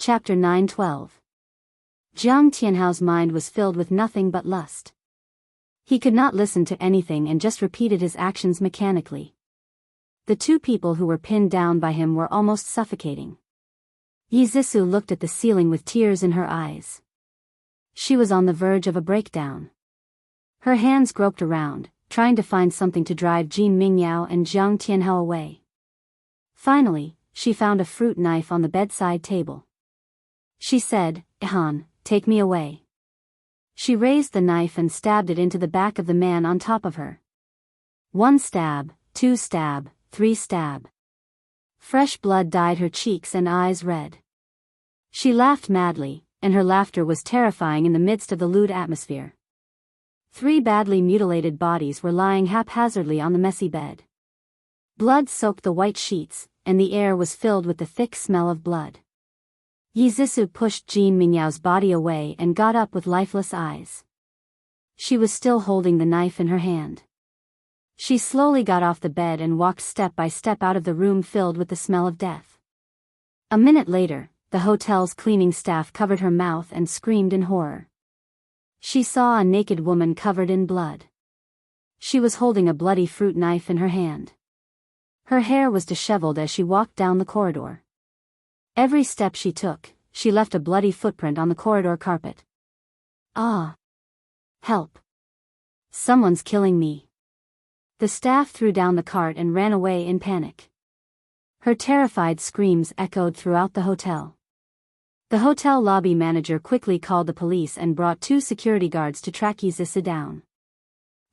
Chapter 9:12. Jiang Tianhao's mind was filled with nothing but lust. He could not listen to anything and just repeated his actions mechanically. The two people who were pinned down by him were almost suffocating. Yi Zixu looked at the ceiling with tears in her eyes. She was on the verge of a breakdown. Her hands groped around, trying to find something to drive Jin Mingyao and Jiang Tianhao away. Finally, she found a fruit knife on the bedside table. She said, "Han, take me away." She raised the knife and stabbed it into the back of the man on top of her. 1 stab, 2 stab, 3 stab. Fresh blood dyed her cheeks and eyes red. She laughed madly, and her laughter was terrifying in the midst of the lewd atmosphere. 3 badly mutilated bodies were lying haphazardly on the messy bed. Blood soaked the white sheets, and the air was filled with the thick smell of blood. Yi Zixu pushed Jin Mingyao's body away and got up with lifeless eyes. She was still holding the knife in her hand. She slowly got off the bed and walked step by step out of the room filled with the smell of death. A minute later, the hotel's cleaning staff covered her mouth and screamed in horror. She saw a naked woman covered in blood. She was holding a bloody fruit knife in her hand. Her hair was disheveled as she walked down the corridor. Every step she took, she left a bloody footprint on the corridor carpet. "Ah! Help! Someone's killing me." The staff threw down the cart and ran away in panic. Her terrified screams echoed throughout the hotel. The hotel lobby manager quickly called the police and brought 2 security guards to track Yi Zixu down.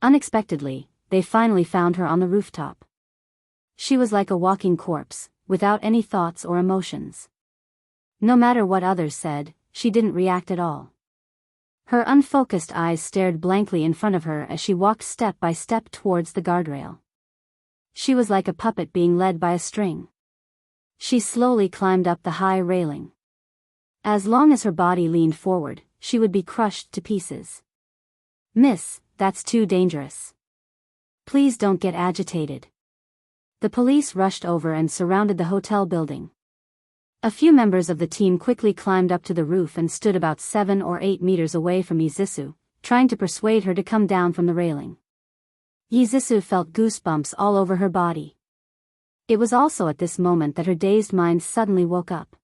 Unexpectedly, they finally found her on the rooftop. She was like a walking corpse, without any thoughts or emotions. No matter what others said, she didn't react at all. Her unfocused eyes stared blankly in front of her as she walked step by step towards the guardrail. She was like a puppet being led by a string. She slowly climbed up the high railing. As long as her body leaned forward, she would be crushed to pieces. "Miss, that's too dangerous. Please don't get agitated." The police rushed over and surrounded the hotel building. A few members of the team quickly climbed up to the roof and stood about 7 or 8 meters away from Yi Zixu, trying to persuade her to come down from the railing. Yi Zixu felt goosebumps all over her body. It was also at this moment that her dazed mind suddenly woke up.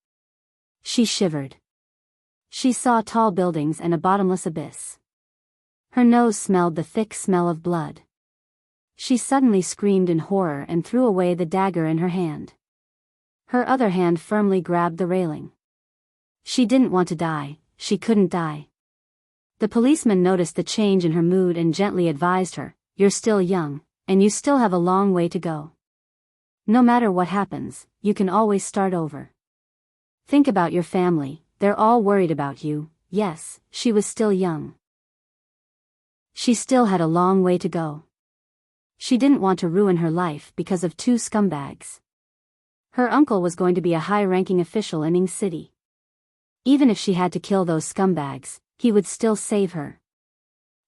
She shivered. She saw tall buildings and a bottomless abyss. Her nose smelled the thick smell of blood. She suddenly screamed in horror and threw away the dagger in her hand. Her other hand firmly grabbed the railing. She didn't want to die, she couldn't die. The policeman noticed the change in her mood and gently advised her, "You're still young, and you still have a long way to go. No matter what happens, you can always start over. Think about your family, they're all worried about you." Yes, she was still young. She still had a long way to go. She didn't want to ruin her life because of 2 scumbags. Her uncle was going to be a high-ranking official in Ying City. Even if she had to kill those scumbags, he would still save her.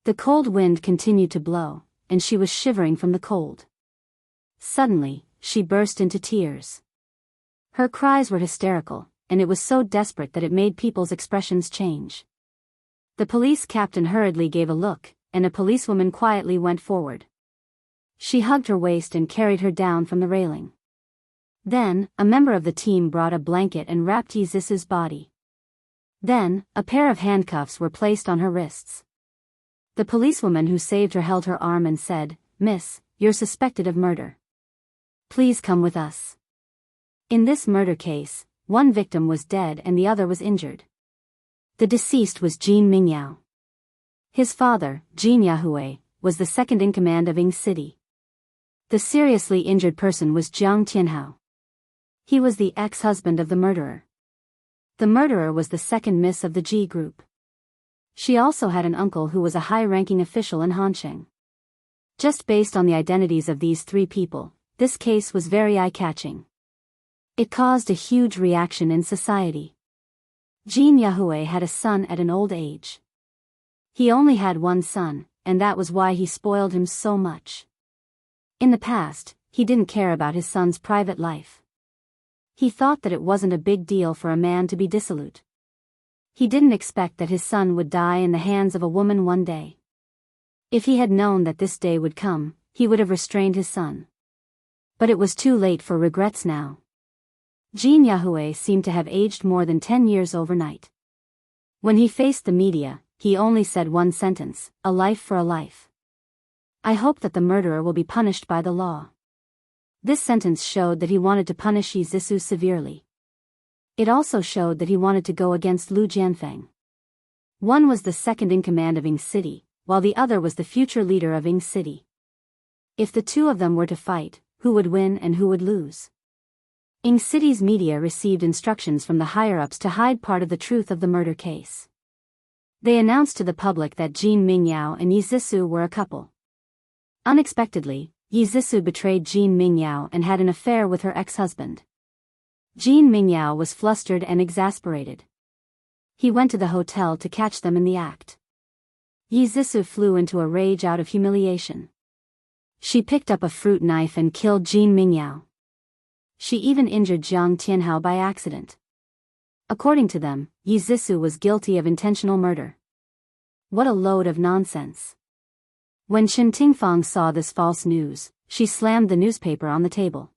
The cold wind continued to blow, and she was shivering from the cold. Suddenly, she burst into tears. Her cries were hysterical, and it was so desperate that it made people's expressions change. The police captain hurriedly gave a look, and a policewoman quietly went forward. She hugged her waist and carried her down from the railing. Then, a member of the team brought a blanket and wrapped Yi Zixu's body. Then, a pair of handcuffs were placed on her wrists. The policewoman who saved her held her arm and said, "Miss, you're suspected of murder. Please come with us." In this murder case, one victim was dead and the other was injured. The deceased was Jin Mingyao. His father, Jin Yahue, was the second in command of Ying City. The seriously injured person was Jiang Tianhao. He was the ex-husband of the murderer. The murderer was the second miss of the G group. She also had an uncle who was a high-ranking official in Hansheng. Just based on the identities of these 3 people, this case was very eye-catching. It caused a huge reaction in society. Jin Yahue had a son at an old age. He only had one son, and that was why he spoiled him so much. In the past, he didn't care about his son's private life. He thought that it wasn't a big deal for a man to be dissolute. He didn't expect that his son would die in the hands of a woman one day. If he had known that this day would come, he would have restrained his son. But it was too late for regrets now. Jin Yahweh seemed to have aged more than 10 years overnight. When he faced the media, he only said one sentence: a life for a life. I hope that the murderer will be punished by the law. This sentence showed that he wanted to punish Yi Zissou severely. It also showed that he wanted to go against Lu Jianfeng. One was the second in command of Ying City, while the other was the future leader of Ying City. If the two of them were to fight, who would win and who would lose? Ying City's media received instructions from the higher-ups to hide part of the truth of the murder case. They announced to the public that Jin Mingyao and Yi Zissou were a couple. Unexpectedly, Yi Zissou betrayed Jin Mingyao and had an affair with her ex-husband. Jin Mingyao was flustered and exasperated. He went to the hotel to catch them in the act. Yi Zissou flew into a rage out of humiliation. She picked up a fruit knife and killed Jin Mingyao. She even injured Jiang Tianhao by accident. According to them, Yi Zissou was guilty of intentional murder. What a load of nonsense. When Chen Tingfang saw this false news, she slammed the newspaper on the table.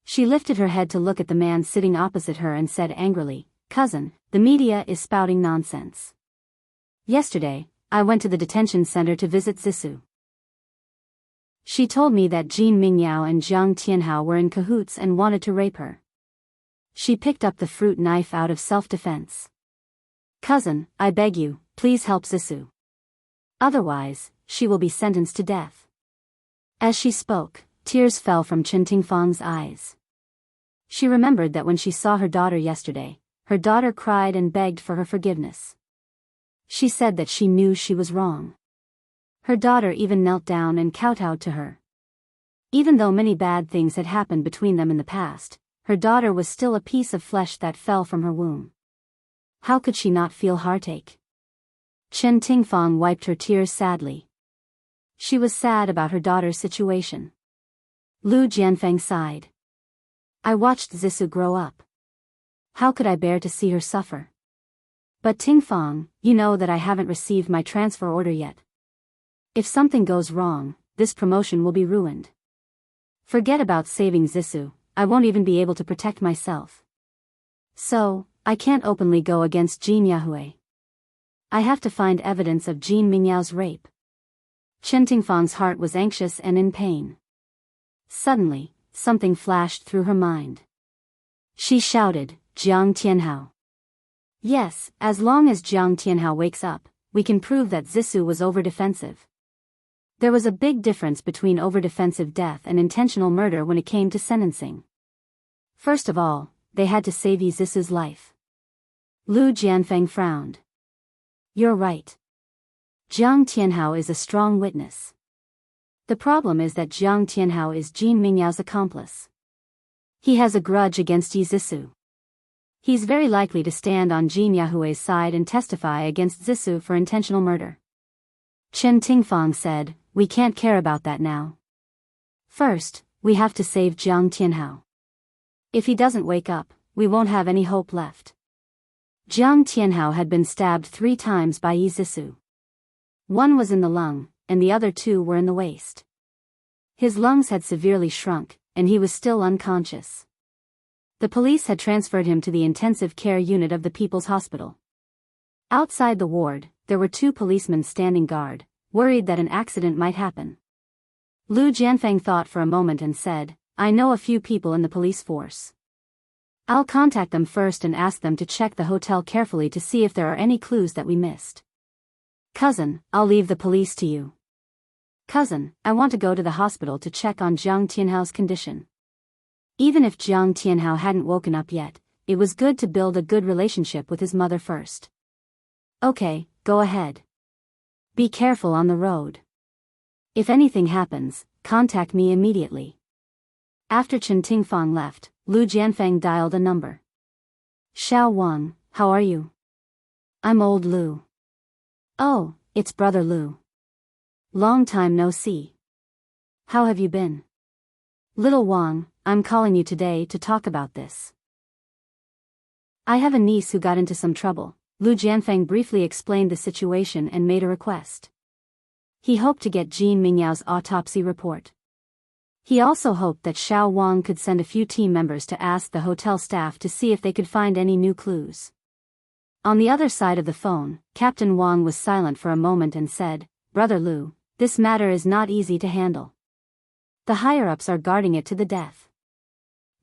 She lifted her head to look at the man sitting opposite her and said angrily, "Cousin, the media is spouting nonsense. Yesterday, I went to the detention center to visit Zissou. She told me that Jin Mingyao and Jiang Tianhao were in cahoots and wanted to rape her. She picked up the fruit knife out of self-defense. Cousin, I beg you, please help Zissou. Otherwise, she will be sentenced to death." As she spoke, tears fell from Chen Tingfang's eyes. She remembered that when she saw her daughter yesterday, her daughter cried and begged for her forgiveness. She said that she knew she was wrong. Her daughter even knelt down and kowtowed to her. Even though many bad things had happened between them in the past, her daughter was still a piece of flesh that fell from her womb. How could she not feel heartache? Chen Tingfang wiped her tears sadly. She was sad about her daughter's situation. Lu Jianfeng sighed. I watched Zissou grow up. How could I bear to see her suffer? But Tingfang, you know that I haven't received my transfer order yet. If something goes wrong, this promotion will be ruined. Forget about saving Zissou, I won't even be able to protect myself. So, I can't openly go against Jin Yahweh. I have to find evidence of Jin Mingyao's rape. Chen Tingfang's heart was anxious and in pain. Suddenly, something flashed through her mind. She shouted, Jiang Tianhao. Yes, as long as Jiang Tianhao wakes up, we can prove that Zissou was over-defensive. There was a big difference between over-defensive death and intentional murder when it came to sentencing. First of all, they had to save Yi Zissou's life. Lu Jianfeng frowned. You're right. Jiang Tianhao is a strong witness. The problem is that Jiang Tianhao is Jin Mingyao's accomplice. He has a grudge against Yi Zissou. He's very likely to stand on Jin Yahweh's side and testify against Zissou for intentional murder. Chen Tingfang said, we can't care about that now. First, we have to save Jiang Tianhao. If he doesn't wake up, we won't have any hope left. Jiang Tianhao had been stabbed 3 times by Yi Zissou. One was in the lung, and the other 2 were in the waist. His lungs had severely shrunk, and he was still unconscious. The police had transferred him to the intensive care unit of the People's Hospital. Outside the ward, there were 2 policemen standing guard, worried that an accident might happen. Lu Jianfeng thought for a moment and said, I know a few people in the police force. I'll contact them first and ask them to check the hotel carefully to see if there are any clues that we missed. Cousin, I'll leave the police to you. Cousin, I want to go to the hospital to check on Jiang Tianhao's condition. Even if Jiang Tianhao hadn't woken up yet, it was good to build a good relationship with his mother first. Okay, go ahead. Be careful on the road. If anything happens, contact me immediately. After Chen Tingfang left, Lu Jianfeng dialed a number. Xiao Wang, how are you? I'm old Lu. Oh, it's brother Lu. Long time no see. How have you been? Little Wang, I'm calling you today to talk about this. I have a niece who got into some trouble. Lu Jianfeng briefly explained the situation and made a request. He hoped to get Jean Mingyao's autopsy report. He also hoped that Xiao Wang could send a few team members to ask the hotel staff to see if they could find any new clues. On the other side of the phone, Captain Wang was silent for a moment and said, "Brother Lu, this matter is not easy to handle. The higher-ups are guarding it to the death.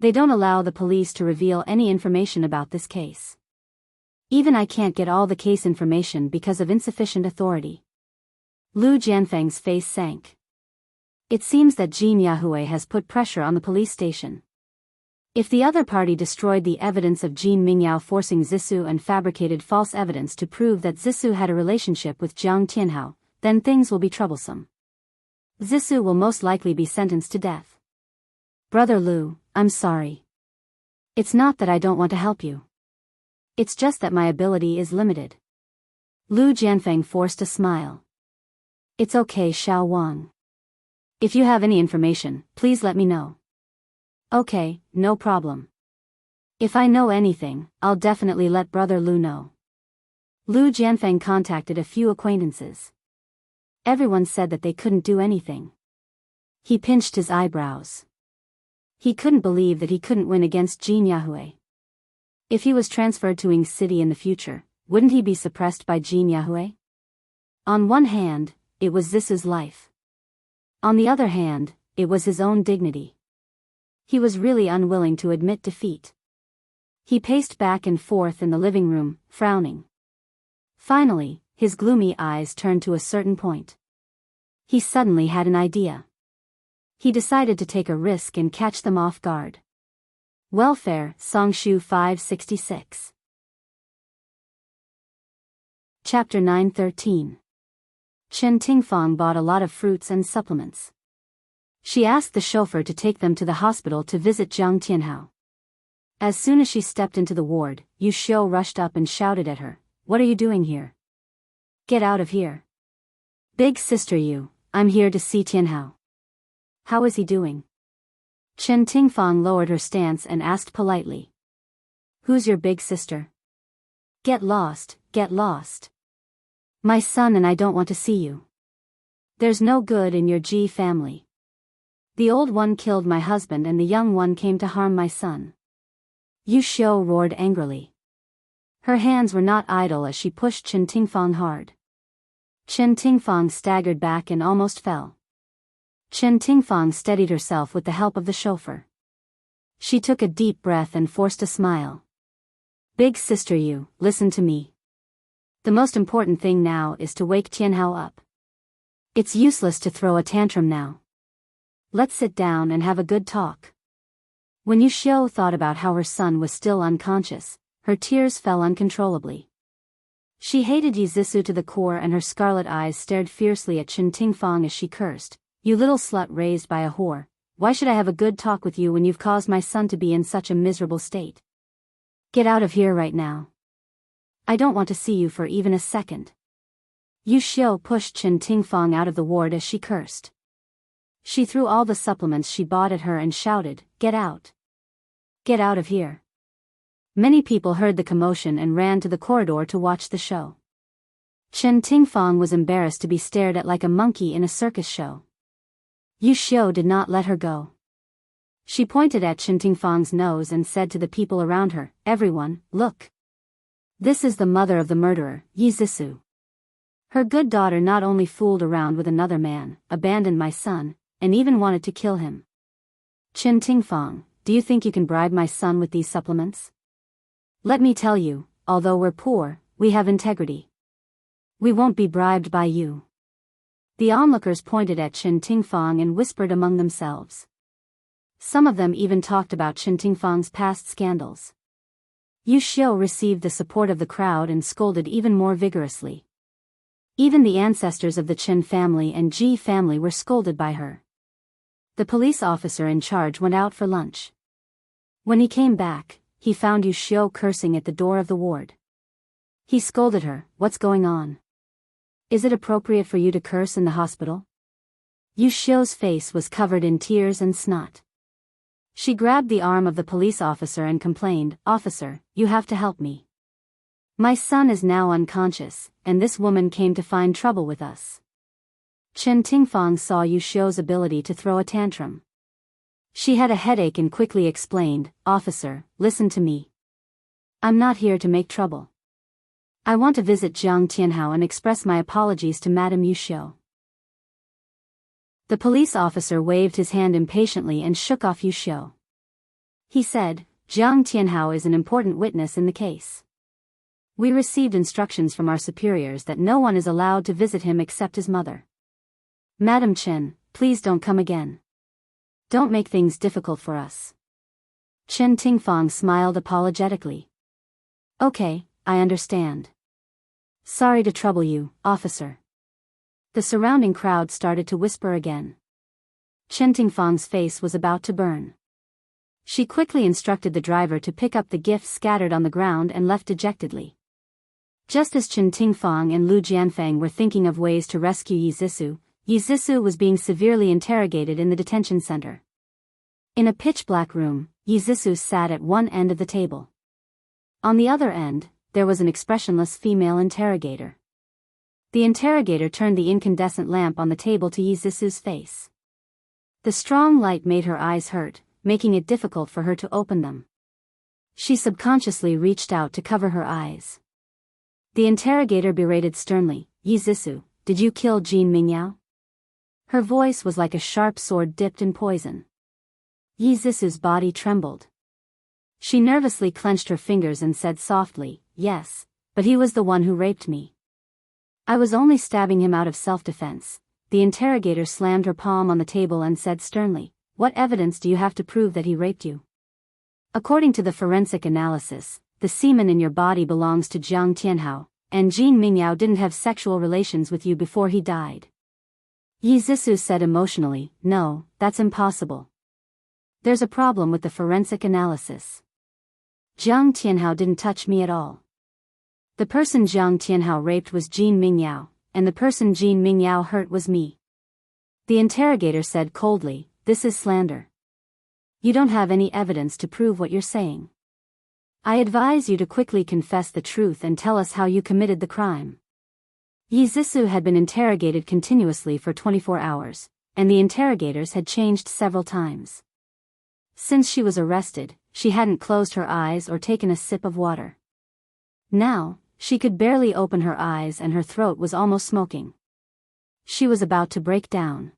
They don't allow the police to reveal any information about this case. Even I can't get all the case information because of insufficient authority." Lu Jianfeng's face sank. It seems that Jin Yahue has put pressure on the police station. If the other party destroyed the evidence of Jin Mingyao forcing Zissou and fabricated false evidence to prove that Zissou had a relationship with Jiang Tianhao, then things will be troublesome. Zissou will most likely be sentenced to death. Brother Lu, I'm sorry. It's not that I don't want to help you. It's just that my ability is limited. Lu Jianfeng forced a smile. It's okay, Xiao Wang. If you have any information, please let me know. Okay, no problem. If I know anything, I'll definitely let Brother Lu know. Lu Jianfeng contacted a few acquaintances. Everyone said that they couldn't do anything. He pinched his eyebrows. He couldn't believe that he couldn't win against Jin Yahue. If he was transferred to Ying City in the future, wouldn't he be suppressed by Jin Yahue? On one hand, it was Zissou's life. On the other hand, it was his own dignity. He was really unwilling to admit defeat. He paced back and forth in the living room, frowning. Finally, his gloomy eyes turned to a certain point. He suddenly had an idea. He decided to take a risk and catch them off guard. Welfare, Songshu 566. Chapter 913. Chen Tingfang bought a lot of fruits and supplements. She asked the chauffeur to take them to the hospital to visit Jiang Tianhao. As soon as she stepped into the ward, Yu Xiu rushed up and shouted at her, "What are you doing here? Get out of here." "Big sister Yu, I'm here to see Tianhao." "How is he doing?" Chen Tingfang lowered her stance and asked politely. "Who's your big sister?" Get lost, get lost. My son and I don't want to see you. There's no good in your Ji family. The old one killed my husband and the young one came to harm my son." Yu Xiu roared angrily. Her hands were not idle as she pushed Chen Tingfang hard. Chen Tingfang staggered back and almost fell. Chen Tingfang steadied herself with the help of the chauffeur. She took a deep breath and forced a smile. "Big sister Yu, listen to me. The most important thing now is to wake Tianhao up. It's useless to throw a tantrum now. Let's sit down and have a good talk." When Yu Xiu thought about how her son was still unconscious, her tears fell uncontrollably. She hated Yi Zissou to the core and her scarlet eyes stared fiercely at Chen Tingfang as she cursed, "You little slut raised by a whore, why should I have a good talk with you when you've caused my son to be in such a miserable state? Get out of here right now. I don't want to see you for even a second." Yu Xiu pushed Chen Tingfang out of the ward as she cursed. She threw all the supplements she bought at her and shouted, "Get out! Get out of here!" Many people heard the commotion and ran to the corridor to watch the show. Chen Tingfang was embarrassed to be stared at like a monkey in a circus show. Yu Xiu did not let her go. She pointed at Chen Tingfang's nose and said to the people around her, "Everyone, look. This is the mother of the murderer, Yi Zissou. Her good daughter not only fooled around with another man, abandoned my son, and even wanted to kill him. Chen Tingfang, do you think you can bribe my son with these supplements? Let me tell you, although we're poor, we have integrity. We won't be bribed by you." The onlookers pointed at Chen Tingfang and whispered among themselves. Some of them even talked about Chen Tingfang's past scandals. Yu Xiu received the support of the crowd and scolded even more vigorously. Even the ancestors of the Chen family and Ji family were scolded by her. The police officer in charge went out for lunch. When he came back, he found Yu Xiu cursing at the door of the ward. He scolded her, "What's going on? Is it appropriate for you to curse in the hospital?" Yu Xiu's face was covered in tears and snot. She grabbed the arm of the police officer and complained, "Officer, you have to help me. My son is now unconscious, and this woman came to find trouble with us." Chen Tingfang saw Yu Xiu's ability to throw a tantrum. She had a headache and quickly explained, "Officer, listen to me. I'm not here to make trouble. I want to visit Jiang Tianhao and express my apologies to Madame Yu Xiu." The police officer waved his hand impatiently and shook off Yu Xiu. He said, "Jiang Tianhao is an important witness in the case. We received instructions from our superiors that no one is allowed to visit him except his mother. Madam Chen, please don't come again. Don't make things difficult for us." Chen Tingfang smiled apologetically. "Okay, I understand. Sorry to trouble you, officer." The surrounding crowd started to whisper again. Chen Tingfang's face was about to burn. She quickly instructed the driver to pick up the gifts scattered on the ground and left dejectedly. Just as Chen Tingfang and Lu Jianfang were thinking of ways to rescue Yi Zixu was being severely interrogated in the detention center. In a pitch-black room, Yi Zixu sat at one end of the table. On the other end, there was an expressionless female interrogator. The interrogator turned the incandescent lamp on the table to Yi Zixu's face. The strong light made her eyes hurt, making it difficult for her to open them. She subconsciously reached out to cover her eyes. The interrogator berated sternly, "Yi Zixu, did you kill Jin Mingyao?" Her voice was like a sharp sword dipped in poison. Yi Zixu's body trembled. She nervously clenched her fingers and said softly, "Yes, but he was the one who raped me. I was only stabbing him out of self-defense." The interrogator slammed her palm on the table and said sternly, "What evidence do you have to prove that he raped you?" "According to the forensic analysis, the semen in your body belongs to Jiang Tianhao, and Jin Mingyao didn't have sexual relations with you before he died." Yi Zixu said emotionally, "No, that's impossible. There's a problem with the forensic analysis. Jiang Tianhao didn't touch me at all. The person Jiang Tianhao raped was Jin Mingyao, and the person Jin Mingyao hurt was me." The interrogator said coldly, "This is slander. You don't have any evidence to prove what you're saying. I advise you to quickly confess the truth and tell us how you committed the crime." Yi Zixu had been interrogated continuously for 24 hours, and the interrogators had changed several times. Since she was arrested, she hadn't closed her eyes or taken a sip of water. Now, she could barely open her eyes and her throat was almost smoking. She was about to break down.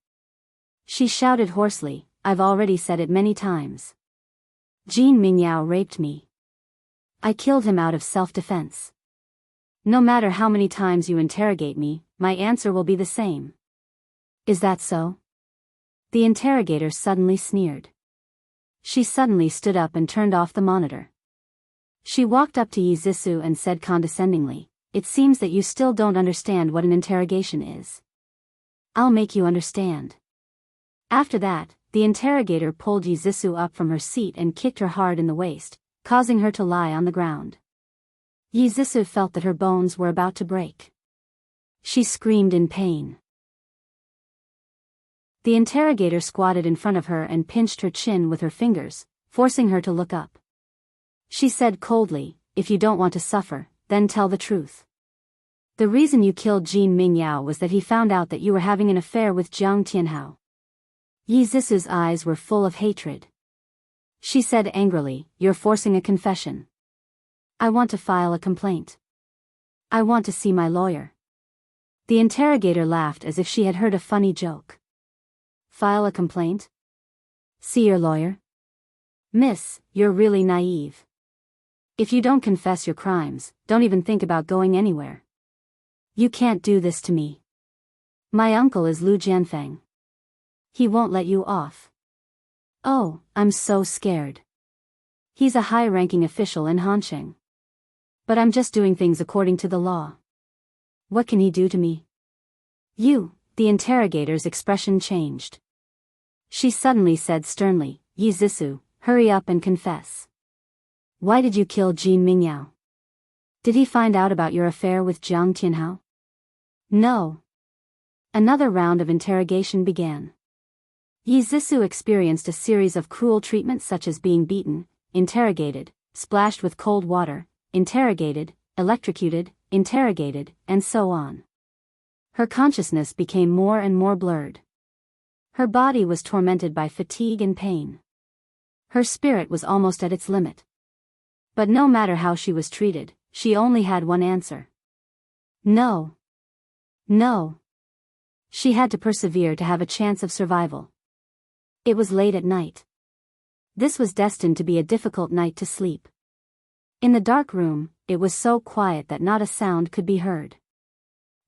She shouted hoarsely, "I've already said it many times. Jin Mingyao raped me. I killed him out of self-defense. No matter how many times you interrogate me, my answer will be the same." "Is that so?" The interrogator suddenly sneered. She suddenly stood up and turned off the monitor. She walked up to Yi Zixu and said condescendingly, "It seems that you still don't understand what an interrogation is. I'll make you understand." After that, the interrogator pulled Yi Zixu up from her seat and kicked her hard in the waist, causing her to lie on the ground. Yi Zixu felt that her bones were about to break. She screamed in pain. The interrogator squatted in front of her and pinched her chin with her fingers, forcing her to look up. She said coldly, "If you don't want to suffer, then tell the truth. The reason you killed Jin Mingyao was that he found out that you were having an affair with Jiang Tianhao." Yi Zixu's eyes were full of hatred. She said angrily, "You're forcing a confession. I want to file a complaint. I want to see my lawyer." The interrogator laughed as if she had heard a funny joke. "File a complaint? See your lawyer? Miss, you're really naive. If you don't confess your crimes, don't even think about going anywhere. You can't do this to me. My uncle is Lu Jianfang. He won't let you off. Oh, I'm so scared. He's a high-ranking official in Hansheng. But I'm just doing things according to the law. What can he do to me?" The interrogator's expression changed. She suddenly said sternly, "Yi Zixu, hurry up and confess. Why did you kill Jin Mingyao? Did he find out about your affair with Jiang Tianhao?" "No." Another round of interrogation began. Yi Zissou experienced a series of cruel treatments such as being beaten, interrogated, splashed with cold water, interrogated, electrocuted, interrogated, and so on. Her consciousness became more and more blurred. Her body was tormented by fatigue and pain. Her spirit was almost at its limit. But no matter how she was treated, she only had one answer. No. No. She had to persevere to have a chance of survival. It was late at night. This was destined to be a difficult night to sleep. In the dark room, it was so quiet that not a sound could be heard.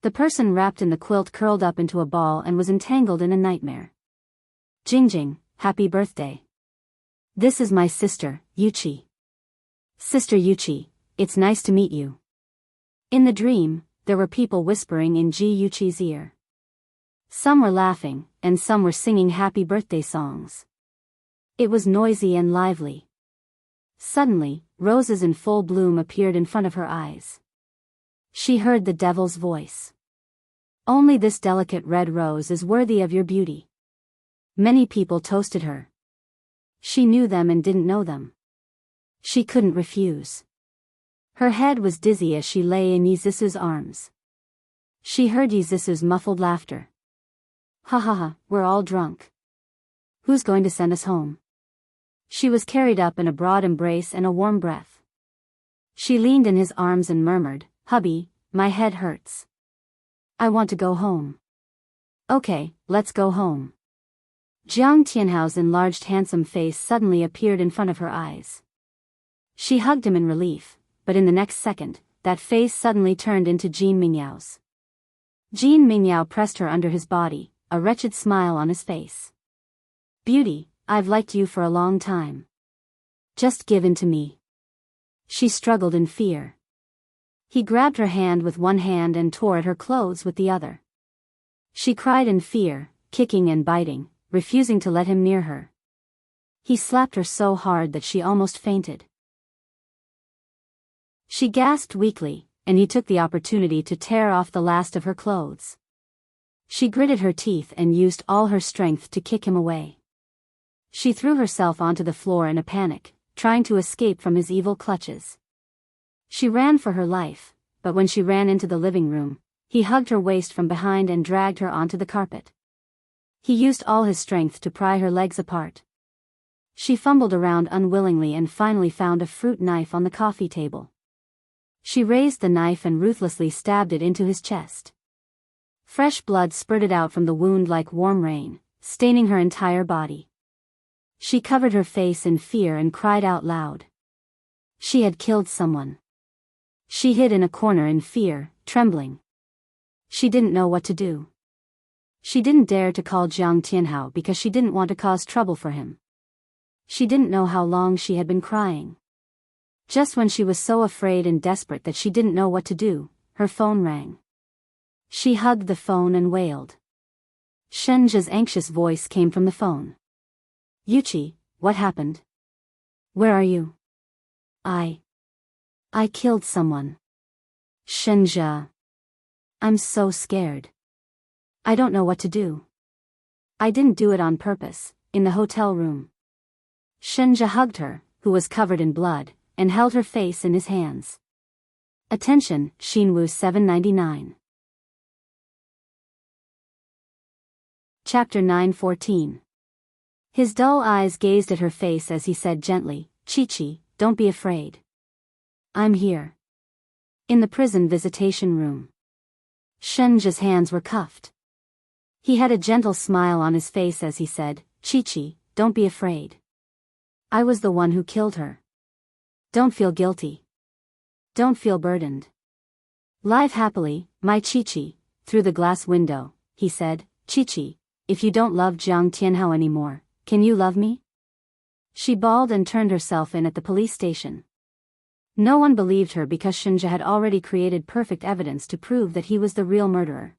The person wrapped in the quilt curled up into a ball and was entangled in a nightmare. Jingjing, happy birthday. This is my sister, Yuchi. Sister Yuchi, it's nice to meet you. In the dream, there were people whispering in Ji Yuchi's ear. Some were laughing, and some were singing happy birthday songs. It was noisy and lively. Suddenly, roses in full bloom appeared in front of her eyes. She heard the devil's voice. Only this delicate red rose is worthy of your beauty. Many people toasted her. She knew them and didn't know them. She couldn't refuse. Her head was dizzy as she lay in Yi Zissou's arms. She heard Yi Zissou's muffled laughter. Ha ha ha, we're all drunk. Who's going to send us home? She was carried up in a broad embrace and a warm breath. She leaned in his arms and murmured, "Hubby, my head hurts. I want to go home." "Okay, let's go home." Jiang Tianhao's enlarged handsome face suddenly appeared in front of her eyes. She hugged him in relief, but in the next second, that face suddenly turned into Jean Mingyao's. Jean Mingyao pressed her under his body, a wretched smile on his face. "Beauty, I've liked you for a long time. Just give in to me." She struggled in fear. He grabbed her hand with one hand and tore at her clothes with the other. She cried in fear, kicking and biting, refusing to let him near her. He slapped her so hard that she almost fainted. She gasped weakly, and he took the opportunity to tear off the last of her clothes. She gritted her teeth and used all her strength to kick him away. She threw herself onto the floor in a panic, trying to escape from his evil clutches. She ran for her life, but when she ran into the living room, he hugged her waist from behind and dragged her onto the carpet. He used all his strength to pry her legs apart. She fumbled around unwillingly and finally found a fruit knife on the coffee table. She raised the knife and ruthlessly stabbed it into his chest. Fresh blood spurted out from the wound like warm rain, staining her entire body. She covered her face in fear and cried out loud. She had killed someone. She hid in a corner in fear, trembling. She didn't know what to do. She didn't dare to call Jiang Tianhao because she didn't want to cause trouble for him. She didn't know how long she had been crying. Just when she was so afraid and desperate that she didn't know what to do, her phone rang. She hugged the phone and wailed. Shenja's anxious voice came from the phone. "Yuchi, what happened? Where are you?" I killed someone. Shenja. I'm so scared. I don't know what to do. I didn't do it on purpose, in the hotel room." Shenja hugged her, who was covered in blood, and held her face in his hands. Attention, Xinwu 799. Chapter 9:14. His dull eyes gazed at her face as he said gently, "Chi-Chi, don't be afraid. I'm here." In the prison visitation room. Shenja's hands were cuffed. He had a gentle smile on his face as he said, "Chi-Chi, don't be afraid. I was the one who killed her. Don't feel guilty. Don't feel burdened. Live happily, my Chi-Chi." Through the glass window, he said, "Chi-Chi, if you don't love Jiang Tianhao anymore, can you love me?" She bawled and turned herself in at the police station. No one believed her because Shenja had already created perfect evidence to prove that he was the real murderer.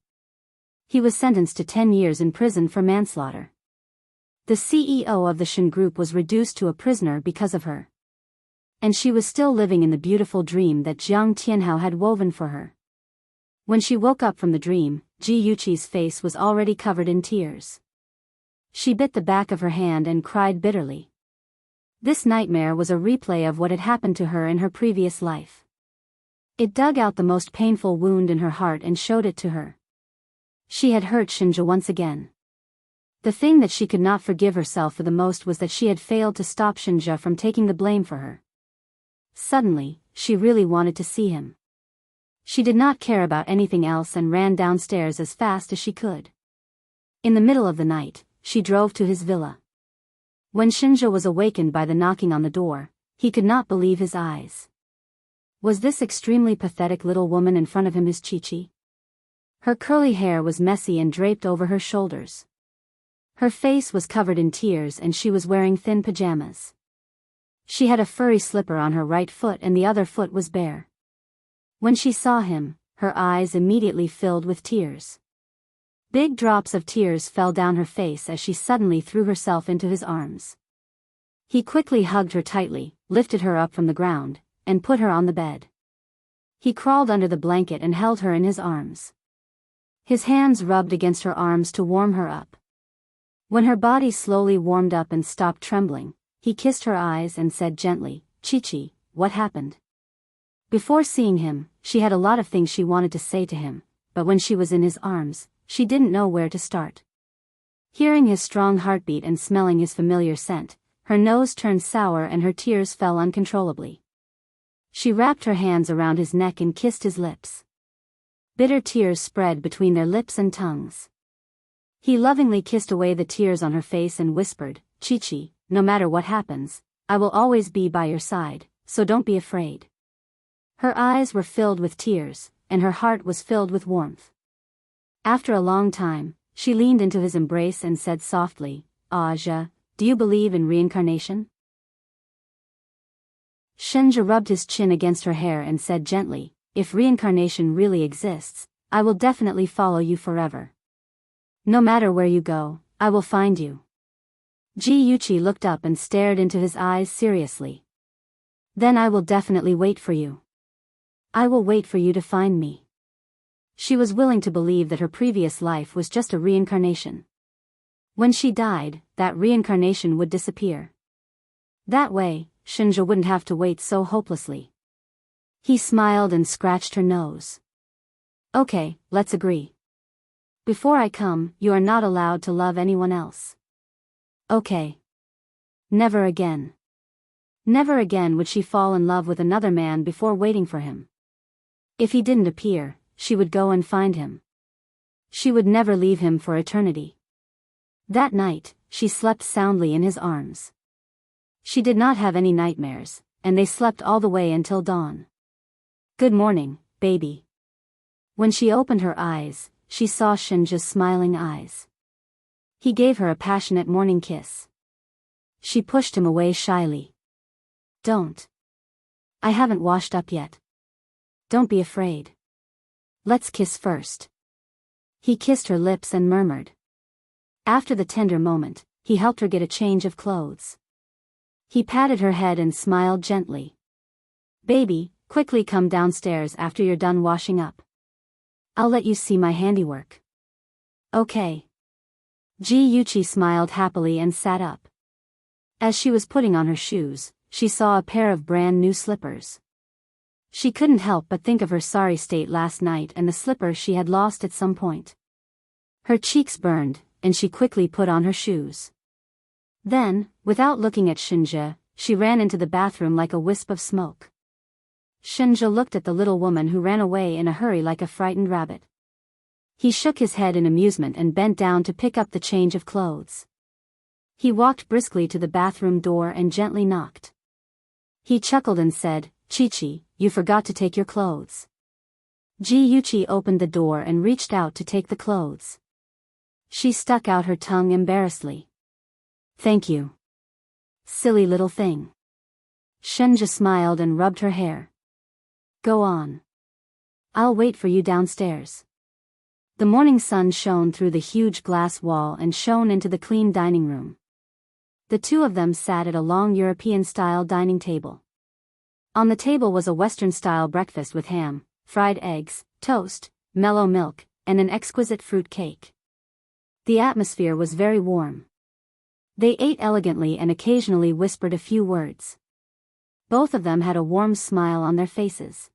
He was sentenced to 10 years in prison for manslaughter. The CEO of the Shen Group was reduced to a prisoner because of her. And she was still living in the beautiful dream that Jiang Tianhao had woven for her. When she woke up from the dream, Ji Yuqi's face was already covered in tears. She bit the back of her hand and cried bitterly. This nightmare was a replay of what had happened to her in her previous life. It dug out the most painful wound in her heart and showed it to her. She had hurt Shinja once again. The thing that she could not forgive herself for the most was that she had failed to stop Shinja from taking the blame for her. Suddenly, she really wanted to see him. She did not care about anything else and ran downstairs as fast as she could. In the middle of the night, she drove to his villa. When Shinja was awakened by the knocking on the door, he could not believe his eyes. Was this extremely pathetic little woman in front of him his Chi-Chi? Her curly hair was messy and draped over her shoulders. Her face was covered in tears and she was wearing thin pajamas. She had a furry slipper on her right foot and the other foot was bare. When she saw him, her eyes immediately filled with tears. Big drops of tears fell down her face as she suddenly threw herself into his arms. He quickly hugged her tightly, lifted her up from the ground, and put her on the bed. He crawled under the blanket and held her in his arms. His hands rubbed against her arms to warm her up. When her body slowly warmed up and stopped trembling, he kissed her eyes and said gently, "Chi-Chi, what happened?" Before seeing him, she had a lot of things she wanted to say to him, but when she was in his arms, she didn't know where to start. Hearing his strong heartbeat and smelling his familiar scent, her nose turned sour and her tears fell uncontrollably. She wrapped her hands around his neck and kissed his lips. Bitter tears spread between their lips and tongues. He lovingly kissed away the tears on her face and whispered, "Chi-Chi, no matter what happens, I will always be by your side, so don't be afraid." Her eyes were filled with tears, and her heart was filled with warmth. After a long time, she leaned into his embrace and said softly, "Aja, do you believe in reincarnation?" Shinja rubbed his chin against her hair and said gently, "If reincarnation really exists, I will definitely follow you forever. No matter where you go, I will find you." Ji-Yuchi looked up and stared into his eyes seriously. "Then I will definitely wait for you. I will wait for you to find me." She was willing to believe that her previous life was just a reincarnation. When she died, that reincarnation would disappear. That way, Shinja wouldn't have to wait so hopelessly. He smiled and scratched her nose. "Okay, let's agree. Before I come, you are not allowed to love anyone else." "Okay." Never again. Never again would she fall in love with another man before waiting for him. If he didn't appear, she would go and find him. She would never leave him for eternity. That night, she slept soundly in his arms. She did not have any nightmares, and they slept all the way until dawn. "Good morning, baby." When she opened her eyes, she saw Shinja's smiling eyes. He gave her a passionate morning kiss. She pushed him away shyly. "Don't. I haven't washed up yet. Don't be afraid. Let's kiss first." He kissed her lips and murmured. After the tender moment, he helped her get a change of clothes. He patted her head and smiled gently. "Baby, quickly come downstairs after you're done washing up. I'll let you see my handiwork." "Okay." Ji-Yuchi smiled happily and sat up. As she was putting on her shoes, she saw a pair of brand new slippers. She couldn't help but think of her sorry state last night and the slipper she had lost at some point. Her cheeks burned, and she quickly put on her shoes. Then, without looking at Shinja, she ran into the bathroom like a wisp of smoke. Shinja looked at the little woman who ran away in a hurry like a frightened rabbit. He shook his head in amusement and bent down to pick up the change of clothes. He walked briskly to the bathroom door and gently knocked. He chuckled and said, "Chi-Chi, you forgot to take your clothes." Ji-Yuchi opened the door and reached out to take the clothes. She stuck out her tongue embarrassedly. "Thank you. Silly little thing." Shinja smiled and rubbed her hair. "Go on. I'll wait for you downstairs." The morning sun shone through the huge glass wall and shone into the clean dining room. The two of them sat at a long European-style dining table. On the table was a Western-style breakfast with ham, fried eggs, toast, mellow milk, and an exquisite fruit cake. The atmosphere was very warm. They ate elegantly and occasionally whispered a few words. Both of them had a warm smile on their faces.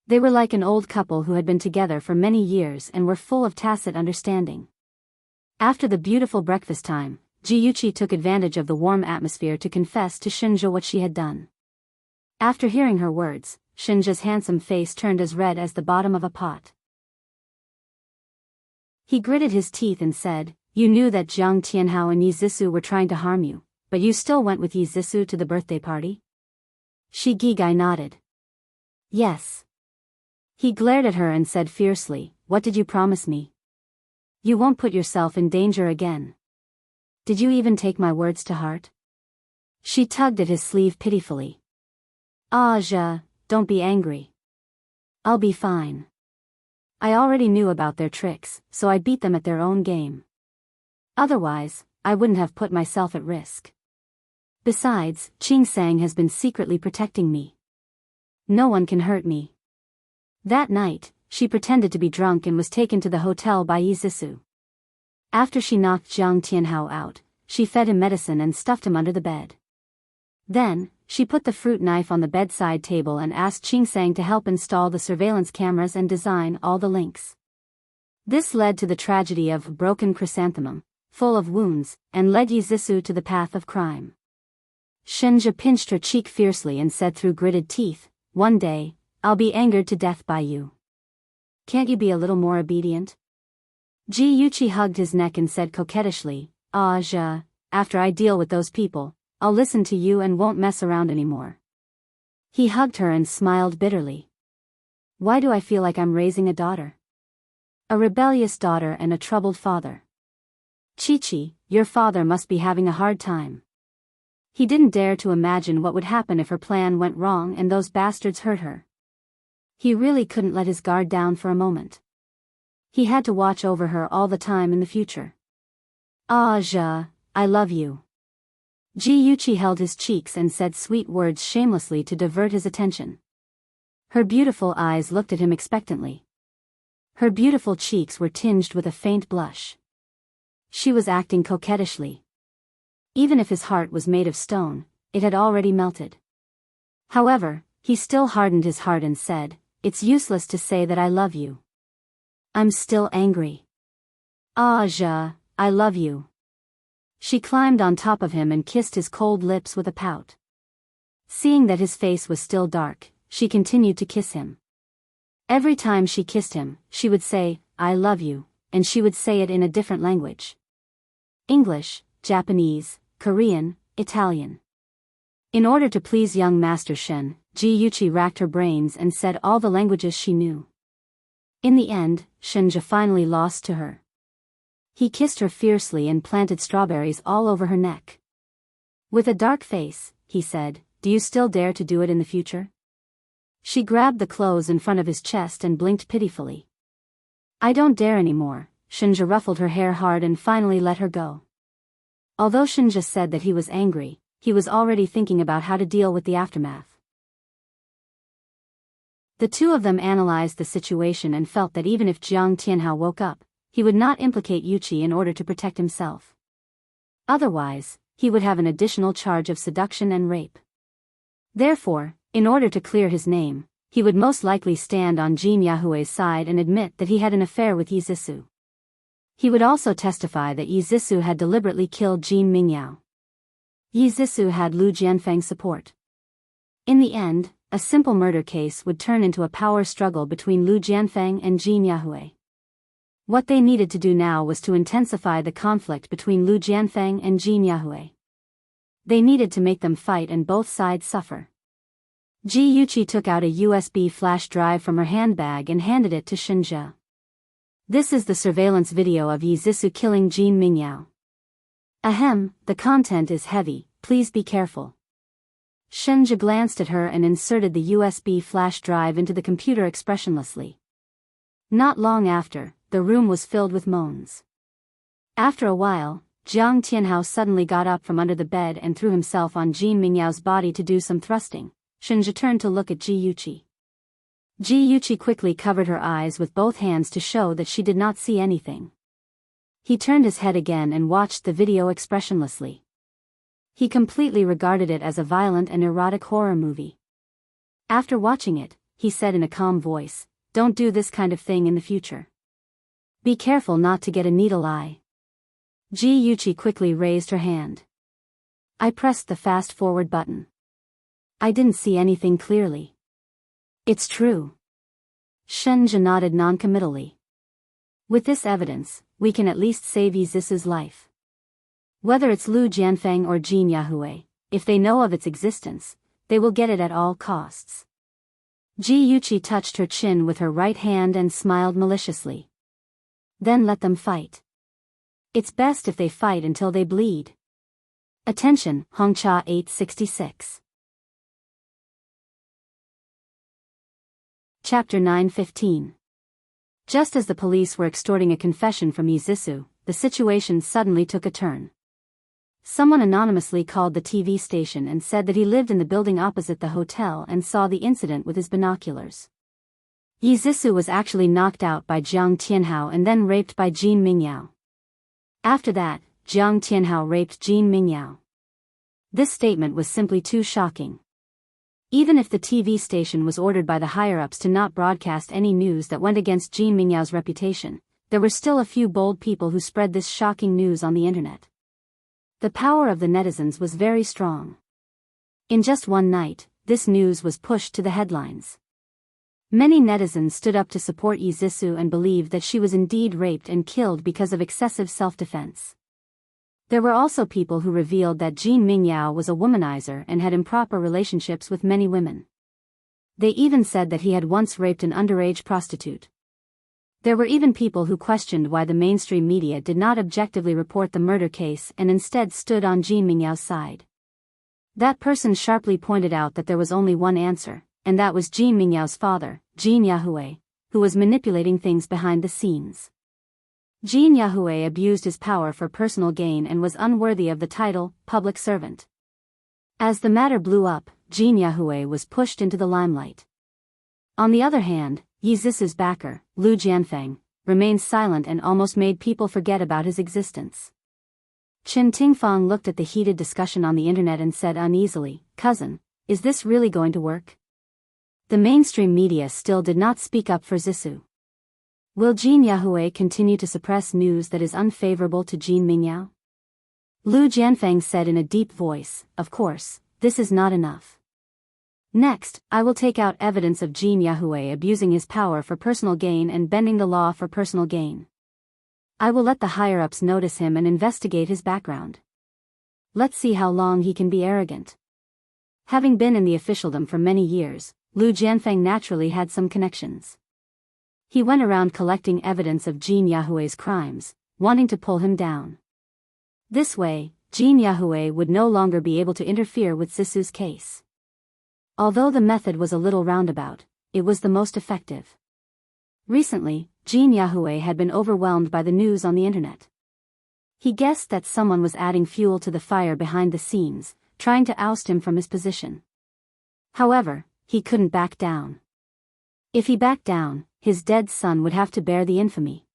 They were like an old couple who had been together for many years and were full of tacit understanding. After the beautiful breakfast time, Ji-yuchi took advantage of the warm atmosphere to confess to Shinja what she had done. After hearing her words, Shinja's handsome face turned as red as the bottom of a pot. He gritted his teeth and said, "You knew that Jiang Tianhao and Yizisu were trying to harm you, but you still went with Yizisu to the birthday party?" Shigegai nodded. "Yes." He glared at her and said fiercely, "What did you promise me? You won't put yourself in danger again. Did you even take my words to heart?" She tugged at his sleeve pitifully. "Ja, don't be angry. I'll be fine. I already knew about their tricks, so I beat them at their own game. Otherwise, I wouldn't have put myself at risk. Besides, Qing Sang has been secretly protecting me. No one can hurt me." That night, she pretended to be drunk and was taken to the hotel by Yizisu. After she knocked Jiang Tianhao out, she fed him medicine and stuffed him under the bed. Then, she put the fruit knife on the bedside table and asked Qing Sang to help install the surveillance cameras and design all the links. This led to the tragedy of Broken Chrysanthemum, full of wounds, and led Yizisu to the path of crime. Shinja pinched her cheek fiercely and said through gritted teeth, "One day, I'll be angered to death by you. Can't you be a little more obedient?" Ji-yuchi hugged his neck and said coquettishly, Ja, after I deal with those people, I'll listen to you and won't mess around anymore." He hugged her and smiled bitterly. "Why do I feel like I'm raising a daughter? A rebellious daughter and a troubled father. Chi-Chi, your father must be having a hard time." He didn't dare to imagine what would happen if her plan went wrong and those bastards hurt her. He really couldn't let his guard down for a moment. He had to watch over her all the time in the future. Ja, I love you." Ji-yuchi held his cheeks and said sweet words shamelessly to divert his attention. Her beautiful eyes looked at him expectantly. Her beautiful cheeks were tinged with a faint blush. She was acting coquettishly. Even if his heart was made of stone, it had already melted. However, he still hardened his heart and said, "It's useless to say that I love you. I'm still angry." Ja, I love you." She climbed on top of him and kissed his cold lips with a pout. Seeing that his face was still dark, she continued to kiss him. Every time she kissed him, she would say, "I love you," and she would say it in a different language. English, Japanese, Korean, Italian. In order to please young Master Shen, Ji-yuchi racked her brains and said all the languages she knew. In the end, Shinja finally lost to her. He kissed her fiercely and planted strawberries all over her neck. With a dark face, he said, "Do you still dare to do it in the future?" She grabbed the clothes in front of his chest and blinked pitifully. "I don't dare anymore." Shinja ruffled her hair hard and finally let her go. Although Shinja said that he was angry, he was already thinking about how to deal with the aftermath. The two of them analyzed the situation and felt that even if Jiang Tianhao woke up, he would not implicate Yuchi in order to protect himself. Otherwise, he would have an additional charge of seduction and rape. Therefore, in order to clear his name, he would most likely stand on Jin Yahue's side and admit that he had an affair with Yizisu. He would also testify that Yizisu had deliberately killed Jin Mingyao. Yizisu had Lu Jianfeng's support. In the end, a simple murder case would turn into a power struggle between Lu Jianfeng and Jin Yahue. What they needed to do now was to intensify the conflict between Lu Jianfeng and Jin Yahue. They needed to make them fight and both sides suffer. Ji-yuchi took out a USB flash drive from her handbag and handed it to Shinja. "This is the surveillance video of Yizisu killing Jin Mingyao. Ahem, the content is heavy, please be careful." Shinja glanced at her and inserted the USB flash drive into the computer expressionlessly. Not long after, the room was filled with moans. After a while, Jiang Tianhao suddenly got up from under the bed and threw himself on Jin Mingyao's body to do some thrusting. Shinja turned to look at Ji-yuchi. Ji-yuchi quickly covered her eyes with both hands to show that she did not see anything. He turned his head again and watched the video expressionlessly. He completely regarded it as a violent and erotic horror movie. After watching it, he said in a calm voice, "Don't do this kind of thing in the future. Be careful not to get a needle eye." Ji Yuchi quickly raised her hand. I pressed the fast-forward button. I didn't see anything clearly. It's true. Shenja nodded noncommittally. With this evidence, we can at least save Yizisu's life. Whether it's Lu Jianfeng or Jin Yahue, if they know of its existence, they will get it at all costs. Ji Yuchi touched her chin with her right hand and smiled maliciously. Then let them fight. It's best if they fight until they bleed. Attention, Hongcha 866. Chapter 9:15. Just as the police were extorting a confession from Yizisu, the situation suddenly took a turn. Someone anonymously called the TV station and said that he lived in the building opposite the hotel and saw the incident with his binoculars. Yizisu was actually knocked out by Jiang Tianhao and then raped by Jin Mingyao. After that, Jiang Tianhao raped Jin Mingyao. This statement was simply too shocking. Even if the TV station was ordered by the higher-ups to not broadcast any news that went against Jin Mingyao's reputation, there were still a few bold people who spread this shocking news on the internet. The power of the netizens was very strong. In just one night, this news was pushed to the headlines. Many netizens stood up to support Yizisu and believed that she was indeed raped and killed because of excessive self-defense. There were also people who revealed that Jin Mingyao was a womanizer and had improper relationships with many women. They even said that he had once raped an underage prostitute. There were even people who questioned why the mainstream media did not objectively report the murder case and instead stood on Jin Mingyao's side. That person sharply pointed out that there was only one answer, and that was Jin Mingyao's father, Jin Yahue, who was manipulating things behind the scenes. Jin Yahue abused his power for personal gain and was unworthy of the title, public servant. As the matter blew up, Jin Yahue was pushed into the limelight. On the other hand, Yizisu's backer, Lu Jianfeng, remained silent and almost made people forget about his existence. Chen Tingfang looked at the heated discussion on the internet and said uneasily, "Cousin, is this really going to work?" The mainstream media still did not speak up for Zisu. Will Jin Yahue continue to suppress news that is unfavorable to Jin Mingyao? Lu Jianfeng said in a deep voice, "Of course, this is not enough. Next, I will take out evidence of Jin Yahue abusing his power for personal gain and bending the law for personal gain. I will let the higher-ups notice him and investigate his background. Let's see how long he can be arrogant." Having been in the officialdom for many years, Lu Jianfeng naturally had some connections. He went around collecting evidence of Jin Yahue's crimes, wanting to pull him down. This way, Jin Yahue would no longer be able to interfere with Zisu's case. Although the method was a little roundabout, it was the most effective. Recently, Jin Yahue had been overwhelmed by the news on the internet. He guessed that someone was adding fuel to the fire behind the scenes, trying to oust him from his position. However, he couldn't back down. If he backed down, his dead son would have to bear the infamy.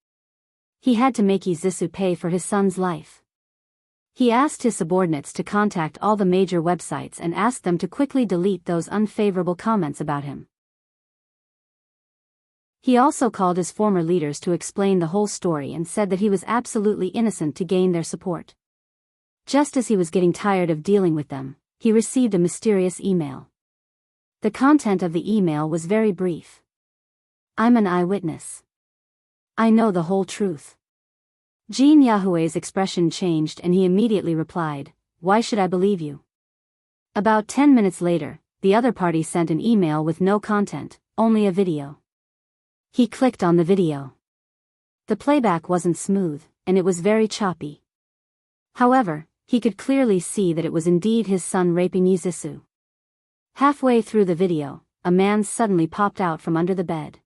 He had to make Yizisu pay for his son's life. He asked his subordinates to contact all the major websites and asked them to quickly delete those unfavorable comments about him. He also called his former leaders to explain the whole story and said that he was absolutely innocent to gain their support. Just as he was getting tired of dealing with them, he received a mysterious email. The content of the email was very brief. "I'm an eyewitness. I know the whole truth." Jin Yahue's expression changed and he immediately replied, "Why should I believe you?" About 10 minutes later, the other party sent an email with no content, only a video. He clicked on the video. The playback wasn't smooth, and it was very choppy. However, he could clearly see that it was indeed his son raping Yizisu. Halfway through the video, a man suddenly popped out from under the bed.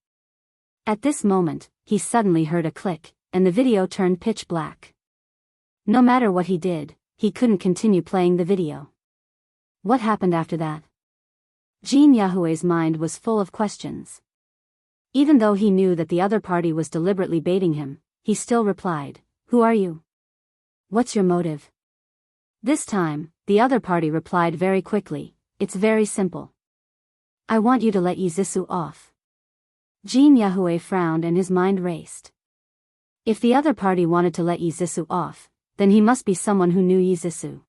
At this moment, he suddenly heard a click, and the video turned pitch black. No matter what he did, he couldn't continue playing the video. What happened after that? Jin Yahue's mind was full of questions. Even though he knew that the other party was deliberately baiting him, he still replied, Who are you? What's your motive? This time, the other party replied very quickly, it's very simple. I want you to let Yizisu off. Jin Yahue frowned and his mind raced. If the other party wanted to let Yizisu off, then he must be someone who knew Yizisu.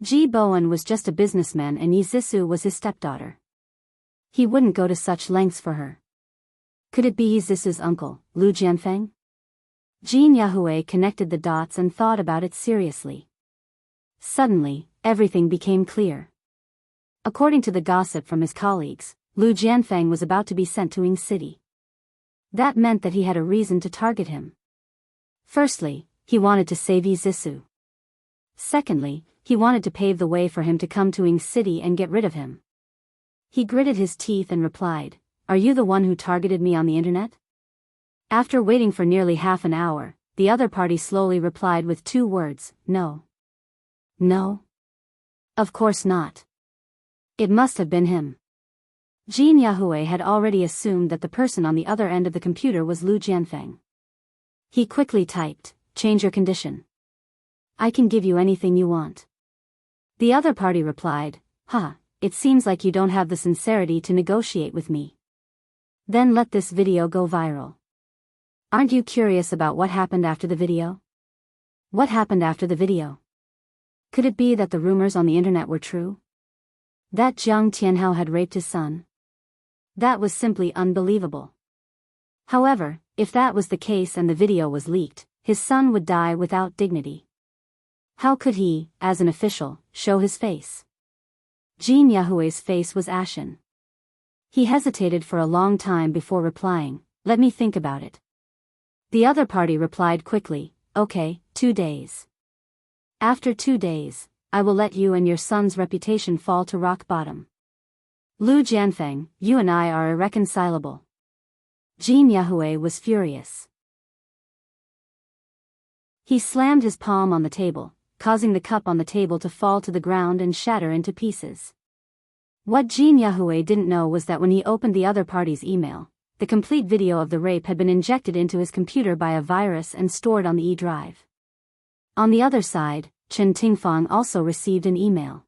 Ji Bowen was just a businessman and Yizisu was his stepdaughter. He wouldn't go to such lengths for her. Could it be Yizisu's uncle, Lu Jianfeng? Jin Yahue connected the dots and thought about it seriously. Suddenly, everything became clear. According to the gossip from his colleagues, Lu Jianfeng was about to be sent to Ying City. That meant that he had a reason to target him. Firstly, he wanted to save Yizisu. Secondly, he wanted to pave the way for him to come to Ying City and get rid of him. He gritted his teeth and replied, "Are you the one who targeted me on the internet?" After waiting for nearly half an hour, the other party slowly replied with 2 words, "No." No? Of course not. It must have been him. Jin Yahue had already assumed that the person on the other end of the computer was Lu Jianfeng. He quickly typed, "Change your condition. I can give you anything you want." The other party replied, It seems like you don't have the sincerity to negotiate with me. Then let this video go viral. Aren't you curious about what happened after the video? What happened after the video? Could it be that the rumors on the internet were true? That Jiang Tianhao had raped his son? That was simply unbelievable. However, if that was the case and the video was leaked, his son would die without dignity. How could he, as an official, show his face? Jin Yahue's face was ashen. He hesitated for a long time before replying, "Let me think about it." The other party replied quickly, "Okay, 2 days. After 2 days, I will let you and your son's reputation fall to rock bottom. Lu Jianfeng, you and I are irreconcilable." Jin Yahue was furious. He slammed his palm on the table, causing the cup on the table to fall to the ground and shatter into pieces. What Jin Yahue didn't know was that when he opened the other party's email, the complete video of the rape had been injected into his computer by a virus and stored on the E-drive. On the other side, Chen Tingfang also received an email.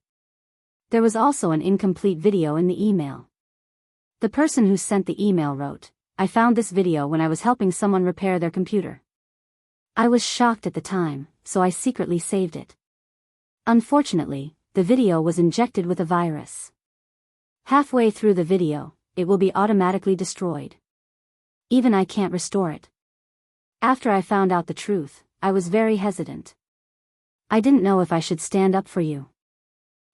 There was also an incomplete video in the email. The person who sent the email wrote, "I found this video when I was helping someone repair their computer. I was shocked at the time, so I secretly saved it. Unfortunately, the video was injected with a virus. Halfway through the video, it will be automatically destroyed. Even I can't restore it. After I found out the truth, I was very hesitant. I didn't know if I should stand up for you.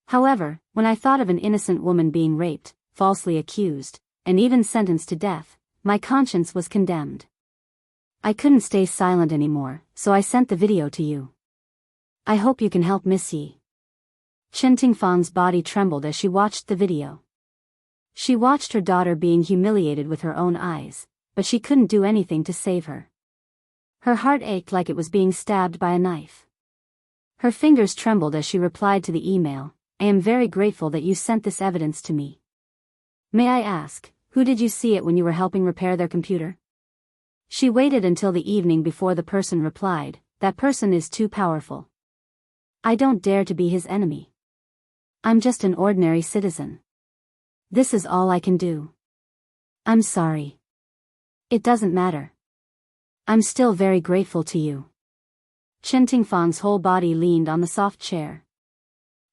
However, when I thought of an innocent woman being raped, falsely accused, and even sentenced to death, my conscience was condemned. I couldn't stay silent anymore, so I sent the video to you. I hope you can help Miss Yi." Chen Tingfang's body trembled as she watched the video. She watched her daughter being humiliated with her own eyes, but she couldn't do anything to save her. Her heart ached like it was being stabbed by a knife. Her fingers trembled as she replied to the email, "I am very grateful that you sent this evidence to me. May I ask, who did you see it when you were helping repair their computer?" She waited until the evening before the person replied, "That person is too powerful. I don't dare to be his enemy. I'm just an ordinary citizen. This is all I can do. I'm sorry. It doesn't matter. I'm still very grateful to you." Chen Tingfang's whole body leaned on the soft chair.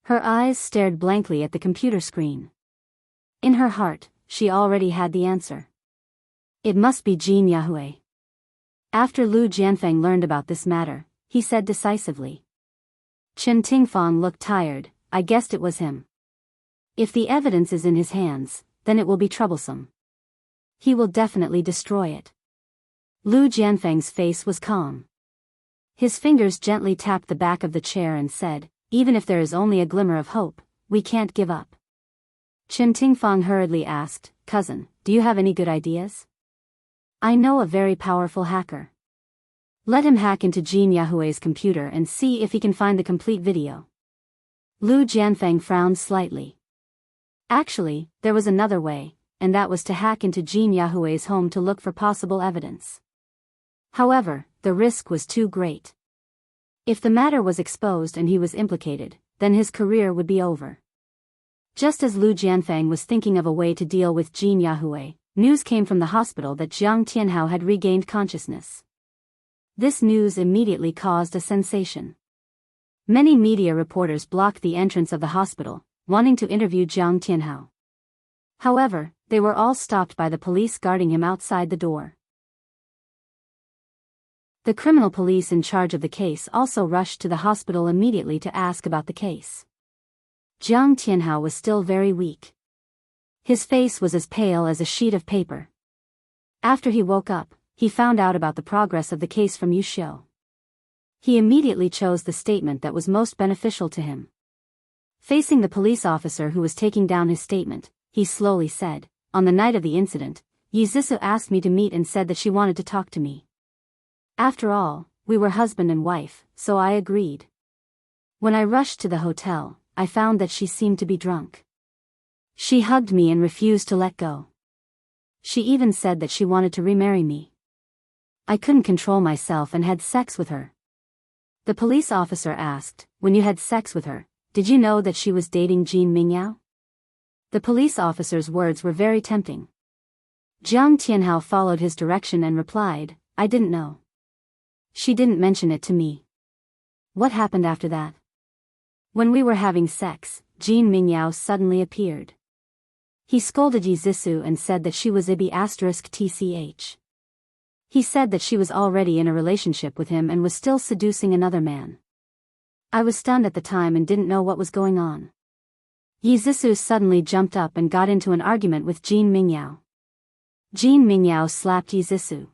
Her eyes stared blankly at the computer screen. In her heart, she already had the answer. It must be Jin Yahue. After Lu Jianfeng learned about this matter, he said decisively. Chen Tingfang looked tired. "I guessed it was him. If the evidence is in his hands, then it will be troublesome. He will definitely destroy it." Lu Jianfeng's face was calm. His fingers gently tapped the back of the chair and said, "Even if there is only a glimmer of hope, we can't give up." Chen Tingfang hurriedly asked, "Cousin, do you have any good ideas?" "I know a very powerful hacker. Let him hack into Jin Yahue's computer and see if he can find the complete video." Lu Jianfeng frowned slightly. Actually, there was another way, and that was to hack into Jin Yahue's home to look for possible evidence. However, the risk was too great. If the matter was exposed and he was implicated, then his career would be over. Just as Lu Jianfeng was thinking of a way to deal with Jin Yahui, news came from the hospital that Jiang Tianhao had regained consciousness. This news immediately caused a sensation. Many media reporters blocked the entrance of the hospital, wanting to interview Jiang Tianhao. However, they were all stopped by the police guarding him outside the door. The criminal police in charge of the case also rushed to the hospital immediately to ask about the case. Jiang Tianhao was still very weak. His face was as pale as a sheet of paper. After he woke up, he found out about the progress of the case from Yu Xiu. He immediately chose the statement that was most beneficial to him. Facing the police officer who was taking down his statement, he slowly said, "On the night of the incident, Yi Zisu asked me to meet and said that she wanted to talk to me. After all, we were husband and wife, so I agreed. When I rushed to the hotel, I found that she seemed to be drunk. She hugged me and refused to let go. She even said that she wanted to remarry me. I couldn't control myself and had sex with her." The police officer asked, "When you had sex with her, did you know that she was dating Jin Mingyao?" The police officer's words were very tempting. Jiang Tianhao followed his direction and replied, "I didn't know. She didn't mention it to me." "What happened after that?" "When we were having sex, Jin Mingyao suddenly appeared. He scolded Yi Zisu and said that she was IB*TCH. He said that she was already in a relationship with him and was still seducing another man. I was stunned at the time and didn't know what was going on. Yi Zisu suddenly jumped up and got into an argument with Jin Mingyao. Jin Mingyao slapped Yi Zisu.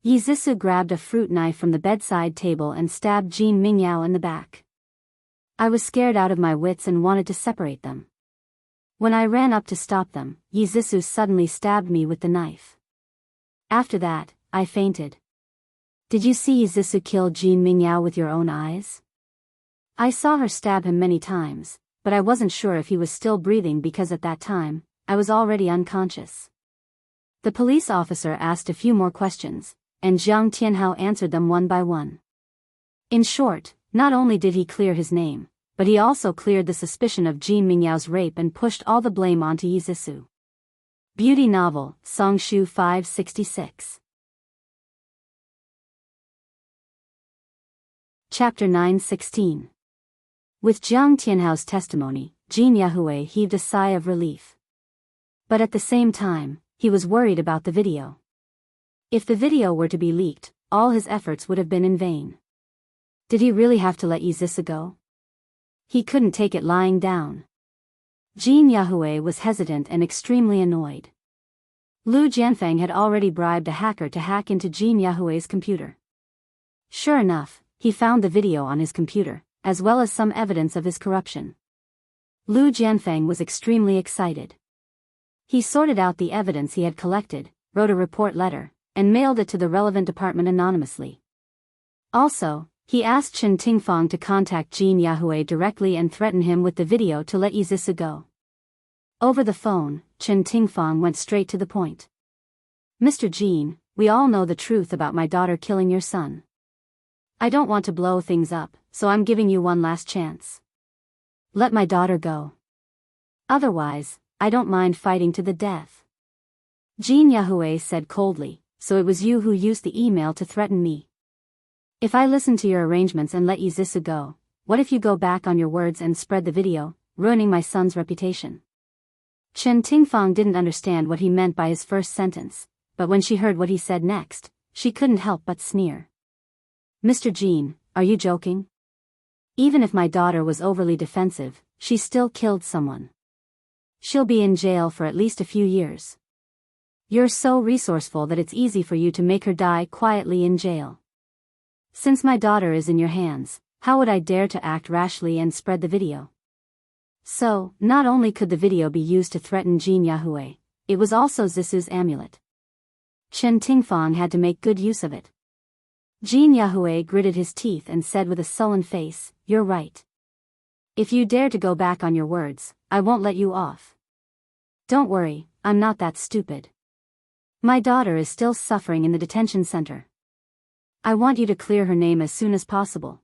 Yi Zisu grabbed a fruit knife from the bedside table and stabbed Jin Mingyao in the back. I was scared out of my wits and wanted to separate them. When I ran up to stop them, Yi Zisu suddenly stabbed me with the knife. After that, I fainted." "Did you see Yi Zisu kill Jin Mingyao with your own eyes?" "I saw her stab him many times, but I wasn't sure if he was still breathing because at that time, I was already unconscious." The police officer asked a few more questions, and Jiang Tianhao answered them one by one. In short, not only did he clear his name, but he also cleared the suspicion of Jin Mingyao's rape and pushed all the blame onto Yi Zisu. Beauty novel, Songshu 566. Chapter 9:16. With Jiang Tianhao's testimony, Jin Yahui heaved a sigh of relief. But at the same time, he was worried about the video. If the video were to be leaked, all his efforts would have been in vain. Did he really have to let Yi Zisu go? He couldn't take it lying down. Jin Yahui was hesitant and extremely annoyed. Lu Jianfeng had already bribed a hacker to hack into Jin Yahui's computer. Sure enough, he found the video on his computer, as well as some evidence of his corruption. Lu Jianfeng was extremely excited. He sorted out the evidence he had collected, wrote a report letter, and mailed it to the relevant department anonymously. Also, he asked Chen Tingfang to contact Jin Yahui directly and threaten him with the video to let Yi Zisu go. Over the phone, Chen Tingfang went straight to the point. "Mr. Jin, we all know the truth about my daughter killing your son. I don't want to blow things up, so I'm giving you one last chance. Let my daughter go. Otherwise, I don't mind fighting to the death." Jin Yahui said coldly, "So it was you who used the email to threaten me. If I listen to your arrangements and let Yi Zisu go, what if you go back on your words and spread the video, ruining my son's reputation?" Chen Tingfang didn't understand what he meant by his first sentence, but when she heard what he said next, she couldn't help but sneer. "Mr. Jin, are you joking? Even if my daughter was overly defensive, she still killed someone. She'll be in jail for at least a few years. You're so resourceful that it's easy for you to make her die quietly in jail. Since my daughter is in your hands, how would I dare to act rashly and spread the video?" So, not only could the video be used to threaten Jin Yahui, it was also Zisu's amulet. Chen Tingfang had to make good use of it. Jin Yahui gritted his teeth and said with a sullen face, "You're right. If you dare to go back on your words, I won't let you off. Don't worry, I'm not that stupid. My daughter is still suffering in the detention center. I want you to clear her name as soon as possible.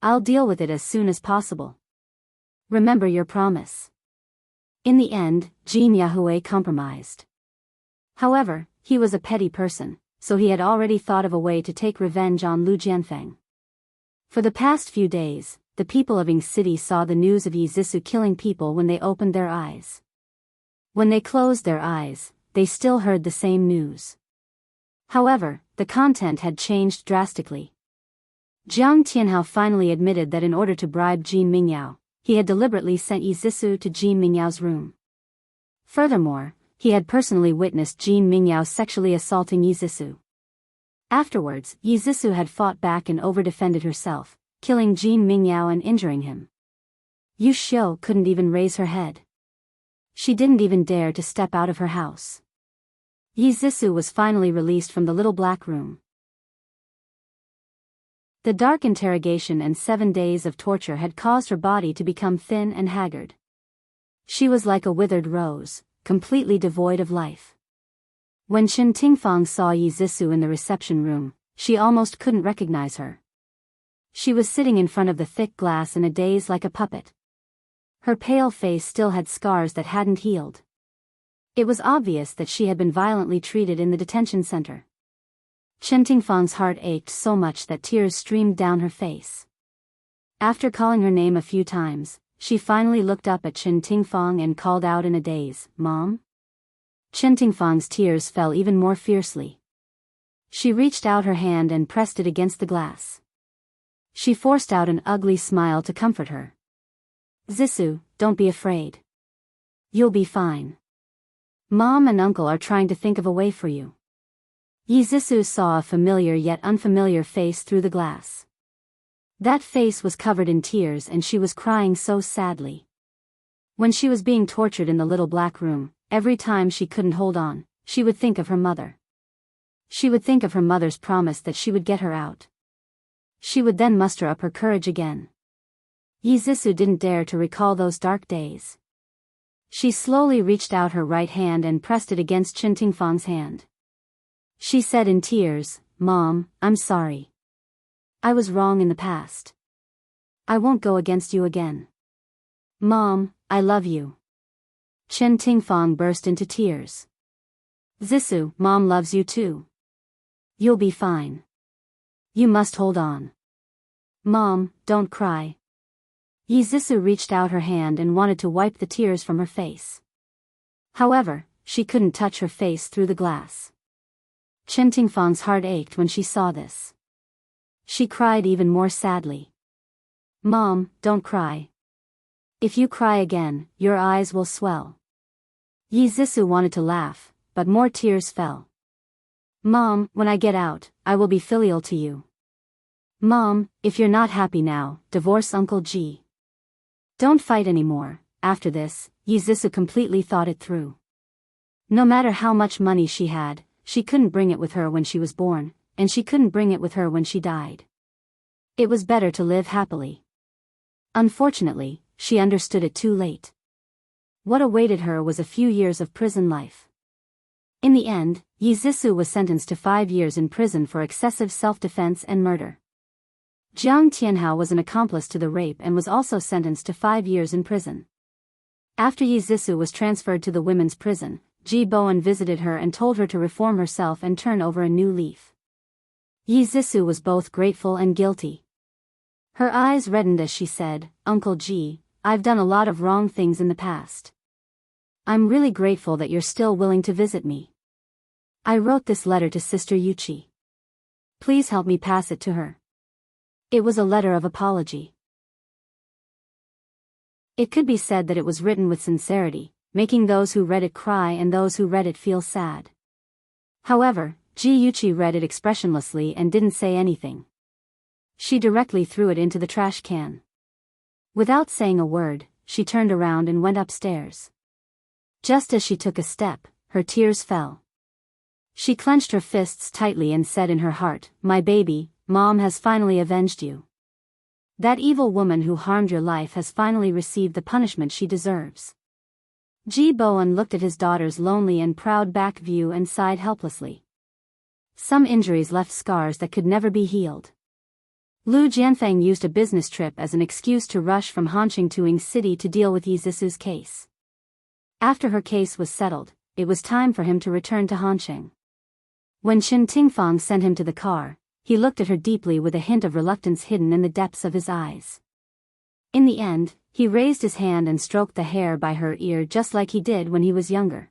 I'll deal with it as soon as possible. Remember your promise. In the end, Jin Yahweh compromised. However, he was a petty person, so he had already thought of a way to take revenge on Lu Jianfeng. For the past few days, the people of Ying City saw the news of Yi Zissou killing people when they opened their eyes. When they closed their eyes, they still heard the same news. However, the content had changed drastically. Jiang Tianhao finally admitted that in order to bribe Jin Mingyao, he had deliberately sent Yi Zissou to Jin Mingyao's room. Furthermore, he had personally witnessed Jin Mingyao sexually assaulting Yi Zissou. Afterwards, Yi Zissou had fought back and over-defended herself, killing Jin Mingyao and injuring him. Yu Xiu couldn't even raise her head. She didn't even dare to step out of her house. Yi Zissou was finally released from the little black room. The dark interrogation and 7 days of torture had caused her body to become thin and haggard. She was like a withered rose, completely devoid of life. When Chen Tingfang saw Yi Zissou in the reception room, she almost couldn't recognize her. She was sitting in front of the thick glass in a daze like a puppet. Her pale face still had scars that hadn't healed. It was obvious that she had been violently treated in the detention center. Chen Tingfang's heart ached so much that tears streamed down her face. After calling her name a few times, she finally looked up at Chen Tingfang and called out in a daze, "Mom?" Chen Tingfang's tears fell even more fiercely. She reached out her hand and pressed it against the glass. She forced out an ugly smile to comfort her. "Zissou, don't be afraid. You'll be fine. Mom and Uncle are trying to think of a way for you." Yi Zissou saw a familiar yet unfamiliar face through the glass. That face was covered in tears and she was crying so sadly. When she was being tortured in the little black room, every time she couldn't hold on, she would think of her mother. She would think of her mother's promise that she would get her out. She would then muster up her courage again. Yi Zissou didn't dare to recall those dark days. She slowly reached out her right hand and pressed it against Chen Tingfang's hand. She said in tears, "Mom, I'm sorry. I was wrong in the past. I won't go against you again. Mom, I love you." Chen Tingfang burst into tears. "Zissou, Mom loves you too. You'll be fine. You must hold on. Mom, don't cry." Yi Zissou reached out her hand and wanted to wipe the tears from her face. However, she couldn't touch her face through the glass. Chen Tingfang's heart ached when she saw this. She cried even more sadly. "Mom, don't cry. If you cry again, your eyes will swell." Yi Zissou wanted to laugh, but more tears fell. "Mom, when I get out, I will be filial to you. Mom, if you're not happy now, divorce Uncle Ji. Don't fight anymore." After this, Yi Zissou completely thought it through. No matter how much money she had, she couldn't bring it with her when she was born, and she couldn't bring it with her when she died. It was better to live happily. Unfortunately, she understood it too late. What awaited her was a few years of prison life. In the end, Yi Zissou was sentenced to 5 years in prison for excessive self-defense and murder. Jiang Tianhao was an accomplice to the rape and was also sentenced to 5 years in prison. After Yi Zissou was transferred to the women's prison, Ji Bowen visited her and told her to reform herself and turn over a new leaf. Yi Zissou was both grateful and guilty. Her eyes reddened as she said, "Uncle Ji, I've done a lot of wrong things in the past. I'm really grateful that you're still willing to visit me. I wrote this letter to Sister Yuchi. Please help me pass it to her." It was a letter of apology. It could be said that it was written with sincerity, making those who read it cry and those who read it feel sad. However, Ji Yuchi read it expressionlessly and didn't say anything. She directly threw it into the trash can. Without saying a word, she turned around and went upstairs. Just as she took a step, her tears fell. She clenched her fists tightly and said in her heart, "My baby, Mom has finally avenged you. That evil woman who harmed your life has finally received the punishment she deserves." Ji Bowen looked at his daughter's lonely and proud back view and sighed helplessly. Some injuries left scars that could never be healed. Lu Jianfeng used a business trip as an excuse to rush from Hanqing to Ying City to deal with Yi Zisu's case. After her case was settled, it was time for him to return to Hanqing. When Chen Tingfang sent him to the car, he looked at her deeply with a hint of reluctance hidden in the depths of his eyes. In the end, he raised his hand and stroked the hair by her ear just like he did when he was younger.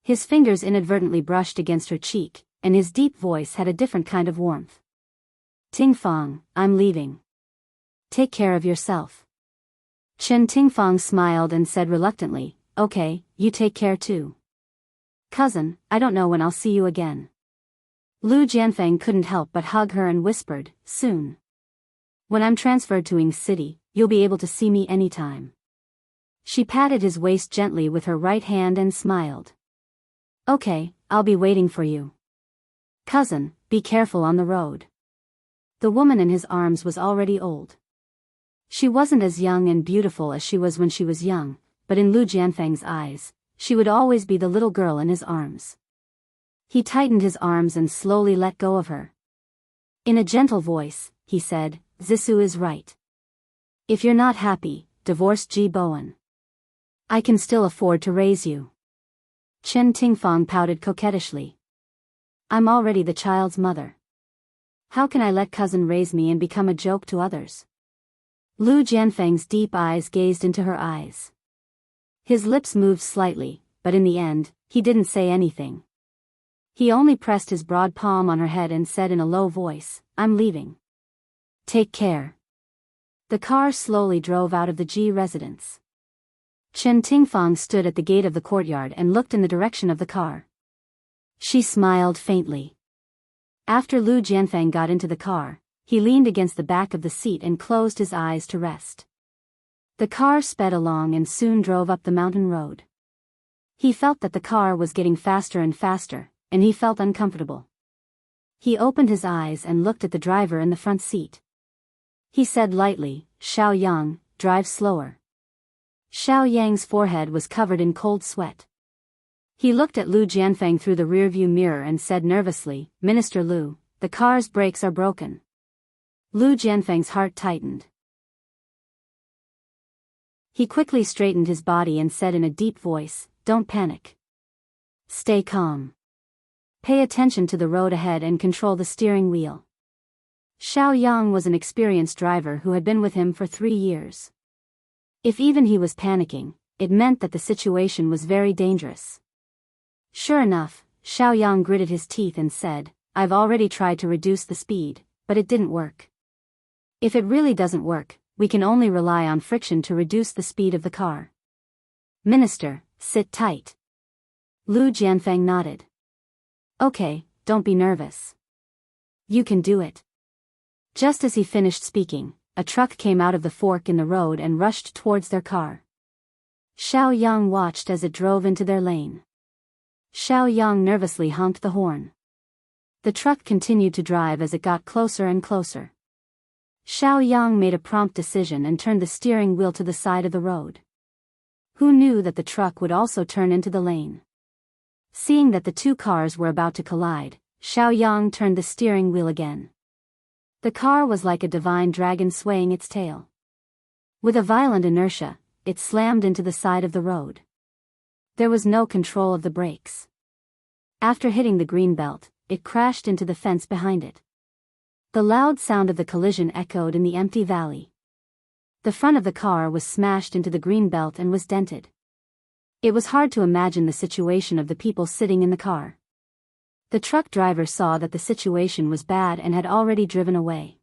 His fingers inadvertently brushed against her cheek, and his deep voice had a different kind of warmth. Tingfang, I'm leaving. Take care of yourself. Chen Tingfang smiled and said reluctantly, okay, you take care too. Cousin, I don't know when I'll see you again. Lu Jianfeng couldn't help but hug her and whispered, soon. When I'm transferred to Ying City, you'll be able to see me anytime. She patted his waist gently with her right hand and smiled. Okay, I'll be waiting for you. Cousin, be careful on the road. The woman in his arms was already old. She wasn't as young and beautiful as she was when she was young, but in Lu Jianfeng's eyes, she would always be the little girl in his arms. He tightened his arms and slowly let go of her. In a gentle voice, he said, Zisu is right. If you're not happy, divorce Ji Bowen. I can still afford to raise you. Chen Tingfang pouted coquettishly. I'm already the child's mother. How can I let cousin raise me and become a joke to others? Lu Jianfeng's deep eyes gazed into her eyes. His lips moved slightly, but in the end, he didn't say anything. He only pressed his broad palm on her head and said in a low voice, I'm leaving. Take care. The car slowly drove out of the Ji residence. Chen Tingfang stood at the gate of the courtyard and looked in the direction of the car. She smiled faintly. After Lu Jianfeng got into the car, he leaned against the back of the seat and closed his eyes to rest. The car sped along and soon drove up the mountain road. He felt that the car was getting faster and faster, and he felt uncomfortable. He opened his eyes and looked at the driver in the front seat. He said lightly, Xiao Yang, drive slower. Xiao Yang's forehead was covered in cold sweat. He looked at Lu Jianfeng through the rearview mirror and said nervously, Minister Lu, the car's brakes are broken. Lu Jianfeng's heart tightened. He quickly straightened his body and said in a deep voice, Don't panic. Stay calm. Pay attention to the road ahead and control the steering wheel. Xiao Yang was an experienced driver who had been with him for 3 years. If even he was panicking, it meant that the situation was very dangerous. Sure enough, Xiao Yang gritted his teeth and said, I've already tried to reduce the speed, but it didn't work. If it really doesn't work, we can only rely on friction to reduce the speed of the car. Minister, sit tight. Lu Jianfeng nodded. Okay, don't be nervous. You can do it. Just as he finished speaking, a truck came out of the fork in the road and rushed towards their car. Xiao Yang watched as it drove into their lane. Xiao Yang nervously honked the horn. The truck continued to drive as it got closer and closer. Xiao Yang made a prompt decision and turned the steering wheel to the side of the road. Who knew that the truck would also turn into the lane? Seeing that the two cars were about to collide, Xiao Yang turned the steering wheel again. The car was like a divine dragon swaying its tail. With a violent inertia, it slammed into the side of the road. There was no control of the brakes. After hitting the green belt, it crashed into the fence behind it. The loud sound of the collision echoed in the empty valley. The front of the car was smashed into the green belt and was dented. It was hard to imagine the situation of the people sitting in the car. The truck driver saw that the situation was bad and had already driven away.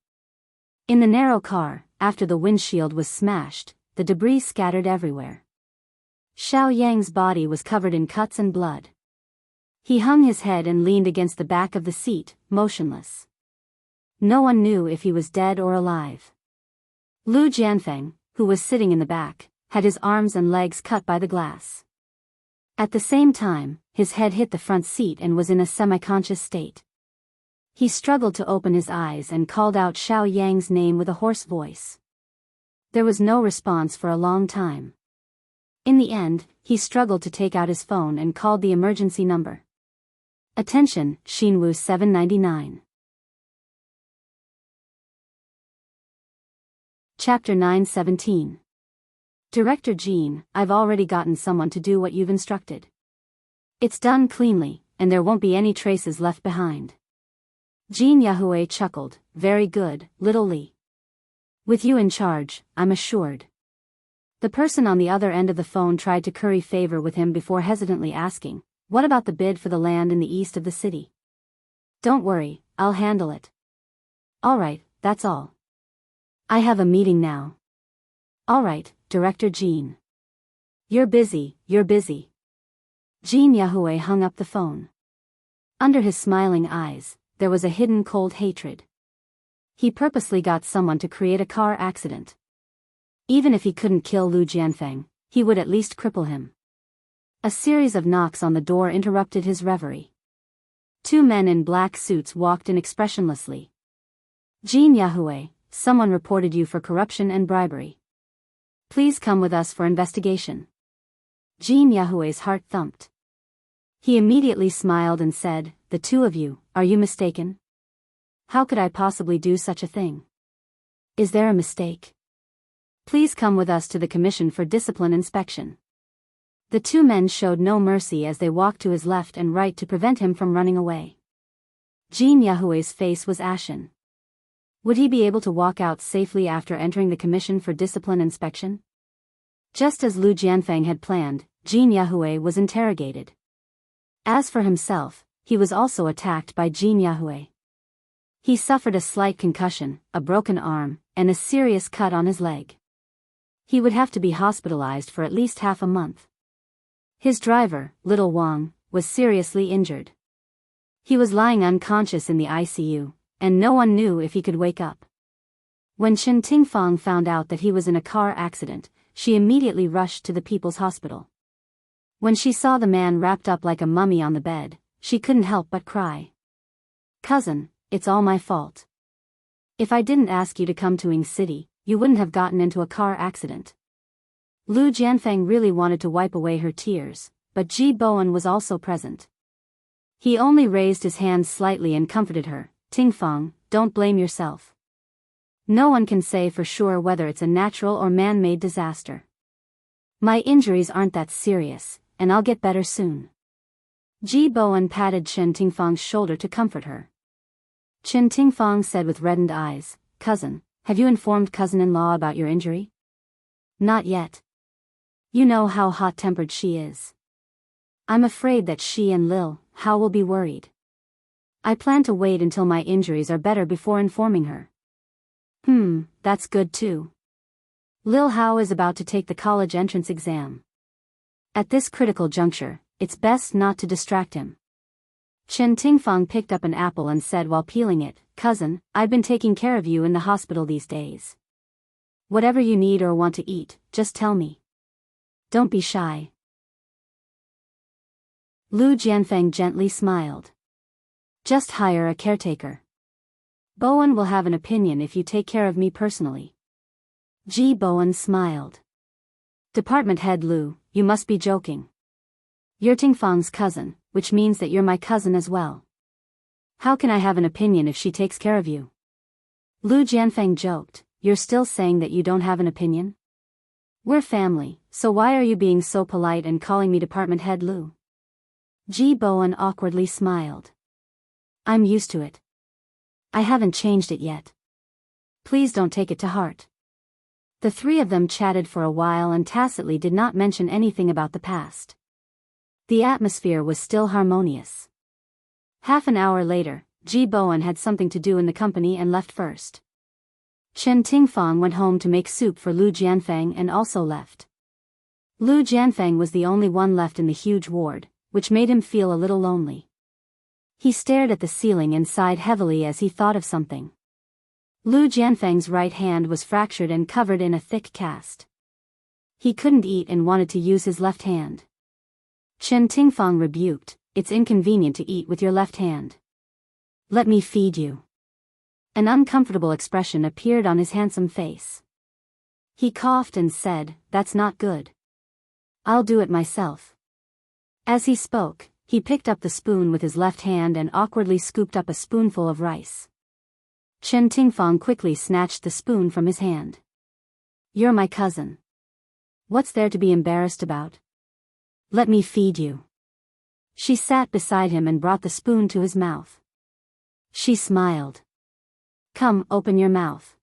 In the narrow car, after the windshield was smashed, the debris scattered everywhere. Xiao Yang's body was covered in cuts and blood. He hung his head and leaned against the back of the seat, motionless. No one knew if he was dead or alive. Lu Jianfeng, who was sitting in the back, had his arms and legs cut by the glass. At the same time, his head hit the front seat and was in a semi-conscious state. He struggled to open his eyes and called out Xiao Yang's name with a hoarse voice. There was no response for a long time. In the end, he struggled to take out his phone and called the emergency number. Attention, Shinwoo 799. Chapter 9:17. Director Jean, I've already gotten someone to do what you've instructed. It's done cleanly, and there won't be any traces left behind. Jean Yahoo chuckled, very good, little Lee. With you in charge, I'm assured. The person on the other end of the phone tried to curry favor with him before hesitantly asking, what about the bid for the land in the east of the city? Don't worry, I'll handle it. Alright, that's all. I have a meeting now. Alright, Director Jean. You're busy. Jean Yahoo hung up the phone. Under his smiling eyes, there was a hidden cold hatred. He purposely got someone to create a car accident. Even if he couldn't kill Lu Jianfeng, he would at least cripple him. A series of knocks on the door interrupted his reverie. 2 men in black suits walked in expressionlessly. Jean Yahoo, someone reported you for corruption and bribery. Please come with us for investigation. Jean Yahoo's heart thumped. He immediately smiled and said, the 2 of you, are you mistaken? How could I possibly do such a thing? Is there a mistake? Please come with us to the Commission for Discipline Inspection. The 2 men showed no mercy as they walked to his left and right to prevent him from running away. Jean Yahoo's face was ashen. Would he be able to walk out safely after entering the Commission for Discipline Inspection? Just as Lu Jianfeng had planned, Jean Yahoo was interrogated. As for himself, he was also attacked by Jean Yahoo. He suffered a slight concussion, a broken arm, and a serious cut on his leg. He would have to be hospitalized for at least half a month. His driver, Little Wang, was seriously injured. He was lying unconscious in the ICU, and no one knew if he could wake up. When Chen Tingfang found out that he was in a car accident, she immediately rushed to the People's Hospital. When she saw the man wrapped up like a mummy on the bed, she couldn't help but cry. Cousin, it's all my fault. If I didn't ask you to come to Ing City, you wouldn't have gotten into a car accident. Lu Jianfeng really wanted to wipe away her tears, but Ji Bowen was also present. He only raised his hand slightly and comforted her. Tingfang, don't blame yourself. No one can say for sure whether it's a natural or man-made disaster. My injuries aren't that serious, and I'll get better soon. Ji Bowen patted Chen Tingfang's shoulder to comfort her. Chen Tingfang said with reddened eyes, Cousin, have you informed cousin-in-law about your injury? Not yet. You know how hot-tempered she is. I'm afraid that she and Lil Hao will be worried. I plan to wait until my injuries are better before informing her. That's good too. Lil Hao is about to take the college entrance exam. At this critical juncture, it's best not to distract him. Chen Tingfang picked up an apple and said while peeling it, Cousin, I've been taking care of you in the hospital these days. Whatever you need or want to eat, just tell me. Don't be shy. Lu Jianfeng gently smiled. Just hire a caretaker. Bowen will have an opinion if you take care of me personally. Ji Bowen smiled. Department head Lu, you must be joking. You're Tingfang's cousin, which means that you're my cousin as well. How can I have an opinion if she takes care of you? Lu Jianfeng joked, you're still saying that you don't have an opinion? We're family, so why are you being so polite and calling me department head Lu? Ji Bowen awkwardly smiled. I'm used to it. I haven't changed it yet. Please don't take it to heart. The 3 of them chatted for a while and tacitly did not mention anything about the past. The atmosphere was still harmonious. Half an hour later, Ji Bowen had something to do in the company and left first. Chen Tingfang went home to make soup for Lu Jianfeng and also left. Lu Jianfeng was the only one left in the huge ward, which made him feel a little lonely. He stared at the ceiling and sighed heavily as he thought of something. Lu Jianfeng's right hand was fractured and covered in a thick cast. He couldn't eat and wanted to use his left hand. Chen Tingfang rebuked, it's inconvenient to eat with your left hand. Let me feed you. An uncomfortable expression appeared on his handsome face. He coughed and said, that's not good. I'll do it myself. As he spoke, He picked up the spoon with his left hand and awkwardly scooped up a spoonful of rice. Chen Tingfang quickly snatched the spoon from his hand. "You're my cousin. What's there to be embarrassed about? Let me feed you." She sat beside him and brought the spoon to his mouth. She smiled. "Come, open your mouth."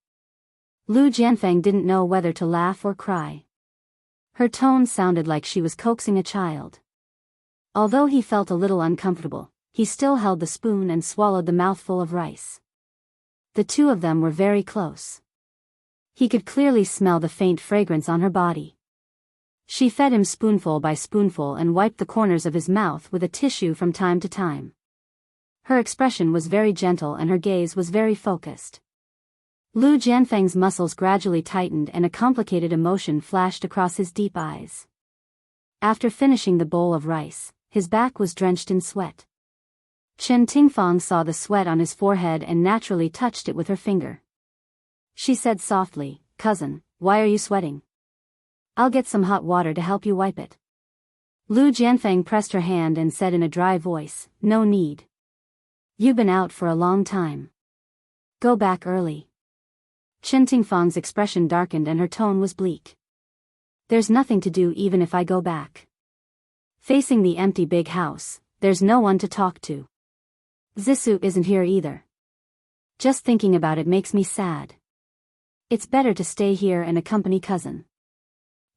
Lu Jianfeng didn't know whether to laugh or cry. Her tone sounded like she was coaxing a child. Although he felt a little uncomfortable, he still held the spoon and swallowed the mouthful of rice. The two of them were very close. He could clearly smell the faint fragrance on her body. She fed him spoonful by spoonful and wiped the corners of his mouth with a tissue from time to time. Her expression was very gentle and her gaze was very focused. Lu Jianfeng's muscles gradually tightened and a complicated emotion flashed across his deep eyes. After finishing the bowl of rice, his back was drenched in sweat. Chen Tingfang saw the sweat on his forehead and naturally touched it with her finger. She said softly, "Cousin, why are you sweating? I'll get some hot water to help you wipe it." Lu Jianfeng pressed her hand and said in a dry voice, "No need. You've been out for a long time. Go back early." Chen Tingfang's expression darkened and her tone was bleak. "There's nothing to do even if I go back. Facing the empty big house, there's no one to talk to. Zissou isn't here either. Just thinking about it makes me sad. It's better to stay here and accompany cousin."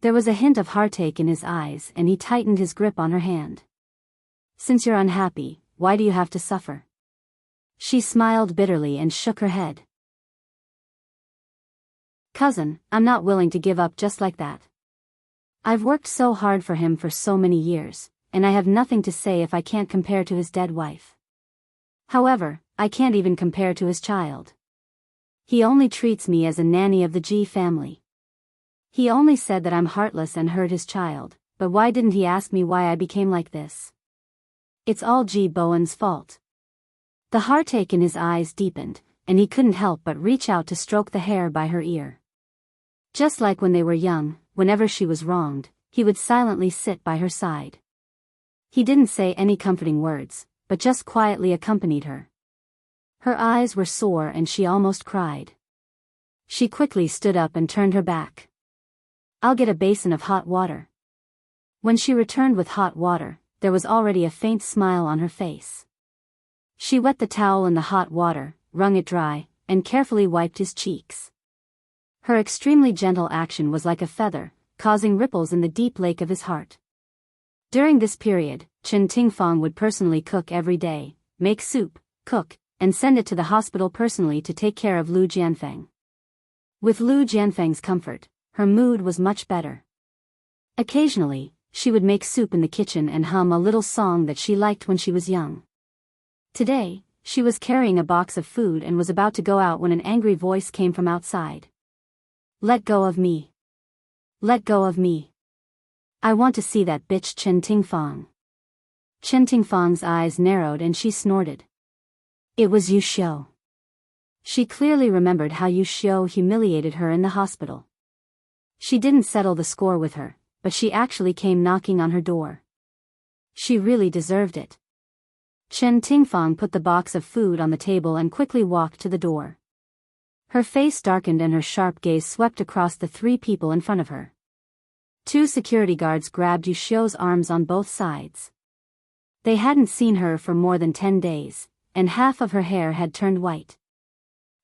There was a hint of heartache in his eyes and he tightened his grip on her hand. "Since you're unhappy, why do you have to suffer?" She smiled bitterly and shook her head. "Cousin, I'm not willing to give up just like that. I've worked so hard for him for so many years, and I have nothing to say if I can't compare to his dead wife. However, I can't even compare to his child. He only treats me as a nanny of the Ji family. He only said that I'm heartless and hurt his child, but why didn't he ask me why I became like this? It's all Ji Bowen's fault." The heartache in his eyes deepened, and he couldn't help but reach out to stroke the hair by her ear. Just like when they were young, whenever she was wronged, he would silently sit by her side. He didn't say any comforting words, but just quietly accompanied her. Her eyes were sore and she almost cried. She quickly stood up and turned her back. "I'll get a basin of hot water." When she returned with hot water, there was already a faint smile on her face. She wet the towel in the hot water, wrung it dry, and carefully wiped his cheeks. Her extremely gentle action was like a feather, causing ripples in the deep lake of his heart. During this period, Chen Tingfang would personally cook every day, make soup, cook, and send it to the hospital personally to take care of Lu Jianfeng. With Lu Jianfeng's comfort, her mood was much better. Occasionally, she would make soup in the kitchen and hum a little song that she liked when she was young. Today, she was carrying a box of food and was about to go out when an angry voice came from outside. "Let go of me. Let go of me. I want to see that bitch Chen Tingfang." Chen Tingfang's eyes narrowed and she snorted. It was Yu Xiu. She clearly remembered how Yu Xiu humiliated her in the hospital. She didn't settle the score with her, but she actually came knocking on her door. She really deserved it. Chen Tingfang put the box of food on the table and quickly walked to the door. Her face darkened and her sharp gaze swept across the three people in front of her. Two security guards grabbed Yu Xiu's arms on both sides. They hadn't seen her for more than 10 days, and half of her hair had turned white.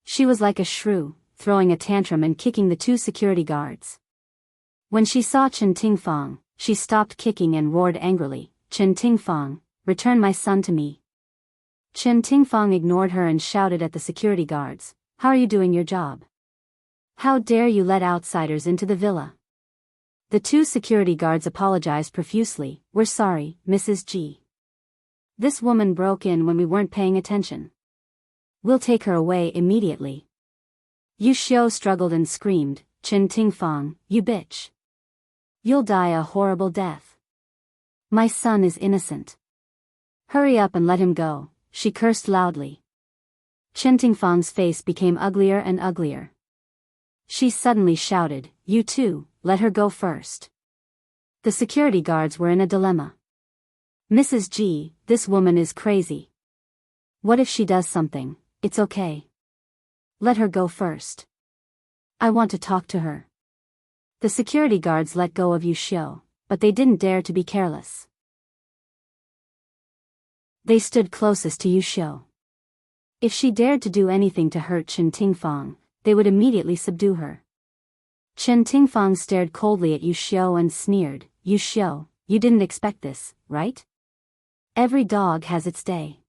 She was like a shrew, throwing a tantrum and kicking the two security guards. When she saw Chen Tingfang, she stopped kicking and roared angrily, "Chen Tingfang, return my son to me." Chen Tingfang ignored her and shouted at the security guards, "How are you doing your job? How dare you let outsiders into the villa?" The two security guards apologized profusely, "We're sorry, Mrs. G. This woman broke in when we weren't paying attention. We'll take her away immediately." Yu Xiu struggled and screamed, "Chen Tingfang, you bitch. You'll die a horrible death. My son is innocent. Hurry up and let him go," she cursed loudly. Chen Tingfang's face became uglier and uglier. She suddenly shouted, "You too, let her go first." The security guards were in a dilemma. Mrs. G, this woman is crazy. What if she does something? It's okay. Let her go first. I want to talk to her. The security guards let go of Yu Xiu, but they didn't dare to be careless. They stood closest to Yu Xiu. If she dared to do anything to hurt Chen Tingfang, they would immediately subdue her. Chen Tingfang stared coldly at Yu Xiu and sneered, Yu Xiu, you didn't expect this, right? Every dog has its day.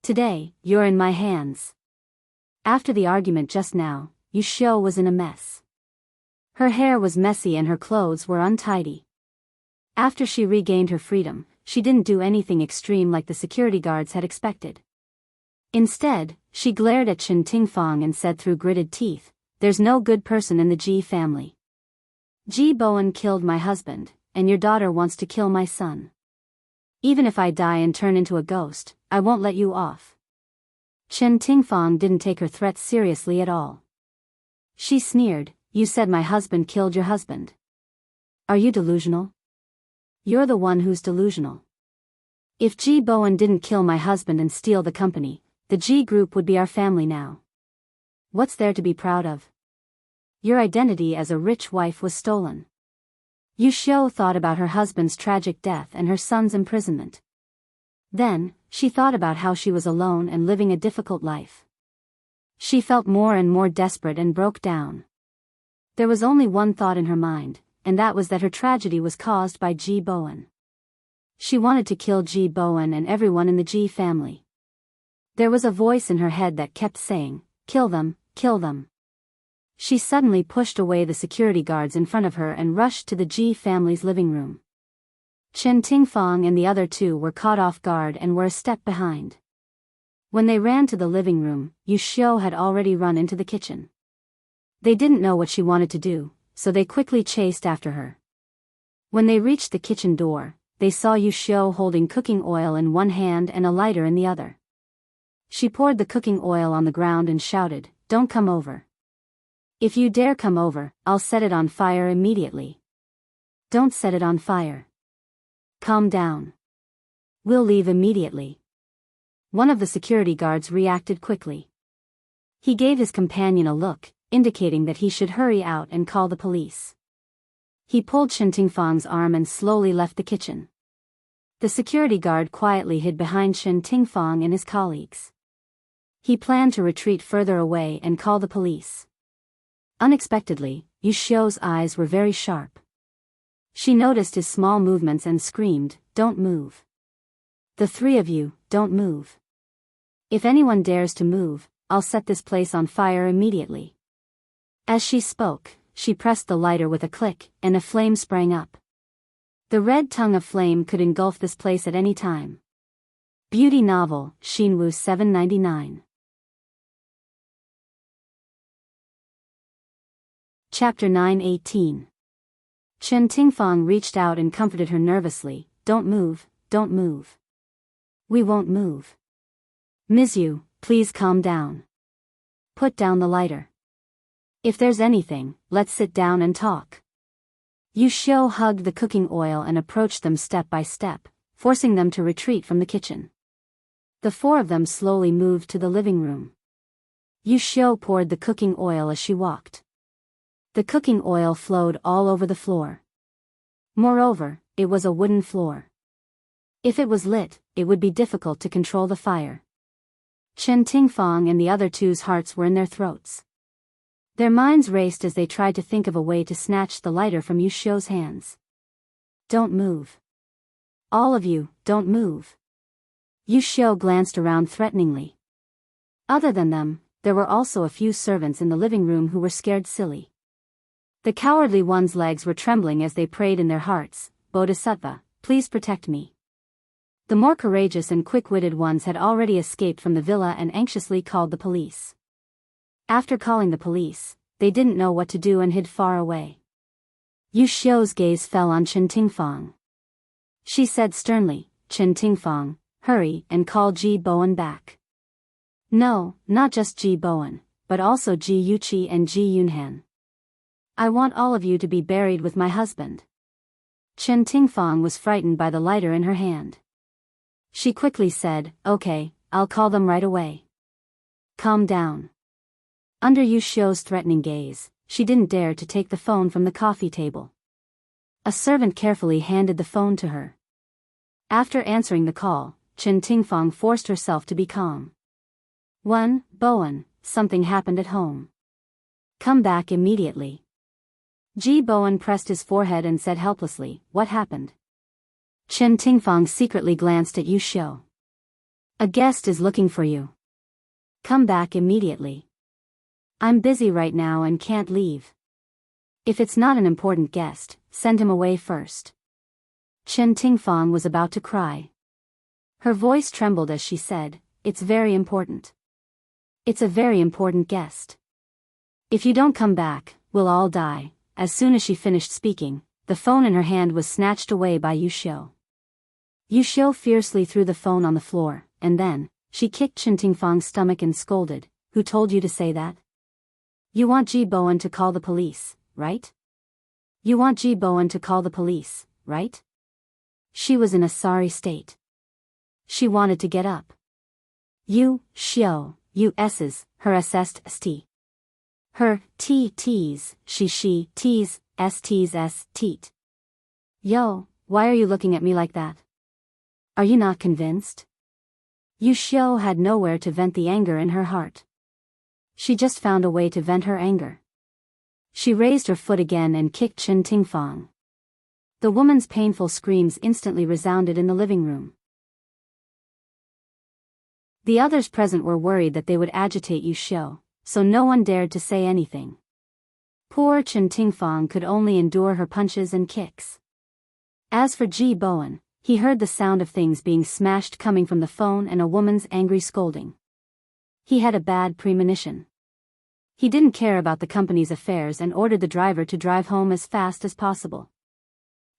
Today, you're in my hands. After the argument just now, Yu Xiu was in a mess. Her hair was messy and her clothes were untidy. After she regained her freedom, she didn't do anything extreme like the security guards had expected. Instead, she glared at Chen Tingfang and said through gritted teeth, there's no good person in the Ji family. Ji Bowen killed my husband, and your daughter wants to kill my son. Even if I die and turn into a ghost, I won't let you off. Chen Tingfang didn't take her threats seriously at all. She sneered, you said my husband killed your husband. Are you delusional? You're the one who's delusional. If Ji Bowen didn't kill my husband and steal the company, the Ji group would be our family now. What's there to be proud of? Your identity as a rich wife was stolen. Yu Xiu thought about her husband's tragic death and her son's imprisonment. Then, she thought about how she was alone and living a difficult life. She felt more and more desperate and broke down. There was only one thought in her mind, and that was that her tragedy was caused by Ji Bowen. She wanted to kill Ji Bowen and everyone in the Ji family. There was a voice in her head that kept saying, kill them, kill them. She suddenly pushed away the security guards in front of her and rushed to the Ji family's living room. Chen Tingfang and the other two were caught off guard and were a step behind. When they ran to the living room, Yu Xiu had already run into the kitchen. They didn't know what she wanted to do, so they quickly chased after her. When they reached the kitchen door, they saw Yu Xiu holding cooking oil in one hand and a lighter in the other. She poured the cooking oil on the ground and shouted, don't come over. If you dare come over, I'll set it on fire immediately. Don't set it on fire. Calm down. We'll leave immediately. One of the security guards reacted quickly. He gave his companion a look, indicating that he should hurry out and call the police. He pulled Chen Tingfang's arm and slowly left the kitchen. The security guard quietly hid behind Chen Tingfang and his colleagues. He planned to retreat further away and call the police. Unexpectedly, Yu Xiu's eyes were very sharp. She noticed his small movements and screamed, don't move. The three of you, don't move. If anyone dares to move, I'll set this place on fire immediately. As she spoke, she pressed the lighter with a click, and a flame sprang up. The red tongue of flame could engulf this place at any time. Beauty novel, Xinwu 799. Chapter 9:18. Chen Tingfang reached out and comforted her nervously, don't move, don't move. We won't move. Ms. Yu, please calm down. Put down the lighter. If there's anything, let's sit down and talk. Yu Xiu hugged the cooking oil and approached them step by step, forcing them to retreat from the kitchen. The four of them slowly moved to the living room. Yu Xiu poured the cooking oil as she walked. The cooking oil flowed all over the floor. Moreover, it was a wooden floor. If it was lit, it would be difficult to control the fire. Chen Tingfang and the other two's hearts were in their throats. Their minds raced as they tried to think of a way to snatch the lighter from Yu Xiu's hands. Don't move. All of you, don't move. Yu Xiu glanced around threateningly. Other than them, there were also a few servants in the living room who were scared silly. The cowardly ones' legs were trembling as they prayed in their hearts, Bodhisattva, please protect me. The more courageous and quick-witted ones had already escaped from the villa and anxiously called the police. After calling the police, they didn't know what to do and hid far away. Yu Xiu's gaze fell on Chen Tingfang. She said sternly, Chen Tingfang, hurry and call Ji Bowen back. No, not just Ji Bowen, but also Ji Yuqi and Ji Yunhan. I want all of you to be buried with my husband. Chen Tingfang was frightened by the lighter in her hand. She quickly said, "Okay, I'll call them right away." "Calm down." Under Yu Xiu's threatening gaze, she didn't dare to take the phone from the coffee table. A servant carefully handed the phone to her. After answering the call, Chen Tingfang forced herself to be calm. Bowen, something happened at home. Come back immediately." Ji Bowen pressed his forehead and said helplessly, "What happened?" Chen Tingfang secretly glanced at Yu Xiu. "A guest is looking for you. Come back immediately." "I'm busy right now and can't leave." "If it's not an important guest, send him away first." Chen Tingfang was about to cry. Her voice trembled as she said, "It's very important. It's a very important guest. If you don't come back, we'll all die." As soon as she finished speaking, the phone in her hand was snatched away by Yu Xiu. Yu Xiu fiercely threw the phone on the floor, and then, she kicked Chen Tingfang's stomach and scolded, "Who told you to say that? You want Ji Bowen to call the police, right? You want Ji Bowen to call the police, right?" She was in a sorry state. She wanted to get up. Yu Xiu, her assessed st. Her t's, she t's, st's, teat. "Yo, why are you looking at me like that? Are you not convinced?" Yu Xiu had nowhere to vent the anger in her heart. She just found a way to vent her anger. She raised her foot again and kicked Chen Tingfang. The woman's painful screams instantly resounded in the living room. The others present were worried that they would agitate Yu Xiu, so no one dared to say anything. Poor Chen Tingfang could only endure her punches and kicks. As for Ji Bowen, he heard the sound of things being smashed coming from the phone and a woman's angry scolding. He had a bad premonition. He didn't care about the company's affairs and ordered the driver to drive home as fast as possible.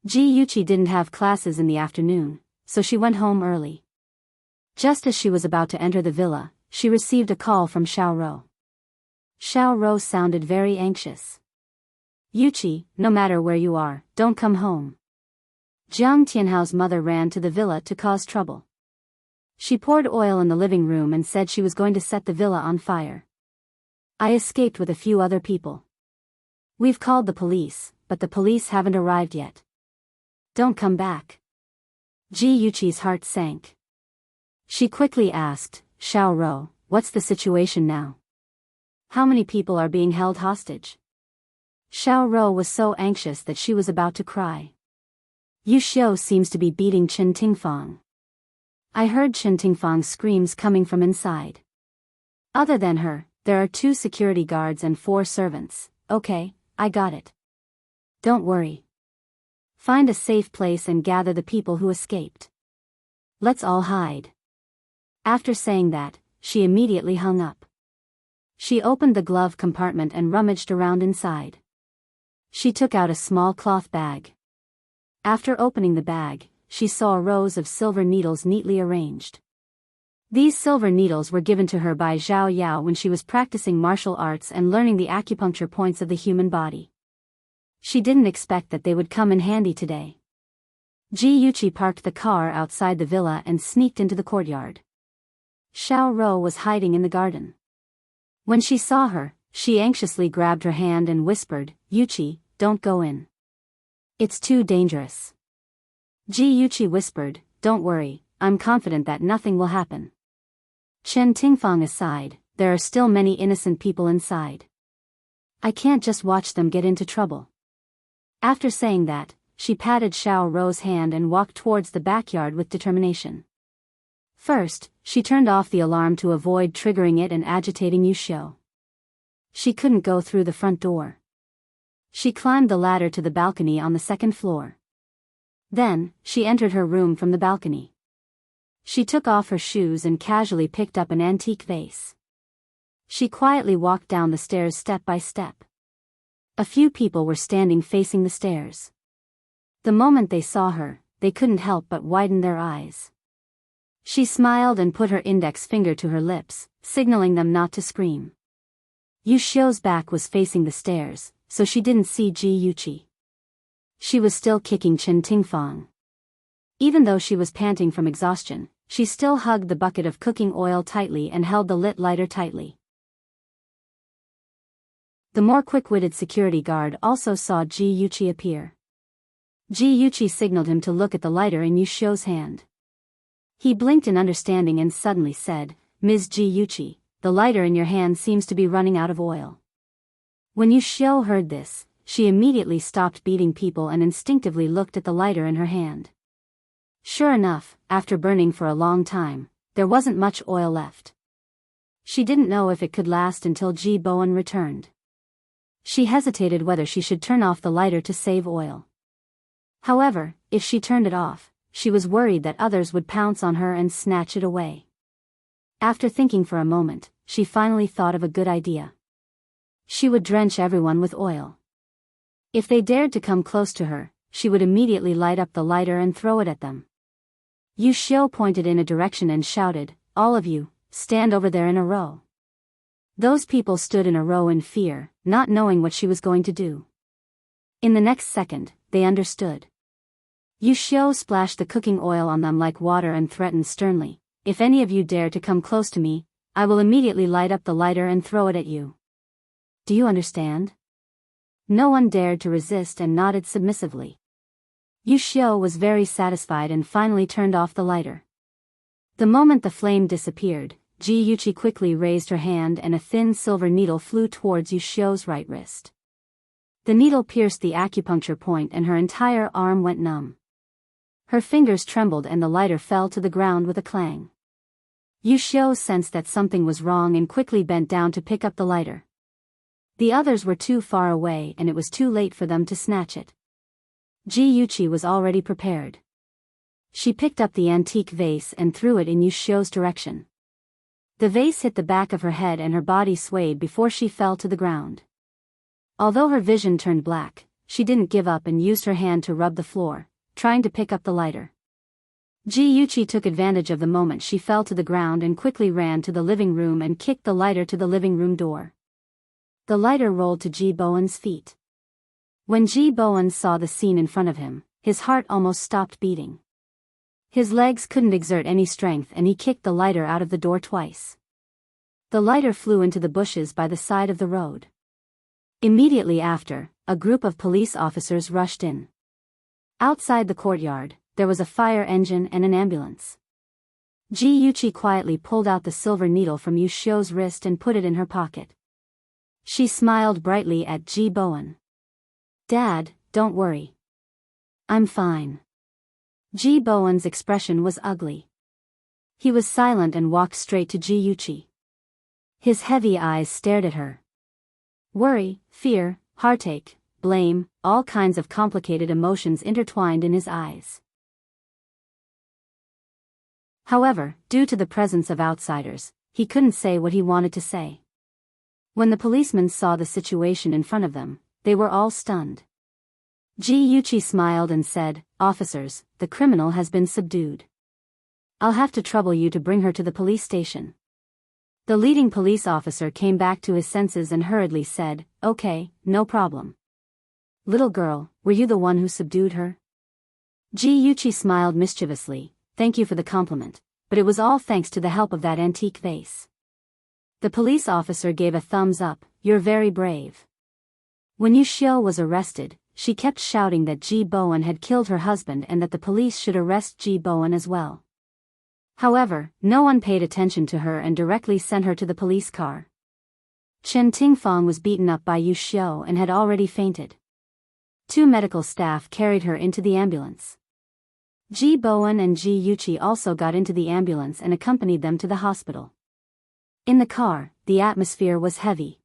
Ji Yuqi didn't have classes in the afternoon, so she went home early. Just as she was about to enter the villa, she received a call from Xiao Rou. Xiao Rou sounded very anxious. "Yuqi, no matter where you are, don't come home." Jiang Tianhao's mother ran to the villa to cause trouble. She poured oil in the living room and said she was going to set the villa on fire. "I escaped with a few other people. We've called the police, but the police haven't arrived yet. Don't come back." Ji Yuqi's heart sank. She quickly asked, "Xiao Rou, what's the situation now? How many people are being held hostage?" Xiao Rou was so anxious that she was about to cry. "Yu Xiu seems to be beating Chen Tingfang. I heard Chen Tingfang's screams coming from inside. Other than her, there are 2 security guards and 4 servants." "Okay, I got it. Don't worry. Find a safe place and gather the people who escaped. Let's all hide." After saying that, she immediately hung up. She opened the glove compartment and rummaged around inside. She took out a small cloth bag. After opening the bag, she saw rows of silver needles neatly arranged. These silver needles were given to her by Zhao Yao when she was practicing martial arts and learning the acupuncture points of the human body. She didn't expect that they would come in handy today. Ji Yuqi parked the car outside the villa and sneaked into the courtyard. Xiao Rou was hiding in the garden. When she saw her, she anxiously grabbed her hand and whispered, "Yuqi, don't go in. It's too dangerous." Ji Yuqi whispered, "Don't worry, I'm confident that nothing will happen." Chen Tingfang aside, there are still many innocent people inside. I can't just watch them get into trouble. After saying that, she patted Xiao Rou's hand and walked towards the backyard with determination. First, she turned off the alarm to avoid triggering it and agitating Yu Xiu. She couldn't go through the front door. She climbed the ladder to the balcony on the 2nd floor. Then, she entered her room from the balcony. She took off her shoes and casually picked up an antique vase. She quietly walked down the stairs step by step. A few people were standing facing the stairs. The moment they saw her, they couldn't help but widen their eyes. She smiled and put her index finger to her lips, signaling them not to scream. Yu Xiu's back was facing the stairs, so she didn't see Ji Yuqi. She was still kicking Chen Tingfang. Even though she was panting from exhaustion, She still hugged the bucket of cooking oil tightly and held the lit lighter tightly. The more quick-witted security guard also saw Ji Yuchi appear. Ji Yuchi signaled him to look at the lighter in Yushio's hand. He blinked in understanding and suddenly said, "Ms. Ji Yuchi, the lighter in your hand seems to be running out of oil." When Yushio heard this, she immediately stopped beating people and instinctively looked at the lighter in her hand. Sure enough, after burning for a long time, there wasn't much oil left. She didn't know if it could last until Ji Bowen returned. She hesitated whether she should turn off the lighter to save oil. However, if she turned it off, she was worried that others would pounce on her and snatch it away. After thinking for a moment, she finally thought of a good idea. She would drench everyone with oil. If they dared to come close to her, she would immediately light up the lighter and throw it at them. Yushio pointed in a direction and shouted, "All of you, stand over there in a row." Those people stood in a row in fear, not knowing what she was going to do. In the next second, they understood. Yushio splashed the cooking oil on them like water and threatened sternly, "If any of you dare to come close to me, I will immediately light up the lighter and throw it at you. Do you understand?" No one dared to resist and nodded submissively. Yushio was very satisfied and finally turned off the lighter. The moment the flame disappeared, Ji Yuchi quickly raised her hand and a thin silver needle flew towards Yushio's right wrist. The needle pierced the acupuncture point and her entire arm went numb. Her fingers trembled and the lighter fell to the ground with a clang. Yushio sensed that something was wrong and quickly bent down to pick up the lighter. The others were too far away and it was too late for them to snatch it. Ji Yuchi was already prepared. She picked up the antique vase and threw it in Yushio's direction. The vase hit the back of her head and her body swayed before she fell to the ground. Although her vision turned black, she didn't give up and used her hand to rub the floor, trying to pick up the lighter. Ji Yuchi took advantage of the moment she fell to the ground and quickly ran to the living room and kicked the lighter to the living room door. The lighter rolled to Ji Bowen's feet. When Ji Bowen saw the scene in front of him, his heart almost stopped beating. His legs couldn't exert any strength and he kicked the lighter out of the door twice. The lighter flew into the bushes by the side of the road. Immediately after, a group of police officers rushed in. Outside the courtyard, there was a fire engine and an ambulance. Ji Yuchi quietly pulled out the silver needle from Yushio's wrist and put it in her pocket. She smiled brightly at Ji Bowen. "Dad, don't worry. I'm fine." Ji Bowen's expression was ugly. He was silent and walked straight to Ji Yuchi. His heavy eyes stared at her. Worry, fear, heartache, blame, all kinds of complicated emotions intertwined in his eyes. However, due to the presence of outsiders, he couldn't say what he wanted to say. When the policemen saw the situation in front of them, they were all stunned. Ji Yuchi smiled and said, "Officers, the criminal has been subdued. I'll have to trouble you to bring her to the police station." The leading police officer came back to his senses and hurriedly said, "Okay, no problem." "Little girl, were you the one who subdued her?" Ji Yuchi smiled mischievously, "Thank you for the compliment, but it was all thanks to the help of that antique vase." The police officer gave a thumbs up, "You're very brave." When Yushio was arrested, she kept shouting that Ji Bowen had killed her husband and that the police should arrest Ji Bowen as well. However, no one paid attention to her and directly sent her to the police car. Chen Tingfang was beaten up by Yushio and had already fainted. 2 medical staff carried her into the ambulance. Ji Bowen and Ji Yuchi also got into the ambulance and accompanied them to the hospital. In the car, the atmosphere was heavy.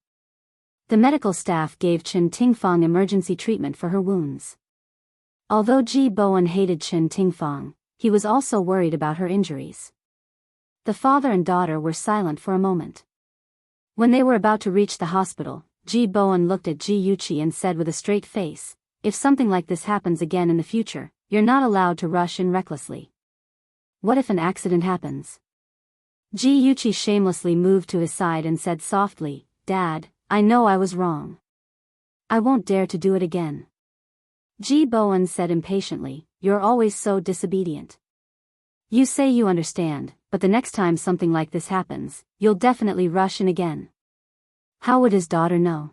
The medical staff gave Chen Tingfang emergency treatment for her wounds. Although Ji Bowen hated Chen Tingfang, he was also worried about her injuries. The father and daughter were silent for a moment. When they were about to reach the hospital, Ji Bowen looked at Ji Yuchi and said with a straight face, "If something like this happens again in the future, you're not allowed to rush in recklessly. What if an accident happens?" Ji Yuchi shamelessly moved to his side and said softly, "Dad, I know I was wrong. I won't dare to do it again." Ji Bowen said impatiently, "You're always so disobedient. You say you understand, but the next time something like this happens, you'll definitely rush in again. How would his daughter know?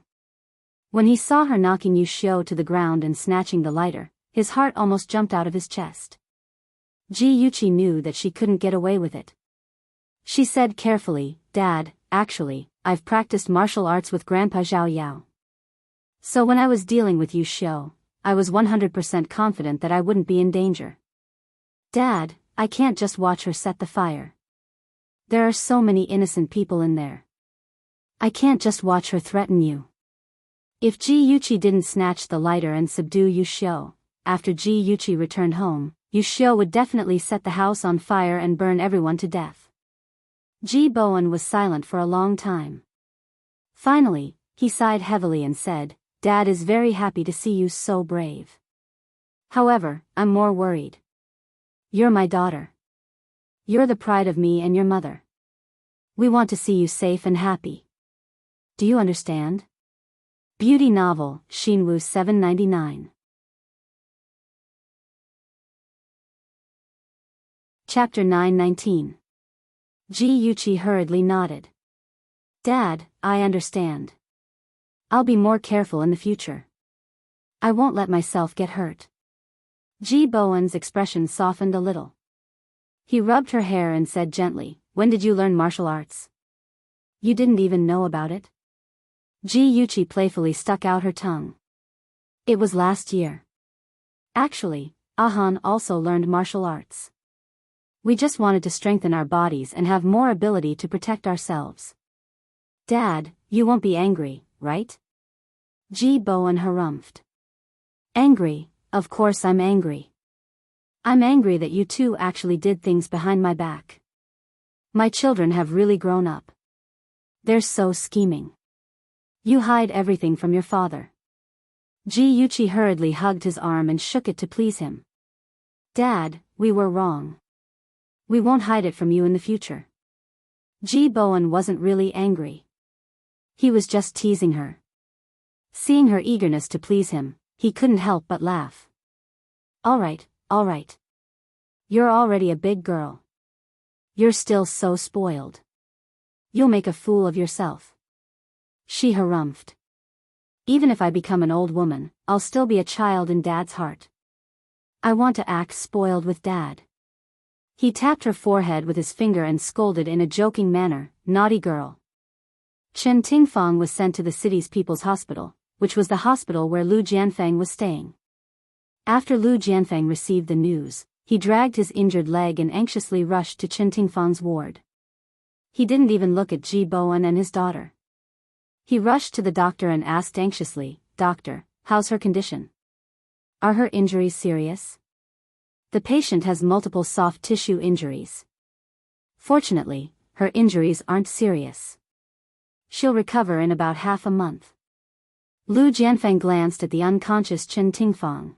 When he saw her knocking Yushio to the ground and snatching the lighter, his heart almost jumped out of his chest. Ji-Yuchi knew that she couldn't get away with it. She said carefully, "Dad, actually, I've practiced martial arts with Grandpa Zhao Yao. So when I was dealing with Yushio, I was 100% confident that I wouldn't be in danger. Dad, I can't just watch her set the fire. There are so many innocent people in there. I can't just watch her threaten you." If Ji-Yuchi didn't snatch the lighter and subdue Yushio, after Ji-Yuchi returned home, Yushio would definitely set the house on fire and burn everyone to death. Ji-Bowen was silent for a long time. Finally, he sighed heavily and said, "Dad is very happy to see you so brave. However, I'm more worried. You're my daughter. You're the pride of me and your mother. We want to see you safe and happy. Do you understand?" Beauty novel, Shinwoo 799. Chapter 919. Ji-Yuchi hurriedly nodded. "Dad, I understand. I'll be more careful in the future. I won't let myself get hurt." Ji-Bowen's expression softened a little. He rubbed her hair and said gently, "When did you learn martial arts? You didn't even know about it?" Ji-Yuchi playfully stuck out her tongue. "It was last year. Actually, Ahan also learned martial arts. We just wanted to strengthen our bodies and have more ability to protect ourselves." "Dad, you won't be angry, right?" Ji-Bowen harumphed. "Angry? Of course I'm angry. I'm angry that you two actually did things behind my back. My children have really grown up. They're so scheming. You hide everything from your father." Ji-Yuchi hurriedly hugged his arm and shook it to please him. "Dad, we were wrong. We won't hide it from you in the future." Ji-Bowen wasn't really angry. He was just teasing her. Seeing her eagerness to please him, he couldn't help but laugh. All right. You're already a big girl. You're still so spoiled. You'll make a fool of yourself." She harumphed. "Even if I become an old woman, I'll still be a child in Dad's heart. I want to act spoiled with Dad." He tapped her forehead with his finger and scolded in a joking manner, "Naughty girl." Chen Tingfang was sent to the city's People's Hospital, which was the hospital where Lu Jianfeng was staying. After Lu Jianfeng received the news, he dragged his injured leg and anxiously rushed to Chen Tingfang's ward. He didn't even look at Ji-Bowen and his daughter. He rushed to the doctor and asked anxiously, "Doctor, how's her condition? Are her injuries serious?" "The patient has multiple soft tissue injuries. Fortunately, her injuries aren't serious. She'll recover in about half a month." Lu Jianfeng glanced at the unconscious Chen Tingfang.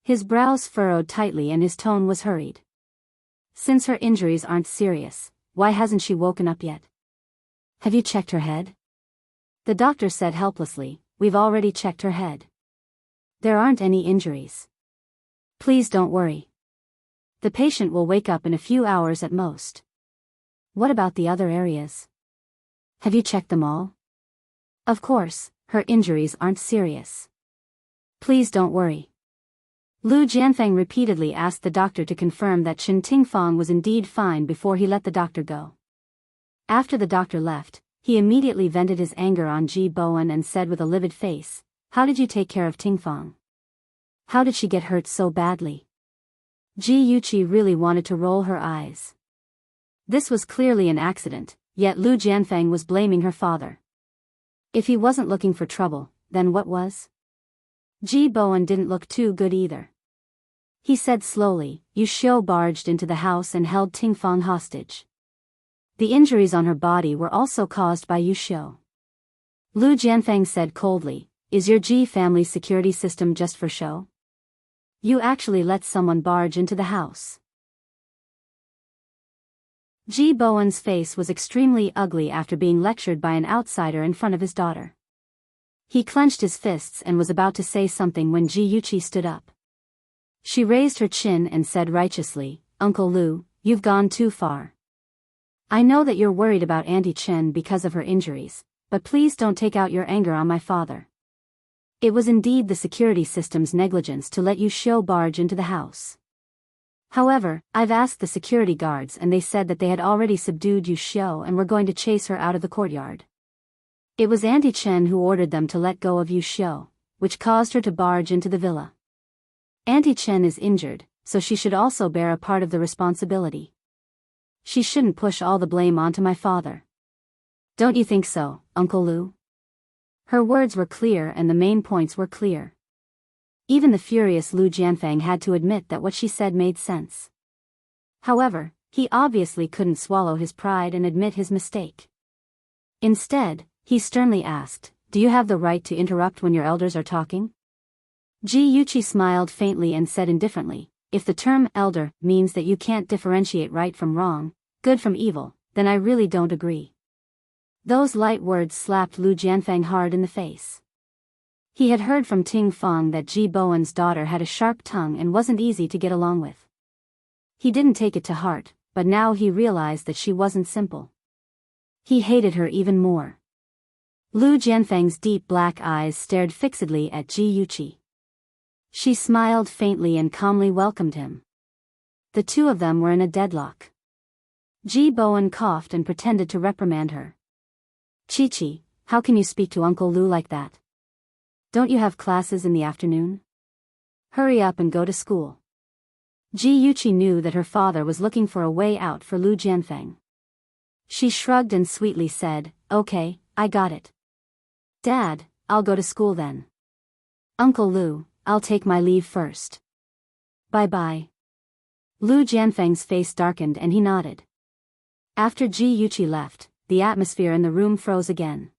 His brows furrowed tightly and his tone was hurried. "Since her injuries aren't serious, why hasn't she woken up yet? Have you checked her head?" The doctor said helplessly, "We've already checked her head. There aren't any injuries. Please don't worry. The patient will wake up in a few hours at most." "What about the other areas? Have you checked them all?" "Of course, her injuries aren't serious. Please don't worry." Lu Jianfeng repeatedly asked the doctor to confirm that Chen Tingfang was indeed fine before he let the doctor go. After the doctor left, he immediately vented his anger on Ji-Bowen and said with a livid face, "How did you take care of Tingfang? How did she get hurt so badly?" Ji-Yuchi really wanted to roll her eyes. This was clearly an accident, yet Lu Jianfeng was blaming her father. If he wasn't looking for trouble, then what was? Ji-Bowen didn't look too good either. He said slowly, "Yushio barged into the house and held Tingfang hostage. The injuries on her body were also caused by Yushio." Lu Jianfeng said coldly, "Is your Ji family's security system just for show? You actually let someone barge into the house." Ji-Bowen's face was extremely ugly after being lectured by an outsider in front of his daughter. He clenched his fists and was about to say something when Ji-Yuchi stood up. She raised her chin and said righteously, Uncle Lu, you've gone too far. I know that you're worried about Auntie Chen because of her injuries, but please don't take out your anger on my father. It was indeed the security system's negligence to let Yu Xiu barge into the house. However, I've asked the security guards and they said that they had already subdued Yu Xiu and were going to chase her out of the courtyard. It was Auntie Chen who ordered them to let go of Yu Xiu, which caused her to barge into the villa. Auntie Chen is injured, so she should also bear a part of the responsibility. She shouldn't push all the blame onto my father. Don't you think so, Uncle Lu? Her words were clear and the main points were clear. Even the furious Lu Jianfang had to admit that what she said made sense. However, he obviously couldn't swallow his pride and admit his mistake. Instead, he sternly asked, "Do you have the right to interrupt when your elders are talking?" Ji Yuqi smiled faintly and said indifferently, "If the term elder means that you can't differentiate right from wrong, good from evil, then I really don't agree." Those light words slapped Lu Jianfang hard in the face. He had heard from Ting Feng that Ji Bowen's daughter had a sharp tongue and wasn't easy to get along with. He didn't take it to heart, but now he realized that she wasn't simple. He hated her even more. Lu Jianfang's deep black eyes stared fixedly at Ji Yuqi. She smiled faintly and calmly welcomed him. The two of them were in a deadlock. Ji Bowen coughed and pretended to reprimand her. "Chi-Chi, how can you speak to Uncle Lu like that? Don't you have classes in the afternoon? Hurry up and go to school." Ji Yuqi knew that her father was looking for a way out for Lu Jianfang. She shrugged and sweetly said, "Okay, I got it. Dad, I'll go to school then. Uncle Lu, I'll take my leave first. Bye-bye." Lu Jianfang's face darkened and he nodded. After Ji Yuqi left, the atmosphere in the room froze again.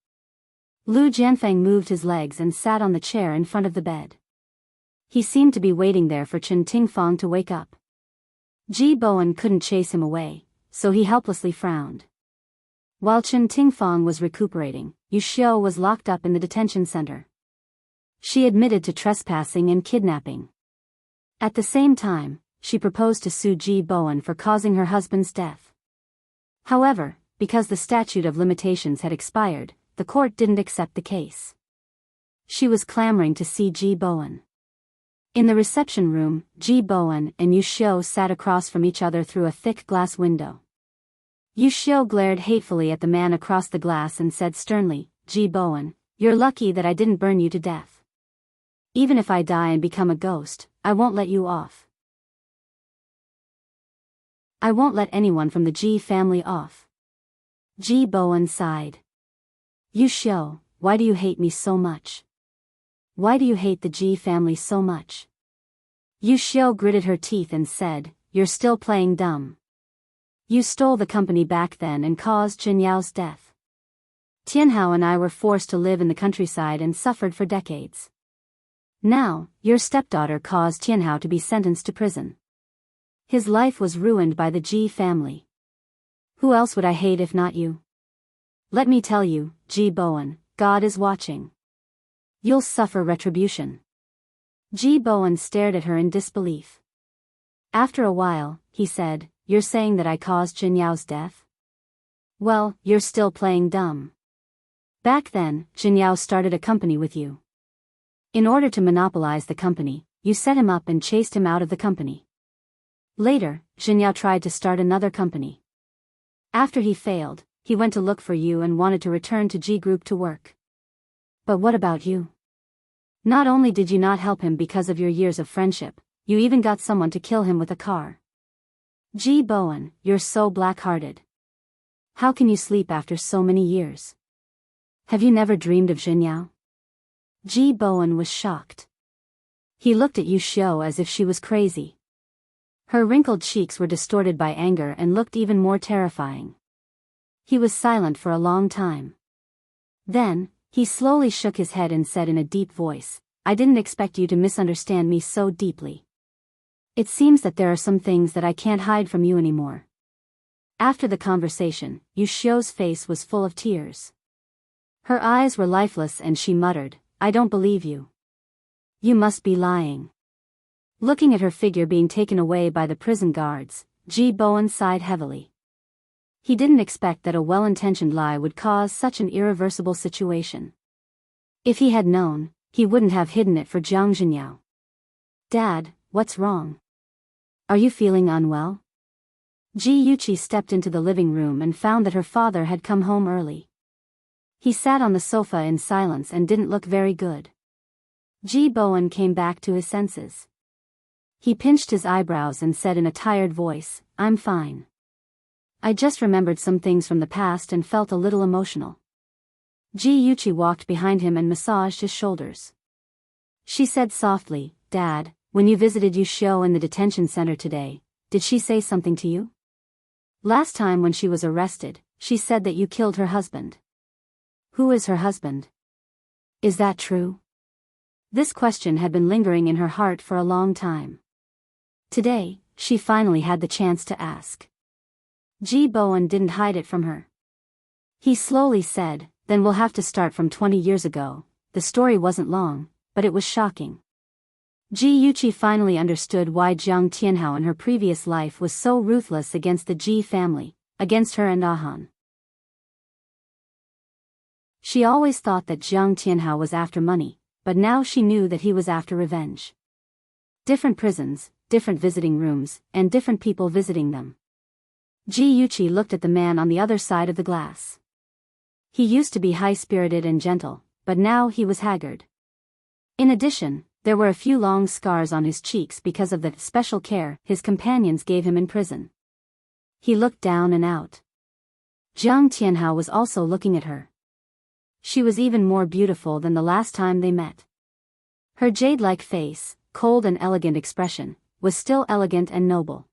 Lu Jianfang moved his legs and sat on the chair in front of the bed. He seemed to be waiting there for Chen Tingfang to wake up. Ji Bowen couldn't chase him away, so he helplessly frowned. While Chen Tingfang was recuperating, Yu Xiu was locked up in the detention center. She admitted to trespassing and kidnapping. At the same time, she proposed to sue Ji Bowen for causing her husband's death. However, because the statute of limitations had expired, the court didn't accept the case. She was clamoring to see Ji Bowen. In the reception room, Ji Bowen and Yu Xiu sat across from each other through a thick glass window. Yu Xiu glared hatefully at the man across the glass and said sternly, "Ji Bowen, you're lucky that I didn't burn you to death. Even if I die and become a ghost, I won't let you off. I won't let anyone from the Ji family off." Ji Bowen sighed. "Yu Xiu, why do you hate me so much? Why do you hate the Ji family so much?" Yu Xiu gritted her teeth and said, "You're still playing dumb. You stole the company back then and caused Jin Yao's death. Tianhao and I were forced to live in the countryside and suffered for decades. Now, your stepdaughter caused Tianhao to be sentenced to prison. His life was ruined by the Ji family. Who else would I hate if not you? Let me tell you, Ji Bowen, God is watching. You'll suffer retribution." Ji Bowen stared at her in disbelief. After a while, he said, "You're saying that I caused Jin Yao's death? Well, you're still playing dumb. Back then, Jin Yao started a company with you. In order to monopolize the company, you set him up and chased him out of the company. Later, Jin Yao tried to start another company. After he failed, he went to look for you and wanted to return to G Group to work. But what about you? Not only did you not help him because of your years of friendship, you even got someone to kill him with a car. Ji Bowen, you're so black-hearted. How can you sleep after so many years? Have you never dreamed of Jin Yao?" Ji Bowen was shocked. He looked at Yu Xiu as if she was crazy. Her wrinkled cheeks were distorted by anger and looked even more terrifying. He was silent for a long time. Then, he slowly shook his head and said in a deep voice, "I didn't expect you to misunderstand me so deeply. It seems that there are some things that I can't hide from you anymore." After the conversation, Yu Xiu's face was full of tears. Her eyes were lifeless and she muttered, "I don't believe you. You must be lying." Looking at her figure being taken away by the prison guards, Ji Bowen sighed heavily. He didn't expect that a well-intentioned lie would cause such an irreversible situation. If he had known, he wouldn't have hidden it for Jiang Zhenyao. Dad, what's wrong? Are you feeling unwell? Ji Yuqi stepped into the living room and found that her father had come home early. He sat on the sofa in silence and didn't look very good. Ji Bowen came back to his senses. He pinched his eyebrows and said in a tired voice, "I'm fine. I just remembered some things from the past and felt a little emotional." Ji Yuqi walked behind him and massaged his shoulders. She said softly, "Dad, when you visited Yuxiu in the detention center today, did she say something to you? Last time when she was arrested, she said that you killed her husband. Who is her husband? Is that true?" This question had been lingering in her heart for a long time. Today, she finally had the chance to ask. Ji Bowen didn't hide it from her. He slowly said, "Then we'll have to start from 20 years ago. The story wasn't long, but it was shocking." Ji Yuqi finally understood why Jiang Tianhao in her previous life was so ruthless against the Ji family, against her and Ahan. She always thought that Jiang Tianhao was after money, but now she knew that he was after revenge. Different prisons, different visiting rooms, and different people visiting them. Ji Yuqi looked at the man on the other side of the glass. He used to be high-spirited and gentle, but now he was haggard. In addition, there were a few long scars on his cheeks because of the special care his companions gave him in prison. He looked down and out. Jiang Tianhao was also looking at her. She was even more beautiful than the last time they met. Her jade-like face, cold and elegant expression, was still elegant and noble.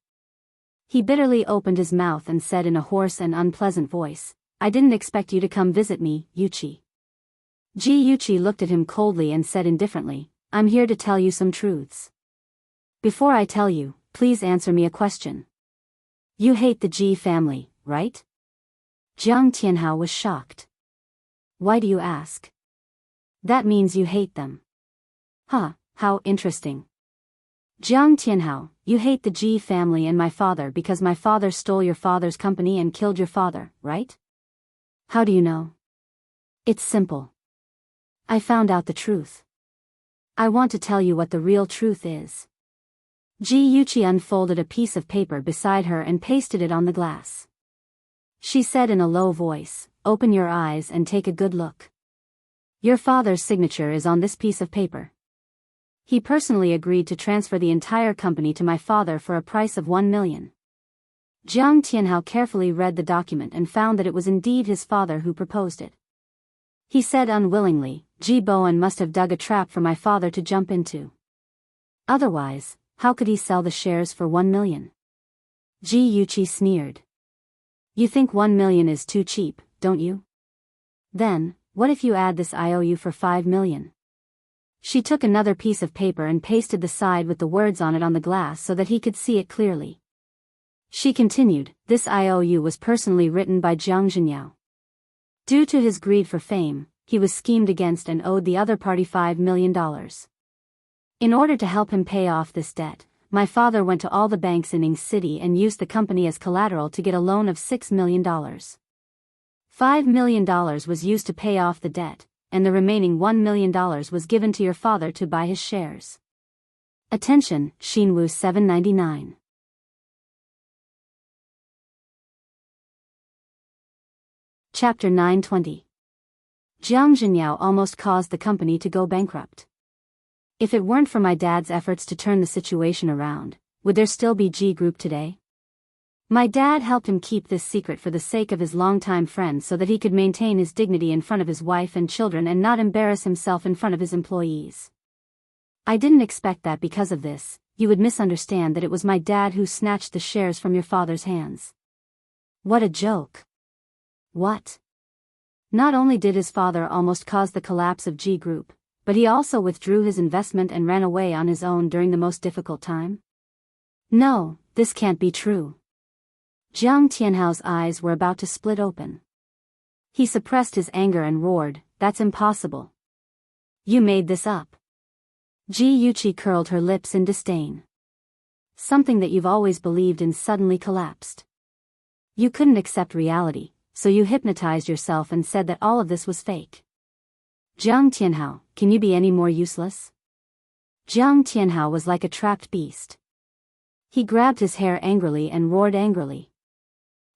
He bitterly opened his mouth and said in a hoarse and unpleasant voice, "I didn't expect you to come visit me, Yuqi." Ji Yuqi looked at him coldly and said indifferently, "I'm here to tell you some truths. Before I tell you, please answer me a question. You hate the Ji family, right?" Jiang Tianhao was shocked. "Why do you ask? That means you hate them." "Huh, how interesting. Jiang Tianhao, you hate the Ji family and my father because my father stole your father's company and killed your father, right? How do you know?" "It's simple. I found out the truth. I want to tell you what the real truth is." Ji Yuqi unfolded a piece of paper beside her and pasted it on the glass. She said in a low voice, "Open your eyes and take a good look. Your father's signature is on this piece of paper. He personally agreed to transfer the entire company to my father for a price of 1 million. Jiang Tianhao carefully read the document and found that it was indeed his father who proposed it. He said unwillingly, "Ji Bowen must have dug a trap for my father to jump into. Otherwise, how could he sell the shares for 1 million? Ji Yuqi sneered. "You think 1 million is too cheap, don't you? Then, what if you add this IOU for 5 million? She took another piece of paper and pasted the side with the words on it on the glass so that he could see it clearly. She continued, "This IOU was personally written by Jiang Zhenyao. Due to his greed for fame, he was schemed against and owed the other party $5 million. In order to help him pay off this debt, my father went to all the banks in Ning City and used the company as collateral to get a loan of $6 million. $5 million was used to pay off the debt, and the remaining $1 million was given to your father to buy his shares. Attention, Xinwu 799. Chapter 920. Jiang Zhenyao almost caused the company to go bankrupt. If it weren't for my dad's efforts to turn the situation around, would there still be G Group today? My dad helped him keep this secret for the sake of his longtime friend so that he could maintain his dignity in front of his wife and children and not embarrass himself in front of his employees. I didn't expect that because of this, you would misunderstand that it was my dad who snatched the shares from your father's hands. What a joke. What? Not only did his father almost cause the collapse of G Group, but he also withdrew his investment and ran away on his own during the most difficult time? No, this can't be true. Jiang Tianhao's eyes were about to split open. He suppressed his anger and roared, "That's impossible. You made this up." Ji Yuqi curled her lips in disdain. Something that you've always believed in suddenly collapsed. You couldn't accept reality, so you hypnotized yourself and said that all of this was fake. Jiang Tianhao, can you be any more useless? Jiang Tianhao was like a trapped beast. He grabbed his hair angrily and roared angrily.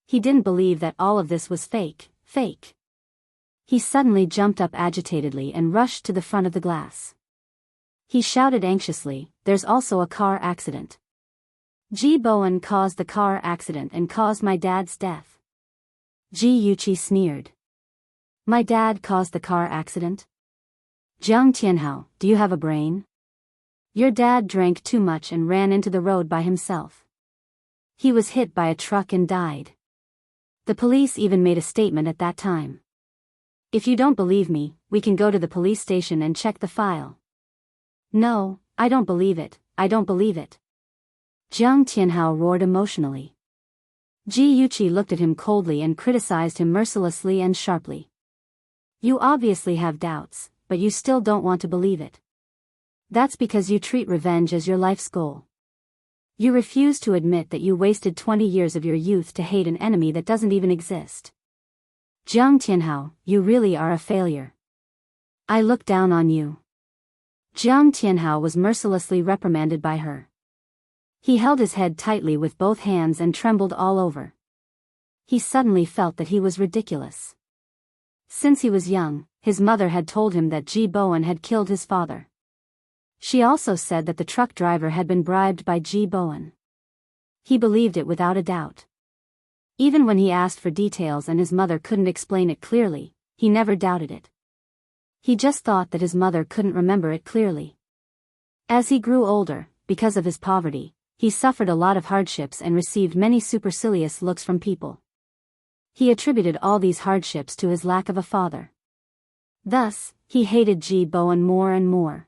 He didn't believe that all of this was fake. He suddenly jumped up agitatedly and rushed to the front of the glass. He shouted anxiously, "There's also a car accident. Ji Bowen caused the car accident and caused my dad's death." Ji Yuqi sneered. "My dad caused the car accident? Jiang Tianhao, do you have a brain? Your dad drank too much and ran into the road by himself. He was hit by a truck and died. The police even made a statement at that time. If you don't believe me, we can go to the police station and check the file." "No, I don't believe it, I don't believe it." Jiang Tianhao roared emotionally. Ji Yuqi looked at him coldly and criticized him mercilessly and sharply. "You obviously have doubts, but you still don't want to believe it. That's because you treat revenge as your life's goal. You refuse to admit that you wasted 20 years of your youth to hate an enemy that doesn't even exist. Jiang Tianhao, you really are a failure. I look down on you." Jiang Tianhao was mercilessly reprimanded by her. He held his head tightly with both hands and trembled all over. He suddenly felt that he was ridiculous. Since he was young, his mother had told him that Ji Bowen had killed his father. She also said that the truck driver had been bribed by Ji Bowen. He believed it without a doubt. Even when he asked for details and his mother couldn't explain it clearly, he never doubted it. He just thought that his mother couldn't remember it clearly. As he grew older, because of his poverty, he suffered a lot of hardships and received many supercilious looks from people. He attributed all these hardships to his lack of a father. Thus, he hated Ji Bowen more and more.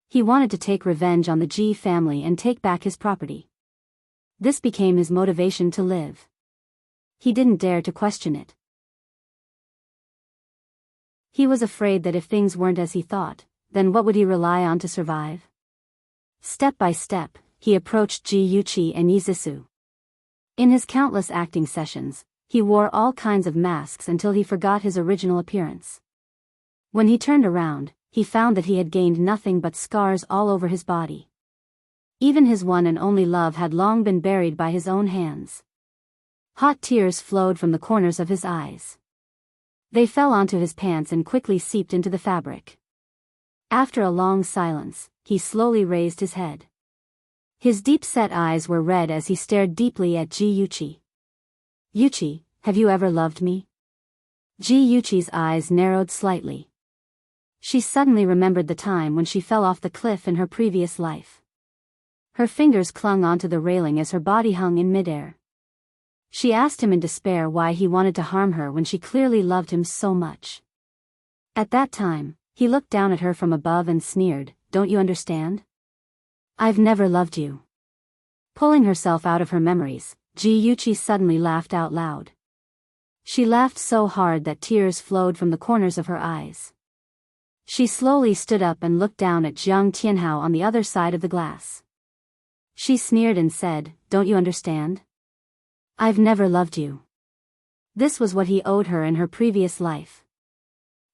He wanted to take revenge on the Ji family and take back his property. This became his motivation to live. He didn't dare to question it. He was afraid that if things weren't as he thought, then what would he rely on to survive? Step by step, he approached Ji Yuqi and Yi Zisu. In his countless acting sessions, he wore all kinds of masks until he forgot his original appearance. When he turned around, he found that he had gained nothing but scars all over his body. Even his one and only love had long been buried by his own hands. Hot tears flowed from the corners of his eyes. They fell onto his pants and quickly seeped into the fabric. After a long silence, he slowly raised his head. His deep-set eyes were red as he stared deeply at Ji Yuqi. "Yuqi, have you ever loved me?" Ji Yuqi's eyes narrowed slightly. She suddenly remembered the time when she fell off the cliff in her previous life. Her fingers clung onto the railing as her body hung in midair. She asked him in despair why he wanted to harm her when she clearly loved him so much. At that time, he looked down at her from above and sneered, "Don't you understand? I've never loved you." Pulling herself out of her memories, Ji Yuqi suddenly laughed out loud. She laughed so hard that tears flowed from the corners of her eyes. She slowly stood up and looked down at Jiang Tianhao on the other side of the glass. She sneered and said, "Don't you understand? I've never loved you." This was what he owed her in her previous life.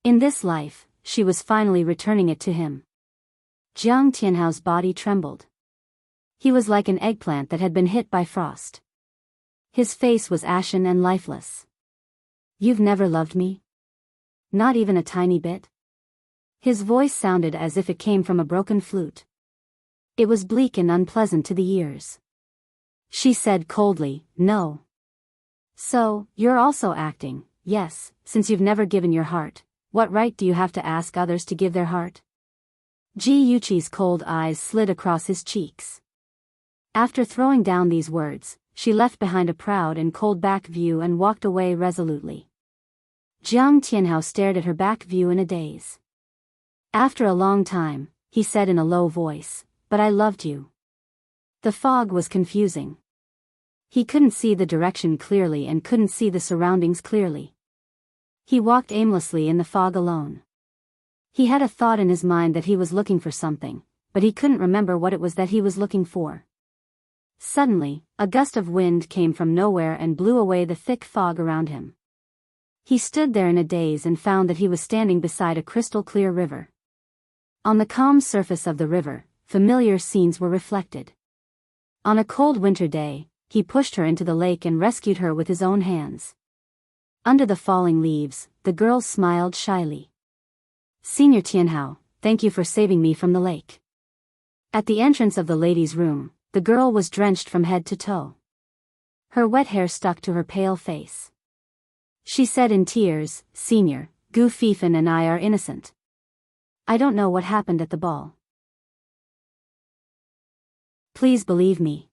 In this life, she was finally returning it to him. Jiang Tianhao's body trembled. He was like an eggplant that had been hit by frost. His face was ashen and lifeless. "You've never loved me? Not even a tiny bit?" His voice sounded as if it came from a broken flute. It was bleak and unpleasant to the ears. She said coldly, "No." "So, you're also acting, yes, since you've never given your heart. What right do you have to ask others to give their heart?" Ji Yuqi's cold eyes slid across his cheeks. After throwing down these words, she left behind a proud and cold back view and walked away resolutely. Jiang Tianhao stared at her back view in a daze. After a long time, he said in a low voice, "But I loved you." The fog was confusing. He couldn't see the direction clearly and couldn't see the surroundings clearly. He walked aimlessly in the fog alone. He had a thought in his mind that he was looking for something, but he couldn't remember what it was that he was looking for. Suddenly, a gust of wind came from nowhere and blew away the thick fog around him. He stood there in a daze and found that he was standing beside a crystal-clear river. On the calm surface of the river, familiar scenes were reflected. On a cold winter day, he pushed her into the lake and rescued her with his own hands. Under the falling leaves, the girl smiled shyly. "Senior Tianhao, thank you for saving me from the lake." At the entrance of the ladies' room, the girl was drenched from head to toe. Her wet hair stuck to her pale face. She said in tears, "Senior, Gu Fifan and I are innocent. I don't know what happened at the ball. Please believe me."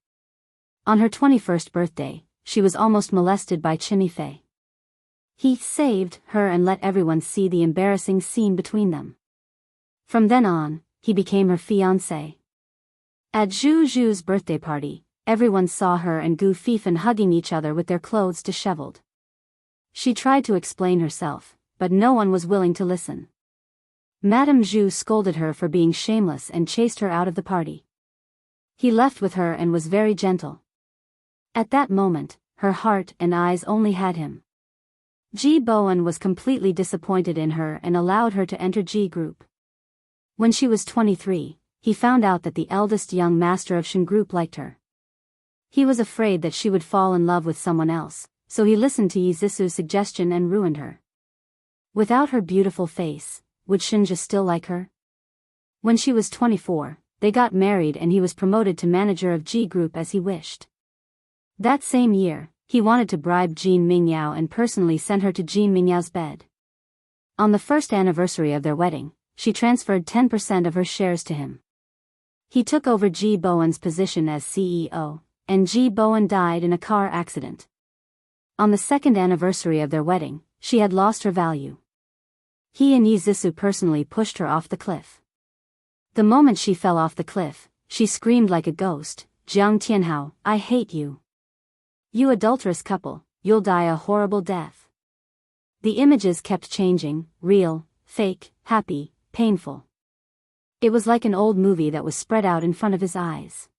On her 21st birthday, she was almost molested by Chen Yifei. He saved her and let everyone see the embarrassing scene between them. From then on, he became her fiancé. At Zhu Zhu's birthday party, everyone saw her and Gu Fifan hugging each other with their clothes disheveled. She tried to explain herself, but no one was willing to listen. Madame Zhu scolded her for being shameless and chased her out of the party. He left with her and was very gentle. At that moment, her heart and eyes only had him. Ji Bowen was completely disappointed in her and allowed her to enter Ji Group. When she was 23, he found out that the eldest young master of Shen Group liked her. He was afraid that she would fall in love with someone else, so he listened to Yi Zisu's suggestion and ruined her. Without her beautiful face, would Shinja still like her? When she was 24, they got married and he was promoted to manager of Ji Group as he wished. That same year, he wanted to bribe Jean Mingyao and personally sent her to Jean Mingyao's bed. On the first anniversary of their wedding, she transferred 10% of her shares to him. He took over Ji Bowen's position as CEO, and Ji Bowen died in a car accident. On the second anniversary of their wedding, she had lost her value. He and Yi Zisu personally pushed her off the cliff. The moment she fell off the cliff, she screamed like a ghost, "Jiang Tianhao, I hate you. You adulterous couple, you'll die a horrible death." The images kept changing, real, fake, happy, painful. It was like an old movie that was spread out in front of his eyes.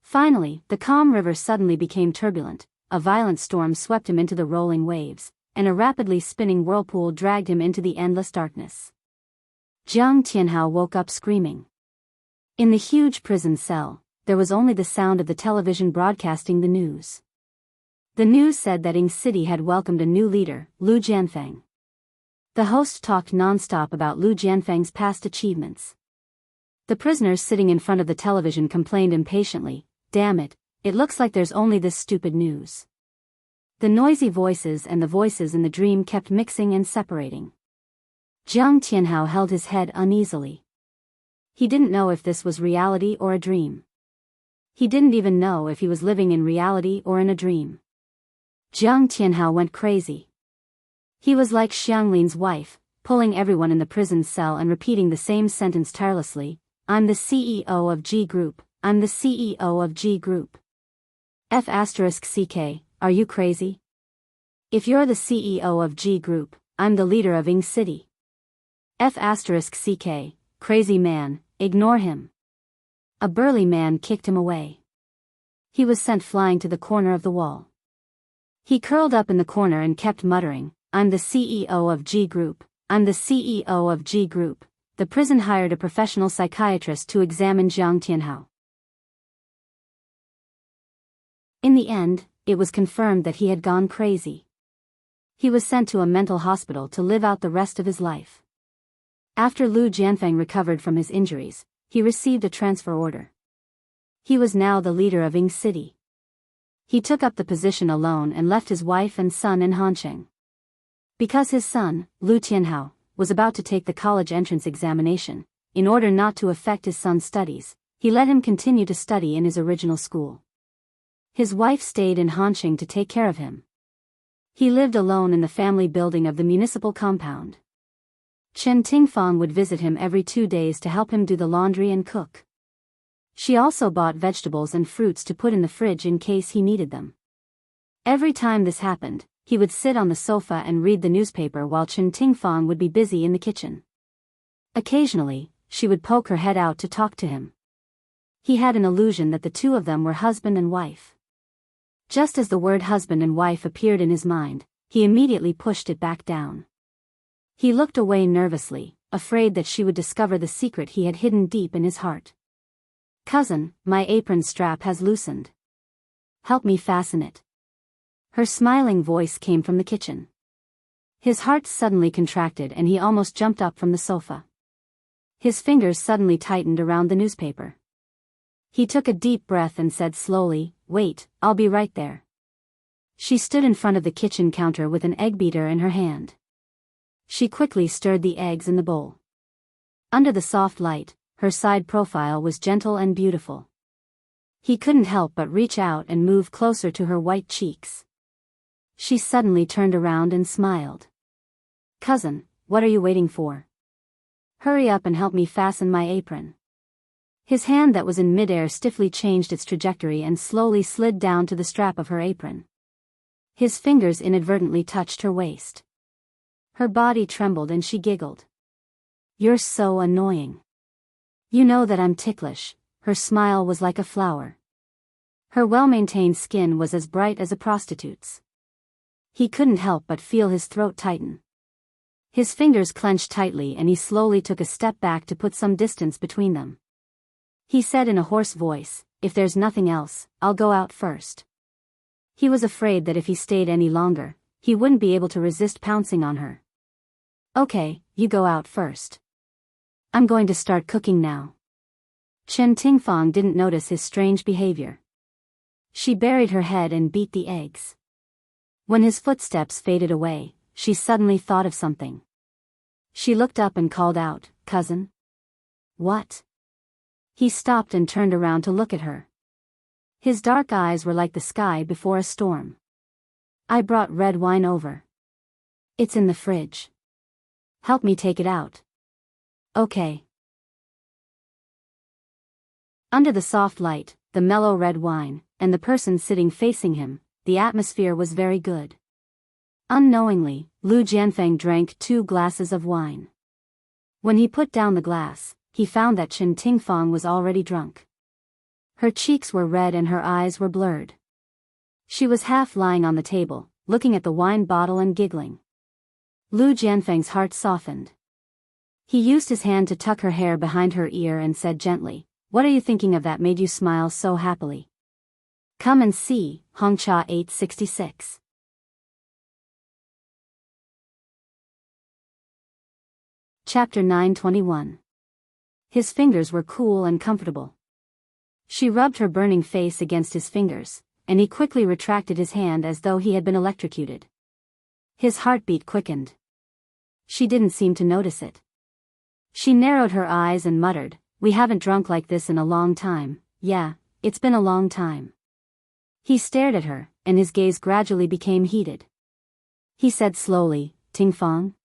Finally, the calm river suddenly became turbulent, a violent storm swept him into the rolling waves, and a rapidly spinning whirlpool dragged him into the endless darkness. Jiang Tianhao woke up screaming. In the huge prison cell, there was only the sound of the television broadcasting the news. The news said that Ying City had welcomed a new leader, Lu Jianfeng. The host talked non-stop about Lu Jianfeng's past achievements. The prisoners sitting in front of the television complained impatiently, "Damn it, it looks like there's only this stupid news." The noisy voices and the voices in the dream kept mixing and separating. Jiang Tianhao held his head uneasily. He didn't know if this was reality or a dream. He didn't even know if he was living in reality or in a dream. Jiang Tianhao went crazy. He was like Xianglin's wife, pulling everyone in the prison cell and repeating the same sentence tirelessly, "I'm the CEO of G Group, I'm the CEO of G Group. F***CK, are you crazy? If you're the CEO of G Group, I'm the leader of Ying City. F***CK, crazy man, ignore him." A burly man kicked him away. He was sent flying to the corner of the wall. He curled up in the corner and kept muttering, "I'm the CEO of G Group, I'm the CEO of G Group." The prison hired a professional psychiatrist to examine Jiang Tianhao. In the end, it was confirmed that he had gone crazy. He was sent to a mental hospital to live out the rest of his life. After Lu Jianfeng recovered from his injuries, he received a transfer order. He was now the leader of Ying City. He took up the position alone and left his wife and son in Hansheng. Because his son, Lu Tianhao, was about to take the college entrance examination, in order not to affect his son's studies, he let him continue to study in his original school. His wife stayed in Hansheng to take care of him. He lived alone in the family building of the municipal compound. Chen Tingfang would visit him every 2 days to help him do the laundry and cook. She also bought vegetables and fruits to put in the fridge in case he needed them. Every time this happened, he would sit on the sofa and read the newspaper while Chen Tingfang would be busy in the kitchen. Occasionally, she would poke her head out to talk to him. He had an illusion that the two of them were husband and wife. Just as the word husband and wife appeared in his mind, he immediately pushed it back down. He looked away nervously, afraid that she would discover the secret he had hidden deep in his heart. "Cousin, my apron strap has loosened. Help me fasten it." Her smiling voice came from the kitchen. His heart suddenly contracted and he almost jumped up from the sofa. His fingers suddenly tightened around the newspaper. He took a deep breath and said slowly, "Wait, I'll be right there." She stood in front of the kitchen counter with an egg beater in her hand. She quickly stirred the eggs in the bowl. Under the soft light, her side profile was gentle and beautiful. He couldn't help but reach out and move closer to her white cheeks. She suddenly turned around and smiled. "Cousin, what are you waiting for? Hurry up and help me fasten my apron." His hand that was in midair stiffly changed its trajectory and slowly slid down to the strap of her apron. His fingers inadvertently touched her waist. Her body trembled and she giggled. "You're so annoying. You know that I'm ticklish." Her smile was like a flower. Her well-maintained skin was as bright as a prostitute's. He couldn't help but feel his throat tighten. His fingers clenched tightly and he slowly took a step back to put some distance between them. He said in a hoarse voice, "If there's nothing else, I'll go out first." He was afraid that if he stayed any longer, he wouldn't be able to resist pouncing on her. "Okay, you go out first. I'm going to start cooking now." Chen Tingfang didn't notice his strange behavior. She buried her head and beat the eggs. When his footsteps faded away, she suddenly thought of something. She looked up and called out, "Cousin?" "What?" He stopped and turned around to look at her. His dark eyes were like the sky before a storm. "I brought red wine over. It's in the fridge. Help me take it out." "Okay." Under the soft light, the mellow red wine, and the person sitting facing him, the atmosphere was very good. Unknowingly, Lu Jianfeng drank 2 glasses of wine. When he put down the glass, he found that Chen Tingfang was already drunk. Her cheeks were red and her eyes were blurred. She was half lying on the table, looking at the wine bottle and giggling. Lu Jianfeng's heart softened. He used his hand to tuck her hair behind her ear and said gently, "What are you thinking of that made you smile so happily? Come and see." Hongcha 866. Chapter 921. His fingers were cool and comfortable. She rubbed her burning face against his fingers, and he quickly retracted his hand as though he had been electrocuted. His heartbeat quickened. She didn't seem to notice it. She narrowed her eyes and muttered, "We haven't drunk like this in a long time." "Yeah, it's been a long time." He stared at her, and his gaze gradually became heated. He said slowly, "Tingfang?"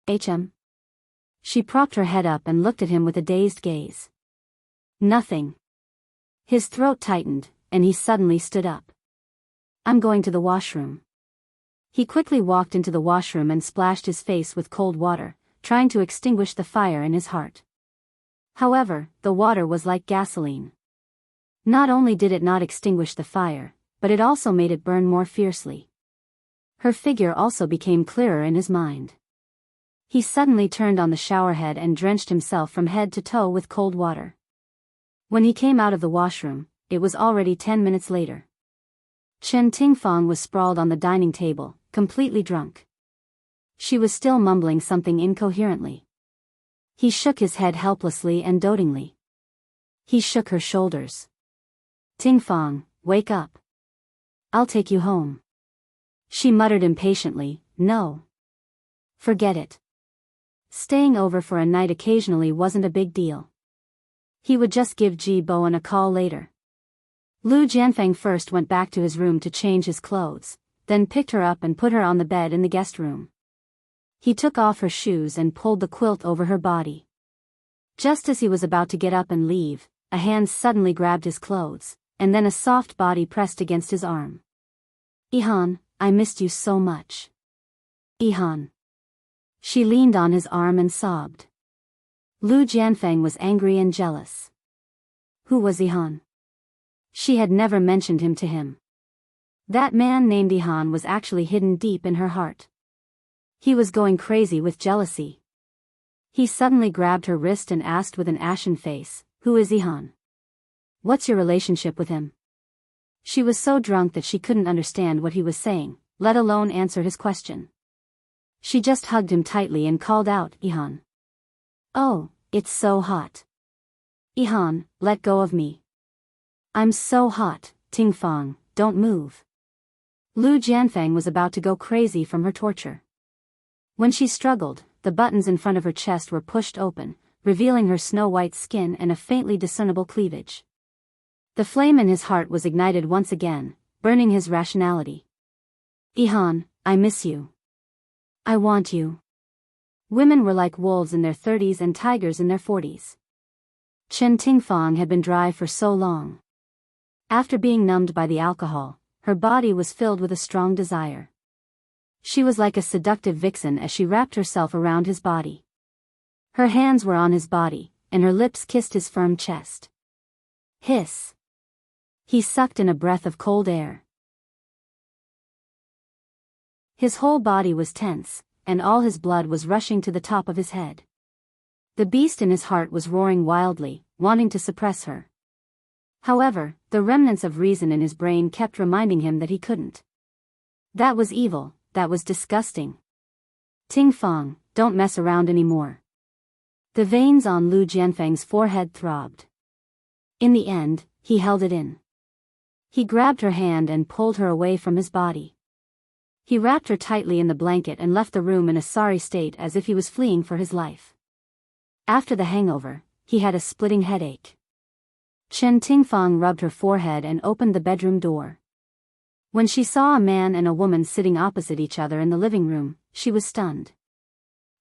"HM?" She propped her head up and looked at him with a dazed gaze. "Nothing." His throat tightened, and he suddenly stood up. "I'm going to the washroom." He quickly walked into the washroom and splashed his face with cold water, trying to extinguish the fire in his heart. However, the water was like gasoline. Not only did it not extinguish the fire, but it also made it burn more fiercely. Her figure also became clearer in his mind. He suddenly turned on the showerhead and drenched himself from head to toe with cold water. When he came out of the washroom, it was already 10 minutes later. Chen Tingfang was sprawled on the dining table, completely drunk. She was still mumbling something incoherently. He shook his head helplessly and dotingly. He shook her shoulders. "Tingfang, wake up. I'll take you home." She muttered impatiently, "No. Forget it. Staying over for a night occasionally wasn't a big deal." He would just give Ji Bowen a call later. Lu Jianfeng first went back to his room to change his clothes, then picked her up and put her on the bed in the guest room. He took off her shoes and pulled the quilt over her body. Just as he was about to get up and leave, a hand suddenly grabbed his clothes, and then a soft body pressed against his arm. "Ihan, I missed you so much." "Ihan." She leaned on his arm and sobbed. Lu Jianfeng was angry and jealous. Who was Ihan? She had never mentioned him to him. That man named Ihan was actually hidden deep in her heart. He was going crazy with jealousy. He suddenly grabbed her wrist and asked with an ashen face, "Who is Ihan? What's your relationship with him?" She was so drunk that she couldn't understand what he was saying, let alone answer his question. She just hugged him tightly and called out, "Ihan. Oh, it's so hot. Ihan, let go of me. I'm so hot, Ting Fang, don't move." Lu Jianfeng was about to go crazy from her torture. When she struggled, the buttons in front of her chest were pushed open, revealing her snow-white skin and a faintly discernible cleavage. The flame in his heart was ignited once again, burning his rationality. "Ihan, I miss you. I want you." Women were like wolves in their 30s and tigers in their 40s. Chen Tingfang had been dry for so long. After being numbed by the alcohol, her body was filled with a strong desire. She was like a seductive vixen as she wrapped herself around his body. Her hands were on his body, and her lips kissed his firm chest. Hiss. He sucked in a breath of cold air. His whole body was tense, and all his blood was rushing to the top of his head. The beast in his heart was roaring wildly, wanting to suppress her. However, the remnants of reason in his brain kept reminding him that he couldn't. That was evil, that was disgusting. Ting Fang, don't mess around anymore. The veins on Lu Jianfeng's forehead throbbed. In the end, he held it in. He grabbed her hand and pulled her away from his body. He wrapped her tightly in the blanket and left the room in a sorry state as if he was fleeing for his life. After the hangover, he had a splitting headache. Chen Tingfang rubbed her forehead and opened the bedroom door. When she saw a man and a woman sitting opposite each other in the living room, she was stunned.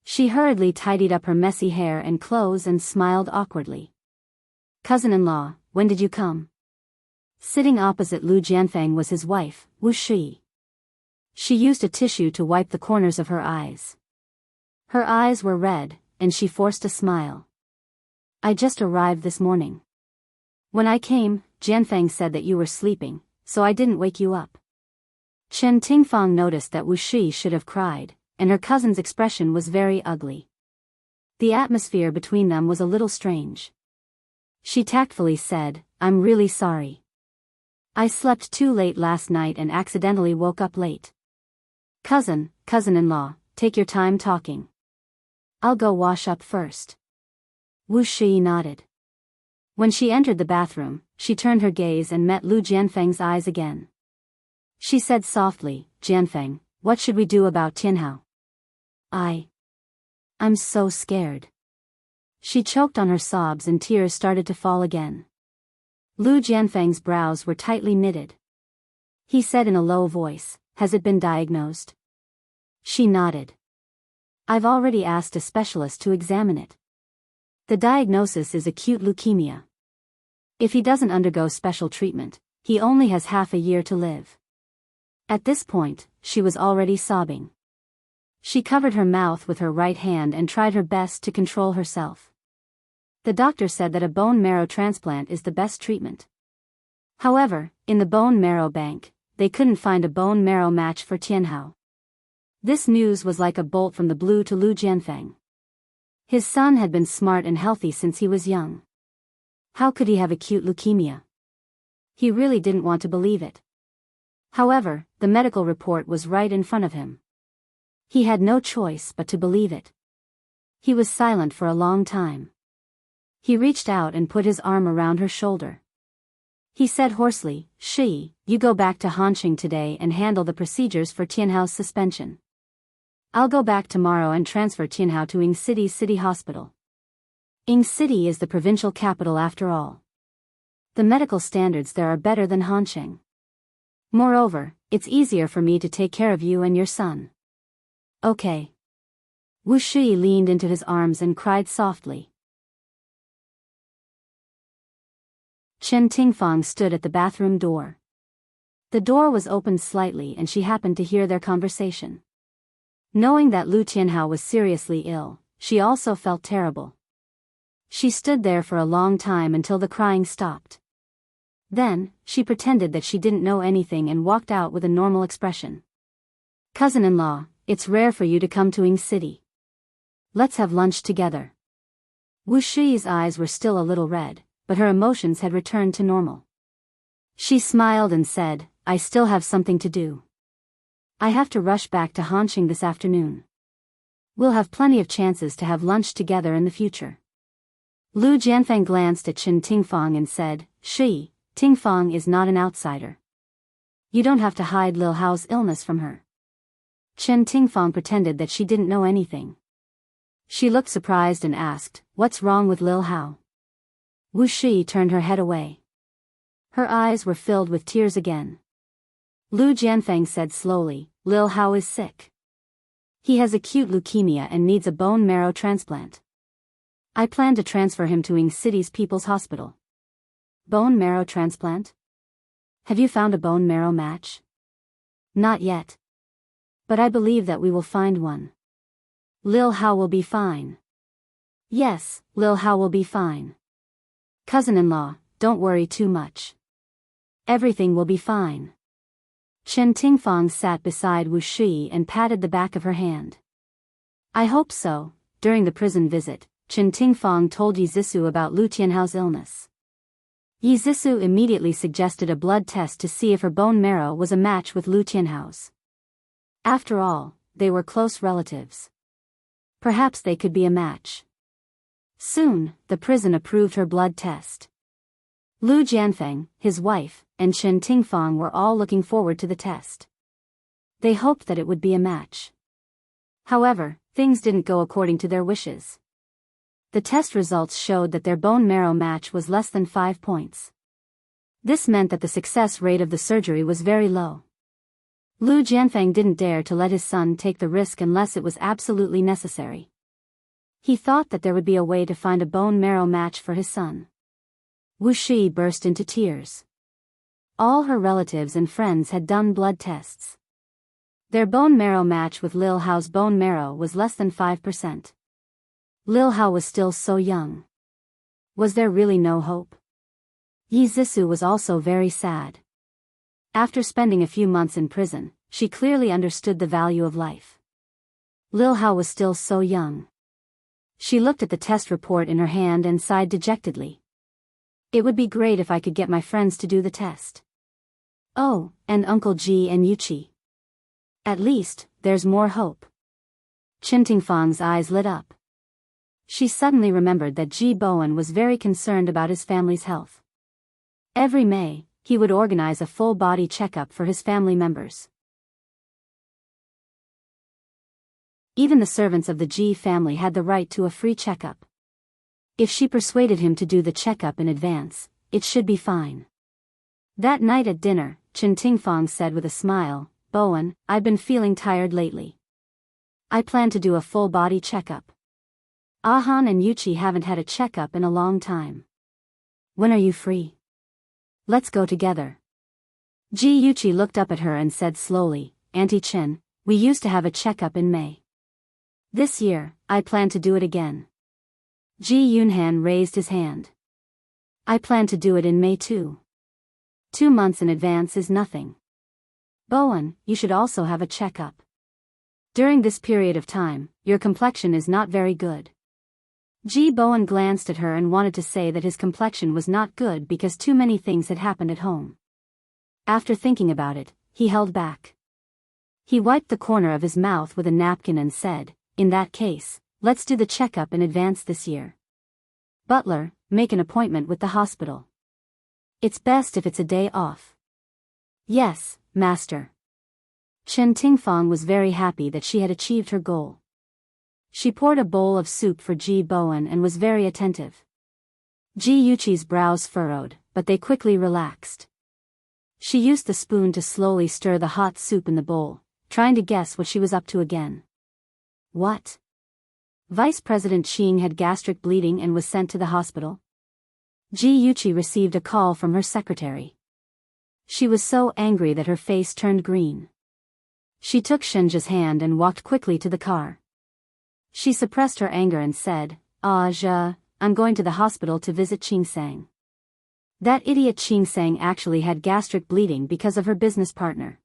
She hurriedly tidied up her messy hair and clothes and smiled awkwardly. "Cousin-in-law, when did you come?" Sitting opposite Lu Jianfeng was his wife, Wu Shi. She used a tissue to wipe the corners of her eyes. Her eyes were red, and she forced a smile. "I just arrived this morning. When I came, Jianfeng said that you were sleeping, so I didn't wake you up." Chen Tingfang noticed that Wu Shi should have cried, and her cousin's expression was very ugly. The atmosphere between them was a little strange. She tactfully said, "I'm really sorry. I slept too late last night and accidentally woke up late. Cousin-in-law, take your time talking. I'll go wash up first." Wu Shi nodded. When she entered the bathroom, she turned her gaze and met Lu Jianfeng's eyes again. She said softly, "Jianfeng, what should we do about Tianhao? I'm so scared." She choked on her sobs and tears started to fall again. Lu Jianfeng's brows were tightly knitted. He said in a low voice, "Has it been diagnosed?" She nodded. "I've already asked a specialist to examine it. The diagnosis is acute leukemia. If he doesn't undergo special treatment, he only has half a year to live." At this point, she was already sobbing. She covered her mouth with her right hand and tried her best to control herself. The doctor said that a bone marrow transplant is the best treatment. However, in the bone marrow bank, they couldn't find a bone marrow match for Tianhao. This news was like a bolt from the blue to Lu Jianfeng. His son had been smart and healthy since he was young. How could he have acute leukemia? He really didn't want to believe it. However, the medical report was right in front of him. He had no choice but to believe it. He was silent for a long time. He reached out and put his arm around her shoulder. He said hoarsely, "Shi, you go back to Hanqing today and handle the procedures for Tianhao's suspension. I'll go back tomorrow and transfer Tianhao to Ying City's city hospital. Ying City is the provincial capital after all. The medical standards there are better than Hanqing. Moreover, it's easier for me to take care of you and your son." "Okay." Wu Shi leaned into his arms and cried softly. Chen Tingfang stood at the bathroom door. The door was opened slightly and she happened to hear their conversation. Knowing that Lu Tianhao was seriously ill, she also felt terrible. She stood there for a long time until the crying stopped. Then, she pretended that she didn't know anything and walked out with a normal expression. Cousin-in-law, it's rare for you to come to Ing City. Let's have lunch together. Wu Shi's eyes were still a little red, but her emotions had returned to normal. She smiled and said, I still have something to do. I have to rush back to Hanqing this afternoon. We'll have plenty of chances to have lunch together in the future. Lu Jianfeng glanced at Chen Tingfang and said, Shi, Tingfang is not an outsider. You don't have to hide Lil Hao's illness from her. Chen Tingfang pretended that she didn't know anything. She looked surprised and asked, What's wrong with Lil Hao? Wu Shi turned her head away. Her eyes were filled with tears again. Lu Jianfeng said slowly, Lil Hao is sick. He has acute leukemia and needs a bone marrow transplant. I plan to transfer him to Ing City's People's Hospital. Bone marrow transplant? Have you found a bone marrow match? Not yet. But I believe that we will find one. Lil Hao will be fine. Yes, Lil Hao will be fine. Cousin-in-law, don't worry too much. Everything will be fine. Chen Tingfang sat beside Wu Shi and patted the back of her hand. I hope so. During the prison visit, Chen Tingfang told Yi Zhisu about Lu Tianhao's illness. Yi Zhisu immediately suggested a blood test to see if her bone marrow was a match with Lu Tianhao's. After all, they were close relatives. Perhaps they could be a match. Soon, the prison approved her blood test. Lu Jianfeng, his wife, and Chen Tingfang were all looking forward to the test. They hoped that it would be a match. However, things didn't go according to their wishes. The test results showed that their bone marrow match was less than 5 points. This meant that the success rate of the surgery was very low. Lu Jianfeng didn't dare to let his son take the risk unless it was absolutely necessary. He thought that there would be a way to find a bone marrow match for his son. Wu Shi burst into tears. All her relatives and friends had done blood tests. Their bone marrow match with Lil Hao's bone marrow was less than 5%. Lil Hao was still so young. Was there really no hope? Yi Zhisu was also very sad. After spending a few months in prison, she clearly understood the value of life. Lil Hao was still so young. She looked at the test report in her hand and sighed dejectedly. It would be great if I could get my friends to do the test. Oh, and Uncle Ji and Yuqi. At least, there's more hope. Chen Tingfang's eyes lit up. She suddenly remembered that Ji Bowen was very concerned about his family's health. Every May, he would organize a full-body checkup for his family members. Even the servants of the Ji family had the right to a free checkup. If she persuaded him to do the checkup in advance, it should be fine. That night at dinner, Chen Tingfang said with a smile, Bowen, I've been feeling tired lately. I plan to do a full-body checkup. Ahan and Yuqi haven't had a checkup in a long time. When are you free? Let's go together. Ji Yuqi looked up at her and said slowly, Auntie Chen, we used to have a checkup in May. This year, I plan to do it again. Ji Yunhan raised his hand. I plan to do it in May too. 2 months in advance is nothing. Bowen, you should also have a checkup. During this period of time, your complexion is not very good. Ji Bowen glanced at her and wanted to say that his complexion was not good because too many things had happened at home. After thinking about it, he held back. He wiped the corner of his mouth with a napkin and said, in that case, let's do the checkup in advance this year. Butler, make an appointment with the hospital. It's best if it's a day off. Yes, master. Chen Tingfang was very happy that she had achieved her goal. She poured a bowl of soup for Ji Bowen and was very attentive. Ji Yuqi's brows furrowed, but they quickly relaxed. She used the spoon to slowly stir the hot soup in the bowl, trying to guess what she was up to again. What? Vice President Qing had gastric bleeding and was sent to the hospital? Ji Yuqi received a call from her secretary. She was so angry that her face turned green. She took Shenja's hand and walked quickly to the car. She suppressed her anger and said, I'm going to the hospital to visit Qingsang. That idiot Qingsang actually had gastric bleeding because of her business partner.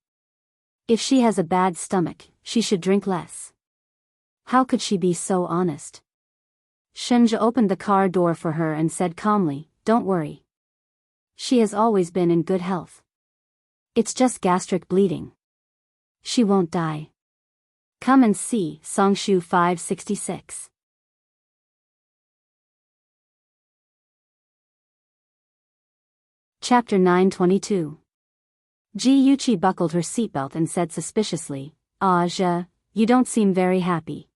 If she has a bad stomach, she should drink less. How could she be so honest? Shenja opened the car door for her and said calmly, "Don't worry. She has always been in good health. It's just gastric bleeding. She won't die. Come and see." Songshu 566. Chapter 922. Ji Yuqi buckled her seatbelt and said suspiciously, "Ah Zhe, you don't seem very happy."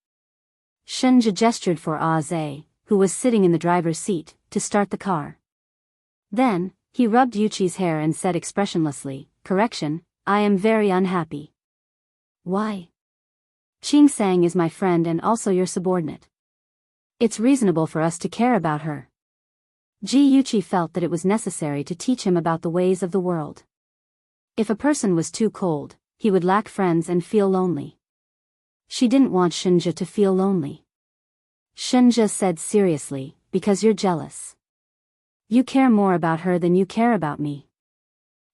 Shenja gestured for Ah Zhe, who was sitting in the driver's seat, to start the car. Then, he rubbed Yuqi's hair and said expressionlessly, "Correction, I am very unhappy." "Why?" "Qingsang is my friend and also your subordinate. It's reasonable for us to care about her." Ji Yuqi felt that it was necessary to teach him about the ways of the world. If a person was too cold, he would lack friends and feel lonely. She didn't want Shenja to feel lonely. Shenja said seriously, "Because you're jealous. You care more about her than you care about me."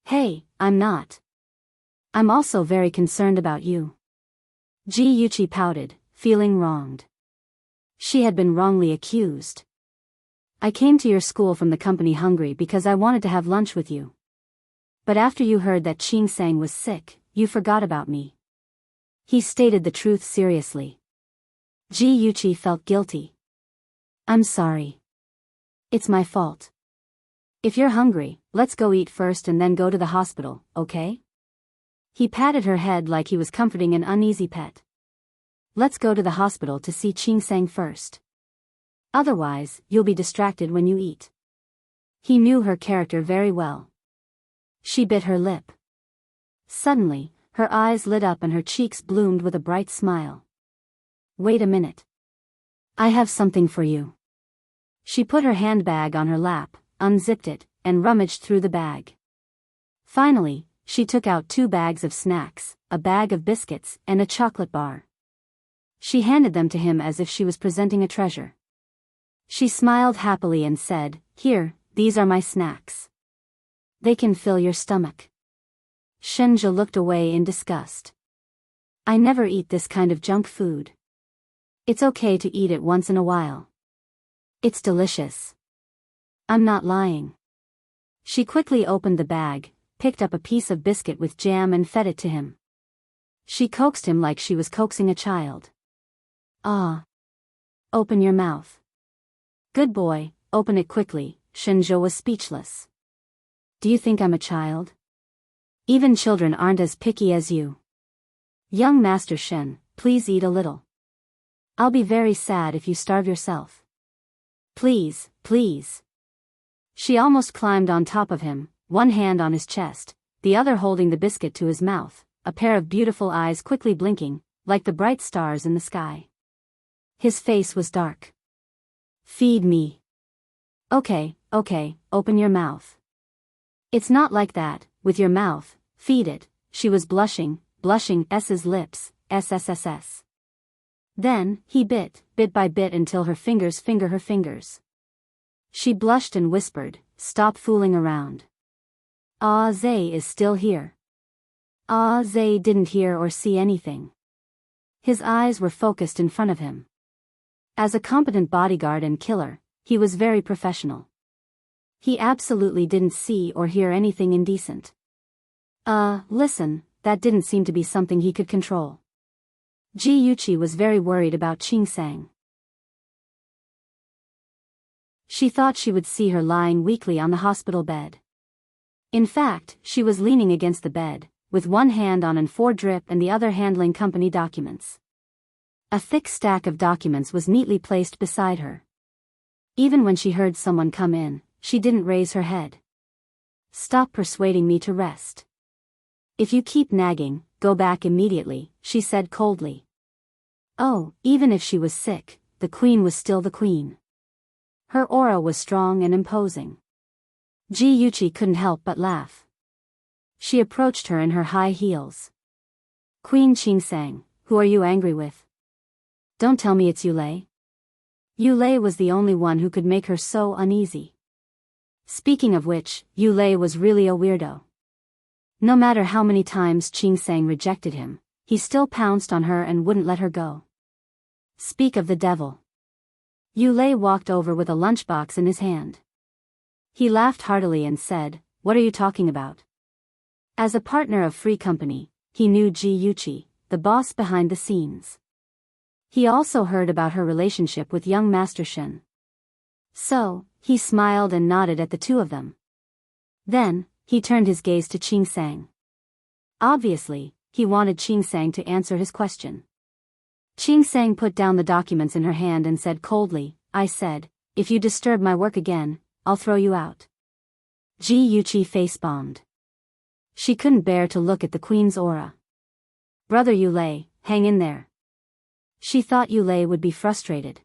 "Hey, I'm not. I'm also very concerned about you." Ji Yuqi pouted, feeling wronged. She had been wrongly accused. "I came to your school from the company hungry because I wanted to have lunch with you. But after you heard that Qingsang was sick, you forgot about me." He stated the truth seriously. Ji Yuqi felt guilty. "I'm sorry. It's my fault. If you're hungry, let's go eat first and then go to the hospital, okay?" He patted her head like he was comforting an uneasy pet. "Let's go to the hospital to see Qingsang first. Otherwise, you'll be distracted when you eat." He knew her character very well. She bit her lip. Suddenly, her eyes lit up and her cheeks bloomed with a bright smile. "Wait a minute. I have something for you." She put her handbag on her lap, unzipped it, and rummaged through the bag. Finally, she took out 2 bags of snacks, a bag of biscuits, and a chocolate bar. She handed them to him as if she was presenting a treasure. She smiled happily and said, "Here, these are my snacks. They can fill your stomach." Shenja looked away in disgust. "I never eat this kind of junk food. It's okay to eat it once in a while. It's delicious. I'm not lying." She quickly opened the bag, picked up a piece of biscuit with jam and fed it to him. She coaxed him like she was coaxing a child. "Ah. Open your mouth. Good boy, open it quickly." Shenja was speechless. "Do you think I'm a child? Even children aren't as picky as you. Young Master Shen, please eat a little. I'll be very sad if you starve yourself. Please, please." She almost climbed on top of him, one hand on his chest, the other holding the biscuit to his mouth, a pair of beautiful eyes quickly blinking, like the bright stars in the sky. His face was dark. "Feed me." Okay, open your mouth." "It's not like that, with your mouth, feed it." She was blushing S's lips, SSSS. Then, he bit by bit until her fingers finger her fingers. She blushed and whispered, "Stop fooling around. Ah Zhe is still here." Ah Zhe didn't hear or see anything. His eyes were focused in front of him. As a competent bodyguard and killer, he was very professional. He absolutely didn't see or hear anything indecent. Listen, that didn't seem to be something he could control. Ji Yuqi was very worried about Qingsang. She thought she would see her lying weakly on the hospital bed. In fact, she was leaning against the bed, with one hand on an 4-drip and the other handling company documents. A thick stack of documents was neatly placed beside her. Even when she heard someone come in, she didn't raise her head. "Stop persuading me to rest. If you keep nagging, go back immediately," she said coldly. Oh, even if she was sick, the queen was still the queen. Her aura was strong and imposing. Ji Yuqi couldn't help but laugh. She approached her in her high heels. "Queen Qingsang, who are you angry with? Don't tell me it's Yulei." Yulei was the only one who could make her so uneasy. Speaking of which, Yulei was really a weirdo. No matter how many times Qingsang rejected him, he still pounced on her and wouldn't let her go. Speak of the devil. Yulei walked over with a lunchbox in his hand. He laughed heartily and said, "What are you talking about?" As a partner of Free Company, he knew Ji Yuqi, the boss behind the scenes. He also heard about her relationship with young Master Shen. So, he smiled and nodded at the two of them. Then, he turned his gaze to Qingsang. Obviously, he wanted Qingsang to answer his question. Qingsang put down the documents in her hand and said coldly, "I said, if you disturb my work again, I'll throw you out." Ji Yuqi face-bombed. She couldn't bear to look at the queen's aura. "Brother Yulei, hang in there." She thought Yulei would be frustrated.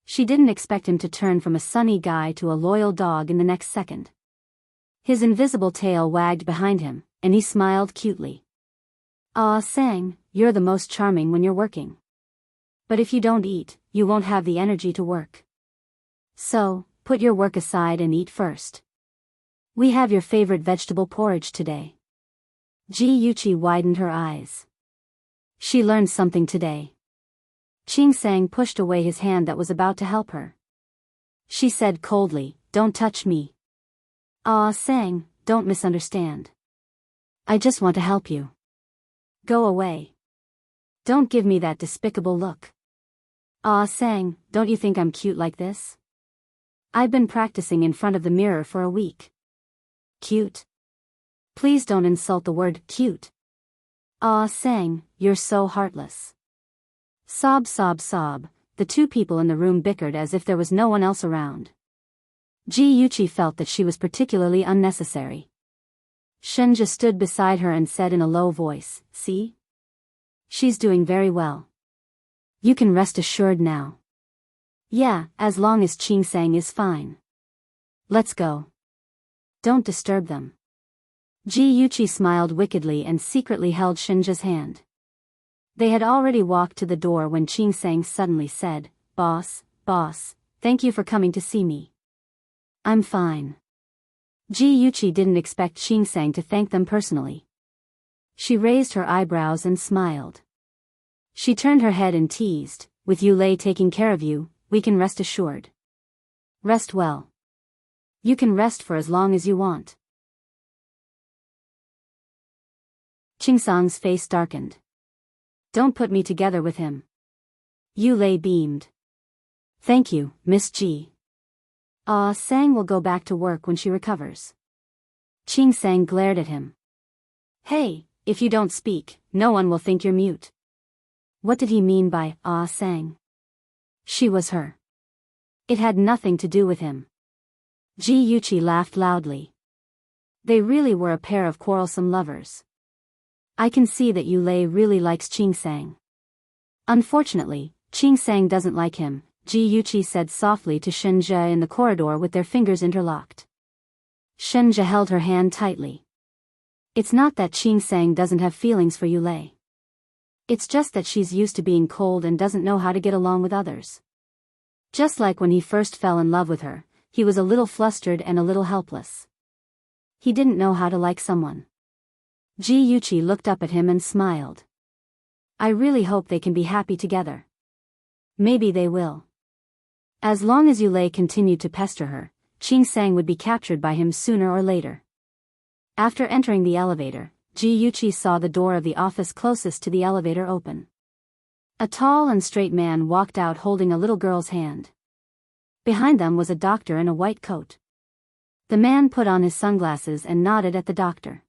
She didn't expect him to turn from a sunny guy to a loyal dog in the next second. His invisible tail wagged behind him, and he smiled cutely. "Ah, Sang, you're the most charming when you're working. But if you don't eat, you won't have the energy to work. So, put your work aside and eat first. We have your favorite vegetable porridge today." Ji Yuqi widened her eyes. She learned something today. Qingsang pushed away his hand that was about to help her. She said coldly, "Don't touch me." "Ah, Sang, don't misunderstand. I just want to help you. Go away. Don't give me that despicable look." "Ah, Sang, don't you think I'm cute like this? I've been practicing in front of the mirror for a week." "Cute? Please don't insult the word cute." "Ah, Sang, you're so heartless." Sob, sob, sob, the two people in the room bickered as if there was no one else around. Ji Yuqi felt that she was particularly unnecessary. Shenja stood beside her and said in a low voice, "See? She's doing very well. You can rest assured now." "Yeah, as long as Qingsang is fine. Let's go. Don't disturb them." Ji Yuqi smiled wickedly and secretly held Shenja's hand. They had already walked to the door when Qingsang suddenly said, boss, thank you for coming to see me." "I'm fine." Ji Yuqi didn't expect Qingsang to thank them personally. She raised her eyebrows and smiled. She turned her head and teased, "With Yulei taking care of you, we can rest assured. Rest well. You can rest for as long as you want." Qingsang's face darkened. "Don't put me together with him." Yulei beamed. "Thank you, Miss Ji. Ah, Sang will go back to work when she recovers." Qingsang glared at him. "Hey, if you don't speak, no one will think you're mute." What did he mean by "Ah, Sang"? She was her. It had nothing to do with him. Ji Yuqi laughed loudly. They really were a pair of quarrelsome lovers. "I can see that Yulei really likes Qingsang. Unfortunately, Qingsang doesn't like him," Ji Yuqi said softly to Shenja in the corridor with their fingers interlocked. Shenja held her hand tightly. "It's not that Qingsang doesn't have feelings for Yulei. It's just that she's used to being cold and doesn't know how to get along with others. Just like when he first fell in love with her, he was a little flustered and a little helpless. He didn't know how to like someone." Ji Yuqi looked up at him and smiled. "I really hope they can be happy together. Maybe they will." As long as Yulei continued to pester her, Qingsang would be captured by him sooner or later. After entering the elevator, Ji Yuqi saw the door of the office closest to the elevator open. A tall and straight man walked out holding a little girl's hand. Behind them was a doctor in a white coat. The man put on his sunglasses and nodded at the doctor.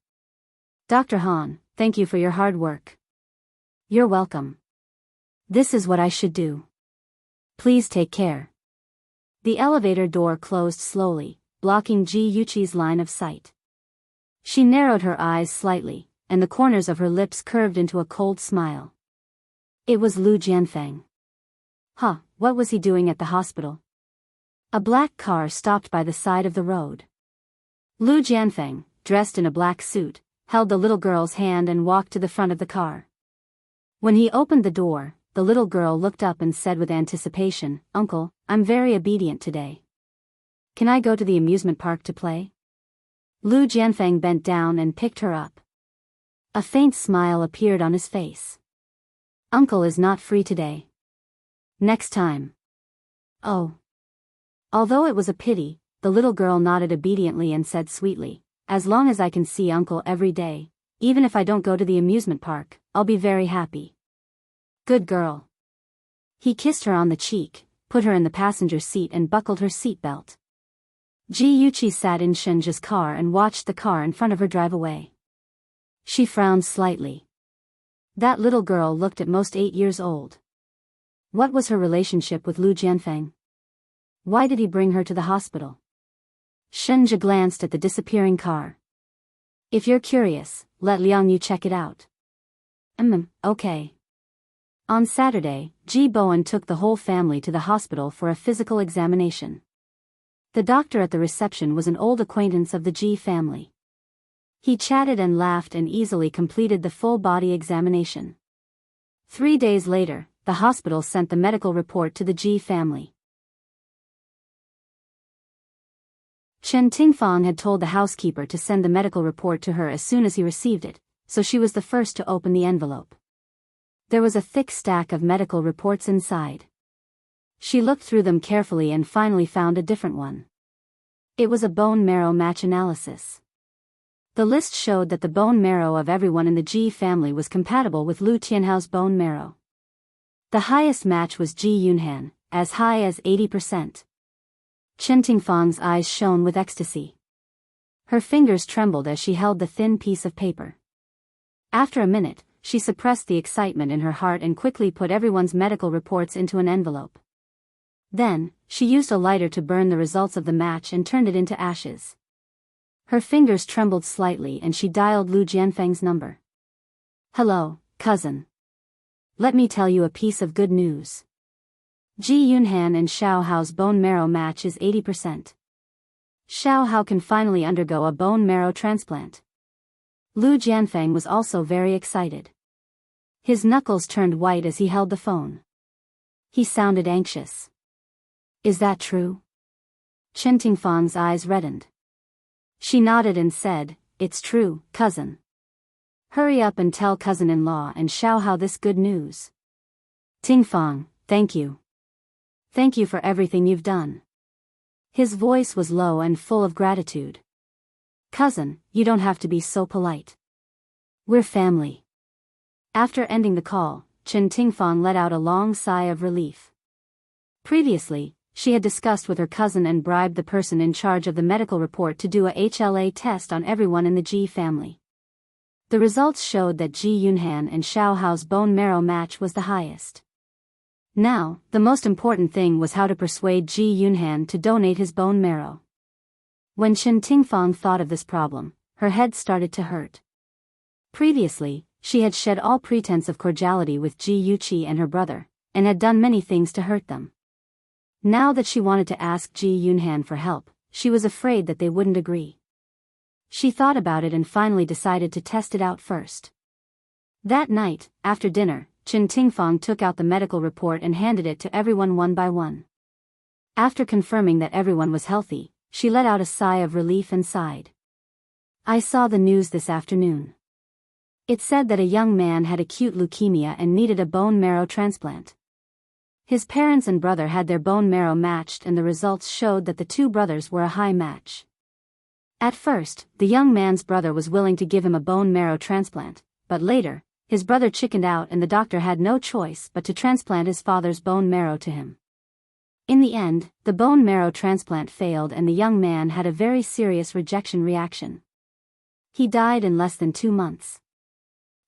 "Dr. Han, thank you for your hard work." "You're welcome. This is what I should do. Please take care." The elevator door closed slowly, blocking Ji Yuqi's line of sight. She narrowed her eyes slightly, and the corners of her lips curved into a cold smile. It was Lu Jianfeng. What was he doing at the hospital? A black car stopped by the side of the road. Lu Jianfeng, dressed in a black suit, held the little girl's hand and walked to the front of the car. When he opened the door, the little girl looked up and said with anticipation, "Uncle, I'm very obedient today. Can I go to the amusement park to play?" Lu Jianfeng bent down and picked her up. A faint smile appeared on his face. "Uncle is not free today. Next time." "Oh." Although it was a pity, the little girl nodded obediently and said sweetly, "As long as I can see Uncle every day, even if I don't go to the amusement park, I'll be very happy." "Good girl." He kissed her on the cheek, put her in the passenger seat and buckled her seatbelt. Ji Yuqi sat in Shenji's car and watched the car in front of her drive away. She frowned slightly. That little girl looked at most 8 years old. What was her relationship with Lu Jianfeng? Why did he bring her to the hospital? Shenji glanced at the disappearing car. "If you're curious, let Liang Yu check it out." Okay. On Saturday, Ji Bowen took the whole family to the hospital for a physical examination. The doctor at the reception was an old acquaintance of the Ji family. He chatted and laughed and easily completed the full-body examination. 3 days later, the hospital sent the medical report to the Ji family. Chen Tingfang had told the housekeeper to send the medical report to her as soon as he received it, so she was the first to open the envelope. There was a thick stack of medical reports inside. She looked through them carefully and finally found a different one. It was a bone marrow match analysis. The list showed that the bone marrow of everyone in the Ji family was compatible with Lu Tianhao's bone marrow. The highest match was Ji Yunhan, as high as 80%. Chen Tingfang's eyes shone with ecstasy. Her fingers trembled as she held the thin piece of paper. After a minute, she suppressed the excitement in her heart and quickly put everyone's medical reports into an envelope. Then, she used a lighter to burn the results of the match and turned it into ashes. Her fingers trembled slightly and she dialed Lu Jianfeng's number. "Hello, cousin. Let me tell you a piece of good news. Ji Yunhan and Xiao Hao's bone marrow match is 80%. Xiao Hao can finally undergo a bone marrow transplant." Lu Jianfeng was also very excited. His knuckles turned white as he held the phone. He sounded anxious. "Is that true?" Chen Tingfang's eyes reddened. She nodded and said, "It's true, cousin. Hurry up and tell cousin-in-law and Xiao Hao this good news." "Tingfang, thank you. Thank you for everything you've done." His voice was low and full of gratitude. "Cousin, you don't have to be so polite. We're family." After ending the call, Chen Tingfang let out a long sigh of relief. Previously, she had discussed with her cousin and bribed the person in charge of the medical report to do a HLA test on everyone in the Ji family. The results showed that Ji Yunhan and Xiao Hao's bone marrow match was the highest. Now, the most important thing was how to persuade Ji Yunhan to donate his bone marrow. When Chen Tingfang thought of this problem, her head started to hurt. Previously, she had shed all pretense of cordiality with Ji Yuqi and her brother, and had done many things to hurt them. Now that she wanted to ask Ji Yunhan for help, she was afraid that they wouldn't agree. She thought about it and finally decided to test it out first. That night, after dinner, Chen Tingfang took out the medical report and handed it to everyone one by one. After confirming that everyone was healthy, she let out a sigh of relief and sighed. "I saw the news this afternoon. It said that a young man had acute leukemia and needed a bone marrow transplant. His parents and brother had their bone marrow matched and the results showed that the two brothers were a high match. At first, the young man's brother was willing to give him a bone marrow transplant, but later, his brother chickened out and the doctor had no choice but to transplant his father's bone marrow to him. In the end, the bone marrow transplant failed and the young man had a very serious rejection reaction. He died in less than 2 months.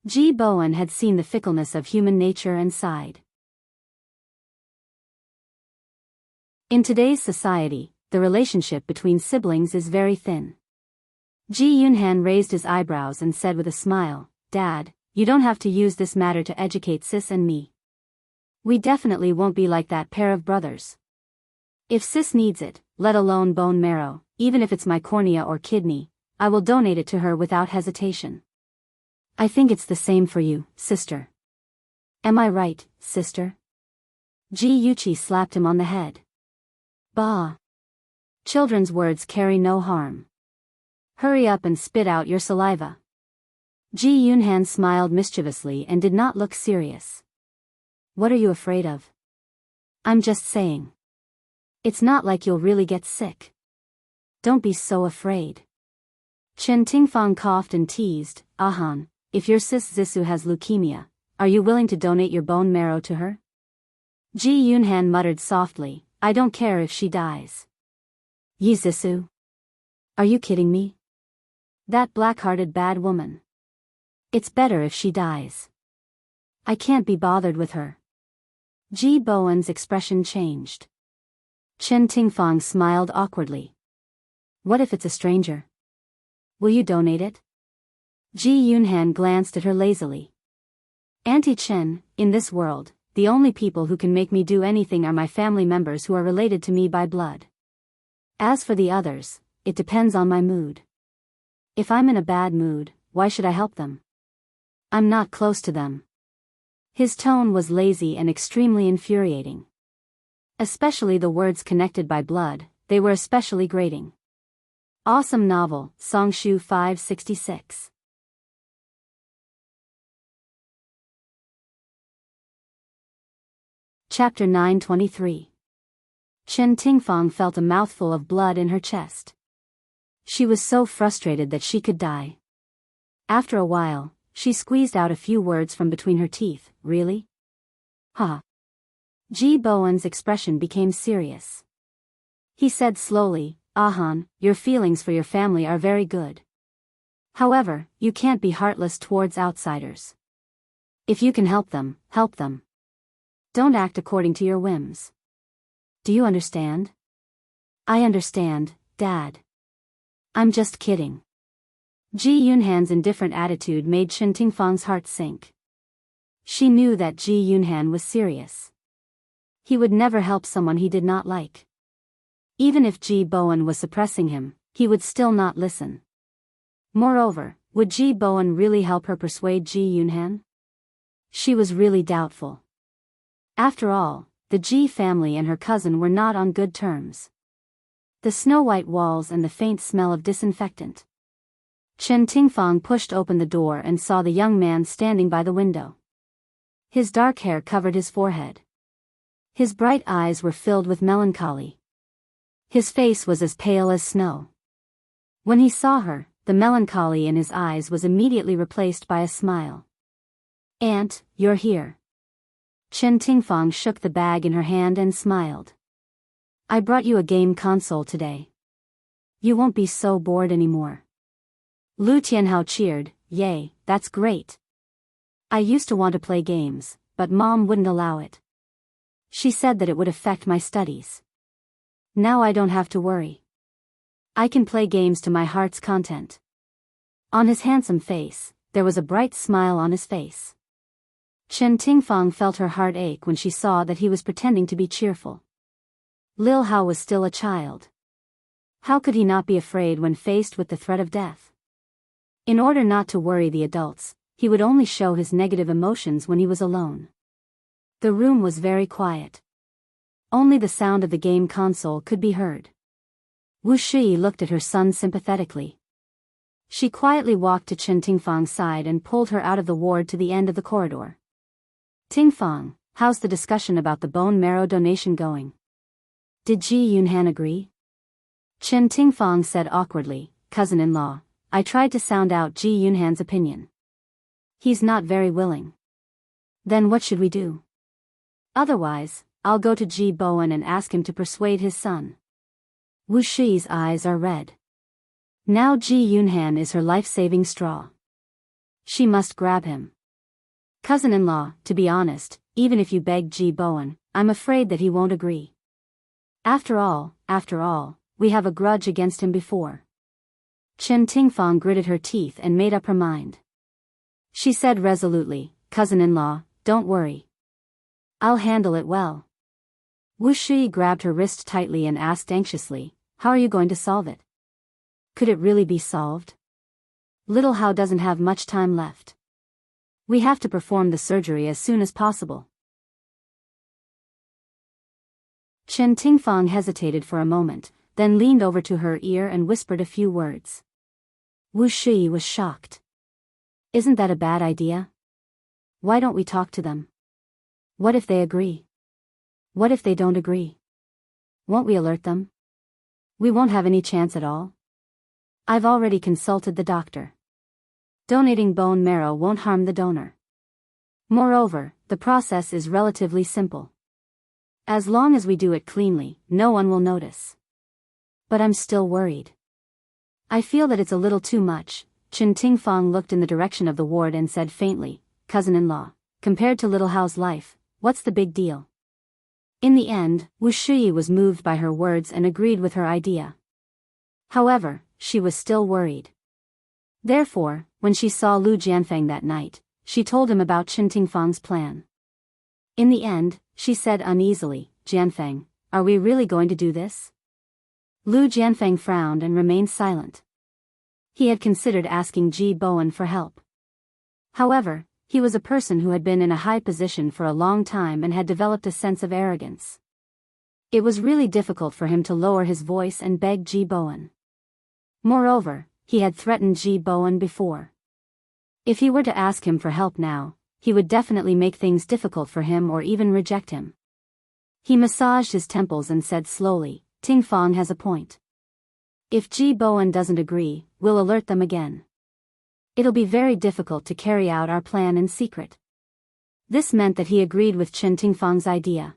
Ji Bowen had seen the fickleness of human nature and sighed. In today's society, the relationship between siblings is very thin. Ji Yunhan raised his eyebrows and said with a smile, "Dad, you don't have to use this matter to educate Sis and me. We definitely won't be like that pair of brothers. If Sis needs it, let alone bone marrow, even if it's my cornea or kidney, I will donate it to her without hesitation. I think it's the same for you, sister." Am I right, sister? Ji Yuchi slapped him on the head. Bah! Children's words carry no harm. Hurry up and spit out your saliva. Ji Yunhan smiled mischievously and did not look serious. What are you afraid of? I'm just saying. It's not like you'll really get sick. Don't be so afraid. Chen Tingfang coughed and teased, Ahan, if your sis Zissou has leukemia, are you willing to donate your bone marrow to her? Ji Yunhan muttered softly, I don't care if she dies. Yi Zissou? Are you kidding me? That black-hearted bad woman. It's better if she dies. I can't be bothered with her. Ji Bowen's expression changed. Chen Tingfang smiled awkwardly. What if it's a stranger? Will you donate it? Ji Yunhan glanced at her lazily. Auntie Chen, in this world, the only people who can make me do anything are my family members who are related to me by blood. As for the others, it depends on my mood. If I'm in a bad mood, why should I help them? I'm not close to them. His tone was lazy and extremely infuriating. Especially the words connected by blood, they were especially grating. Awesome novel, Songshu 566. Chapter 923. Chen Tingfang felt a mouthful of blood in her chest. She was so frustrated that she could die. After a while, she squeezed out a few words from between her teeth. Really? Huh. Ji Bowen's expression became serious. He said slowly, Ahan, your feelings for your family are very good. However, you can't be heartless towards outsiders. If you can help them, help them. Don't act according to your whims. Do you understand? I understand, Dad. I'm just kidding. Ji Yunhan's indifferent attitude made Chen Tingfang's heart sink. She knew that Ji Yunhan was serious. He would never help someone he did not like. Even if Ji Bowen was suppressing him, he would still not listen. Moreover, would Ji Bowen really help her persuade Ji Yunhan? She was really doubtful. After all, the Ji family and her cousin were not on good terms. The snow-white walls and the faint smell of disinfectant. Chen Tingfang pushed open the door and saw the young man standing by the window. His dark hair covered his forehead. His bright eyes were filled with melancholy. His face was as pale as snow. When he saw her, the melancholy in his eyes was immediately replaced by a smile. Aunt, you're here. Chen Tingfang shook the bag in her hand and smiled. I brought you a game console today. You won't be so bored anymore. Lu Tianhao cheered, yay, that's great. I used to want to play games, but Mom wouldn't allow it. She said that it would affect my studies. Now I don't have to worry. I can play games to my heart's content. On his handsome face, there was a bright smile on his face. Chen Tingfang felt her heart ache when she saw that he was pretending to be cheerful. Lil Hao was still a child. How could he not be afraid when faced with the threat of death? In order not to worry the adults, he would only show his negative emotions when he was alone. The room was very quiet. Only the sound of the game console could be heard. Wu Shi looked at her son sympathetically. She quietly walked to Chen Tingfang's side and pulled her out of the ward to the end of the corridor. Tingfang, how's the discussion about the bone marrow donation going? Did Ji Yunhan agree? Chen Tingfang said awkwardly, cousin-in-law, I tried to sound out Ji Yunhan's opinion. He's not very willing. Then what should we do? Otherwise, I'll go to Ji Bowen and ask him to persuade his son. Wu Shi's eyes are red. Now Ji Yunhan is her life-saving straw. She must grab him. Cousin-in-law, to be honest, even if you beg Ji Bowen, I'm afraid that he won't agree. After all, we have a grudge against him before. Chen Tingfang gritted her teeth and made up her mind. She said resolutely, cousin-in-law, don't worry. I'll handle it well. Wu Shi grabbed her wrist tightly and asked anxiously, how are you going to solve it? Could it really be solved? Little Hao doesn't have much time left. We have to perform the surgery as soon as possible. Chen Tingfang hesitated for a moment, then leaned over to her ear and whispered a few words. Wu Shui was shocked. Isn't that a bad idea? Why don't we talk to them? What if they agree? What if they don't agree? Won't we alert them? We won't have any chance at all. I've already consulted the doctor. Donating bone marrow won't harm the donor. Moreover, the process is relatively simple. As long as we do it cleanly, no one will notice. But I'm still worried. I feel that it's a little too much. Chen Tingfang looked in the direction of the ward and said faintly, cousin-in-law, compared to little Hao's life, what's the big deal? In the end, Wu Shui was moved by her words and agreed with her idea. However, she was still worried. Therefore, when she saw Lu Jianfeng that night, she told him about Chen Tingfang's plan. In the end, she said uneasily, Jianfeng, are we really going to do this? Lu Jianfeng frowned and remained silent. He had considered asking Ji Bowen for help. However, he was a person who had been in a high position for a long time and had developed a sense of arrogance. It was really difficult for him to lower his voice and beg Ji Bowen. Moreover, he had threatened Ji Bowen before. If he were to ask him for help now, he would definitely make things difficult for him or even reject him. He massaged his temples and said slowly, Tingfang has a point. If Ji Bowen doesn't agree, we'll alert them again. It'll be very difficult to carry out our plan in secret. This meant that he agreed with Chen Tingfang's idea.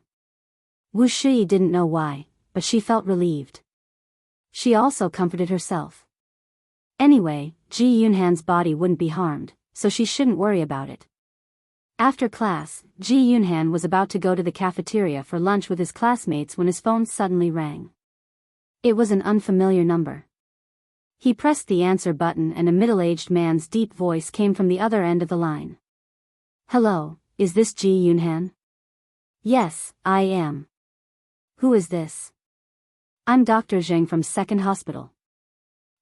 Wu Shui didn't know why, but she felt relieved. She also comforted herself. Anyway, Ji Yunhan's body wouldn't be harmed, so she shouldn't worry about it. After class, Ji Yunhan was about to go to the cafeteria for lunch with his classmates when his phone suddenly rang. It was an unfamiliar number. He pressed the answer button and a middle-aged man's deep voice came from the other end of the line. Hello, is this Ji Yunhan? Yes, I am. Who is this? I'm Dr. Zheng from Second Hospital.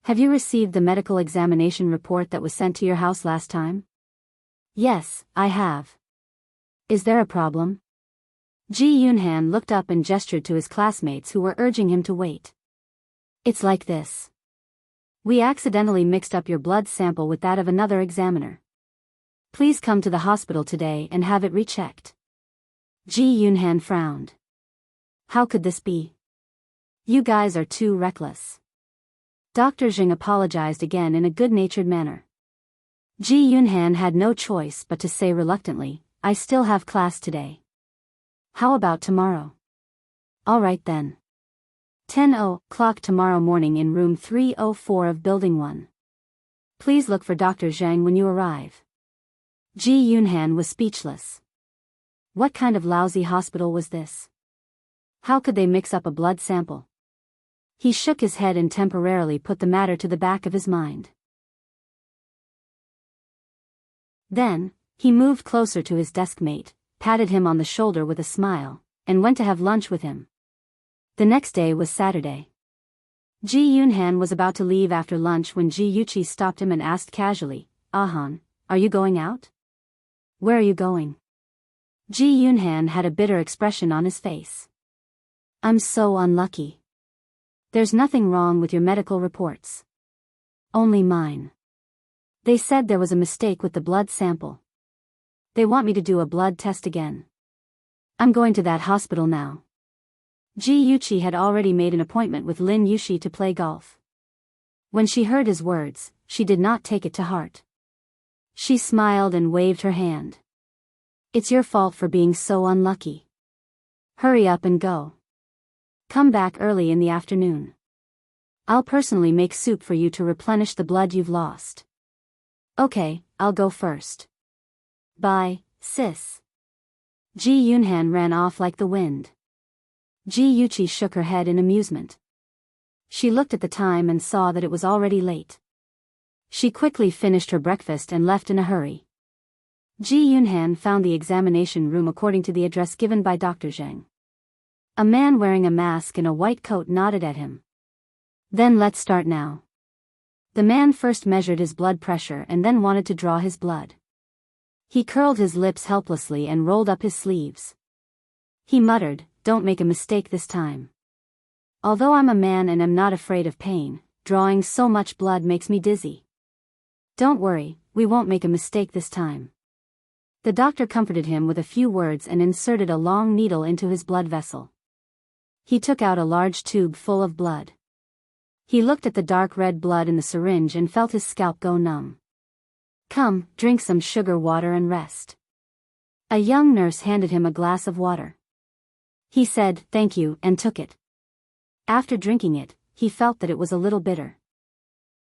Have you received the medical examination report that was sent to your house last time? Yes, I have. Is there a problem? Ji Yunhan looked up and gestured to his classmates who were urging him to wait. It's like this. We accidentally mixed up your blood sample with that of another examiner. Please come to the hospital today and have it rechecked. Ji Yunhan frowned. How could this be? You guys are too reckless. Dr. Zheng apologized again in a good-natured manner. Ji Yunhan had no choice but to say reluctantly, I still have class today. How about tomorrow? All right then. 10:00 tomorrow morning in room 304 of Building 1. Please look for Dr. Zhang when you arrive. Ji Yunhan was speechless. What kind of lousy hospital was this? How could they mix up a blood sample? He shook his head and temporarily put the matter to the back of his mind. Then, he moved closer to his desk mate, patted him on the shoulder with a smile, and went to have lunch with him. The next day was Saturday. Ji Yunhan was about to leave after lunch when Ji Yuqi stopped him and asked casually, Ahan, are you going out? Where are you going? Ji Yunhan had a bitter expression on his face. I'm so unlucky. There's nothing wrong with your medical reports. Only mine. They said there was a mistake with the blood sample. They want me to do a blood test again. I'm going to that hospital now. Ji Yuqi had already made an appointment with Lin Yushi to play golf. When she heard his words, she did not take it to heart. She smiled and waved her hand. It's your fault for being so unlucky. Hurry up and go. Come back early in the afternoon. I'll personally make soup for you to replenish the blood you've lost. Okay, I'll go first. Bye, sis. Ji Yunhan ran off like the wind. Ji Yuqi shook her head in amusement. She looked at the time and saw that it was already late. She quickly finished her breakfast and left in a hurry. Ji Yunhan found the examination room according to the address given by Dr. Zheng. A man wearing a mask and a white coat nodded at him. Then let's start now. The man first measured his blood pressure and then wanted to draw his blood. He curled his lips helplessly and rolled up his sleeves. He muttered, "Don't make a mistake this time. Although I'm a man and am not afraid of pain, drawing so much blood makes me dizzy. Don't worry, we won't make a mistake this time." The doctor comforted him with a few words and inserted a long needle into his blood vessel. He took out a large tube full of blood. He looked at the dark red blood in the syringe and felt his scalp go numb. "Come, drink some sugar water and rest." A young nurse handed him a glass of water. He said, "Thank you," and took it. After drinking it, he felt that it was a little bitter.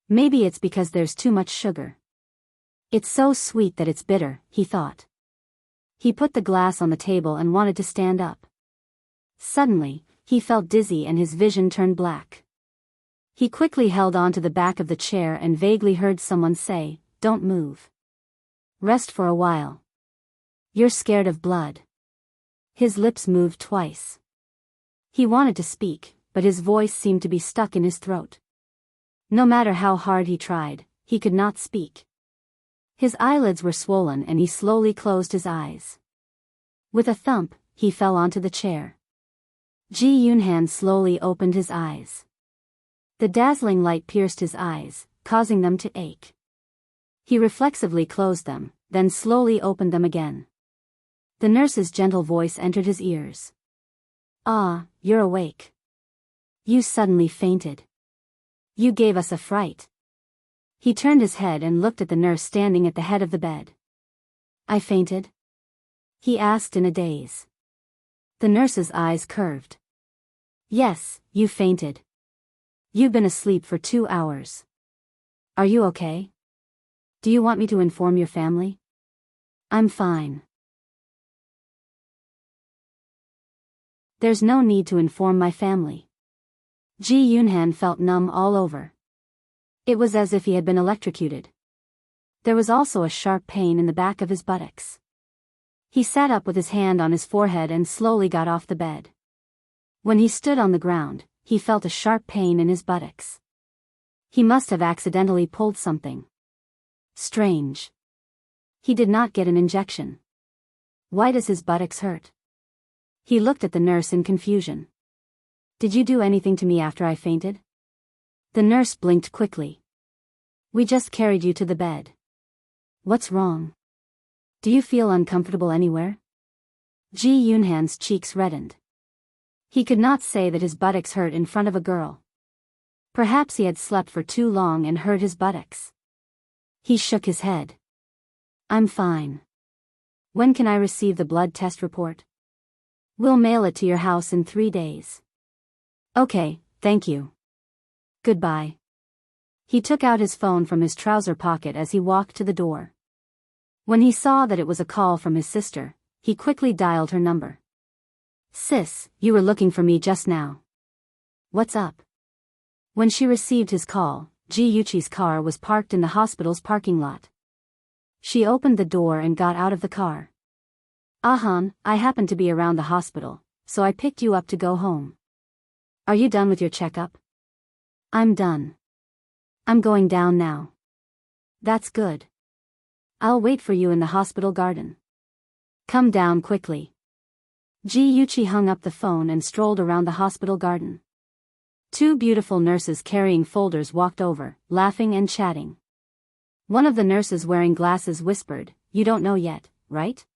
Maybe it's because there's too much sugar. It's so sweet that it's bitter, he thought. He put the glass on the table and wanted to stand up. Suddenly, he felt dizzy and his vision turned black. He quickly held on to the back of the chair and vaguely heard someone say, "Don't move. Rest for a while. You're scared of blood." His lips moved twice. He wanted to speak, but his voice seemed to be stuck in his throat. No matter how hard he tried, he could not speak. His eyelids were swollen and he slowly closed his eyes. With a thump, he fell onto the chair. Ji Yunhan slowly opened his eyes. The dazzling light pierced his eyes, causing them to ache. He reflexively closed them, then slowly opened them again. The nurse's gentle voice entered his ears. "Ah, you're awake. You suddenly fainted. You gave us a fright." He turned his head and looked at the nurse standing at the head of the bed. "I fainted?" he asked in a daze. The nurse's eyes curved. "Yes, you fainted. You've been asleep for 2 hours. Are you okay? Do you want me to inform your family?" "I'm fine." "There's no need to inform my family." Ji Yunhan felt numb all over. It was as if he had been electrocuted. There was also a sharp pain in the back of his buttocks. He sat up with his hand on his forehead and slowly got off the bed. When he stood on the ground, he felt a sharp pain in his buttocks. He must have accidentally pulled something. Strange. He did not get an injection. Why does his buttocks hurt? He looked at the nurse in confusion. "Did you do anything to me after I fainted?" The nurse blinked quickly. "We just carried you to the bed. What's wrong? Do you feel uncomfortable anywhere?" Ji Yunhan's cheeks reddened. He could not say that his buttocks hurt in front of a girl. Perhaps he had slept for too long and hurt his buttocks. He shook his head. "I'm fine. When can I receive the blood test report?" "We'll mail it to your house in 3 days." "Okay, thank you. Goodbye." He took out his phone from his trouser pocket as he walked to the door. When he saw that it was a call from his sister, he quickly dialed her number. "Sis, you were looking for me just now. What's up?" When she received his call, Ji Yuchi's car was parked in the hospital's parking lot. She opened the door and got out of the car. "Ahan, I happened to be around the hospital, so I picked you up to go home. Are you done with your checkup?" "I'm done. I'm going down now." "That's good. I'll wait for you in the hospital garden. Come down quickly." Ji Yuchi hung up the phone and strolled around the hospital garden. 2 beautiful nurses carrying folders walked over, laughing and chatting. One of the nurses wearing glasses whispered, "You don't know yet, right?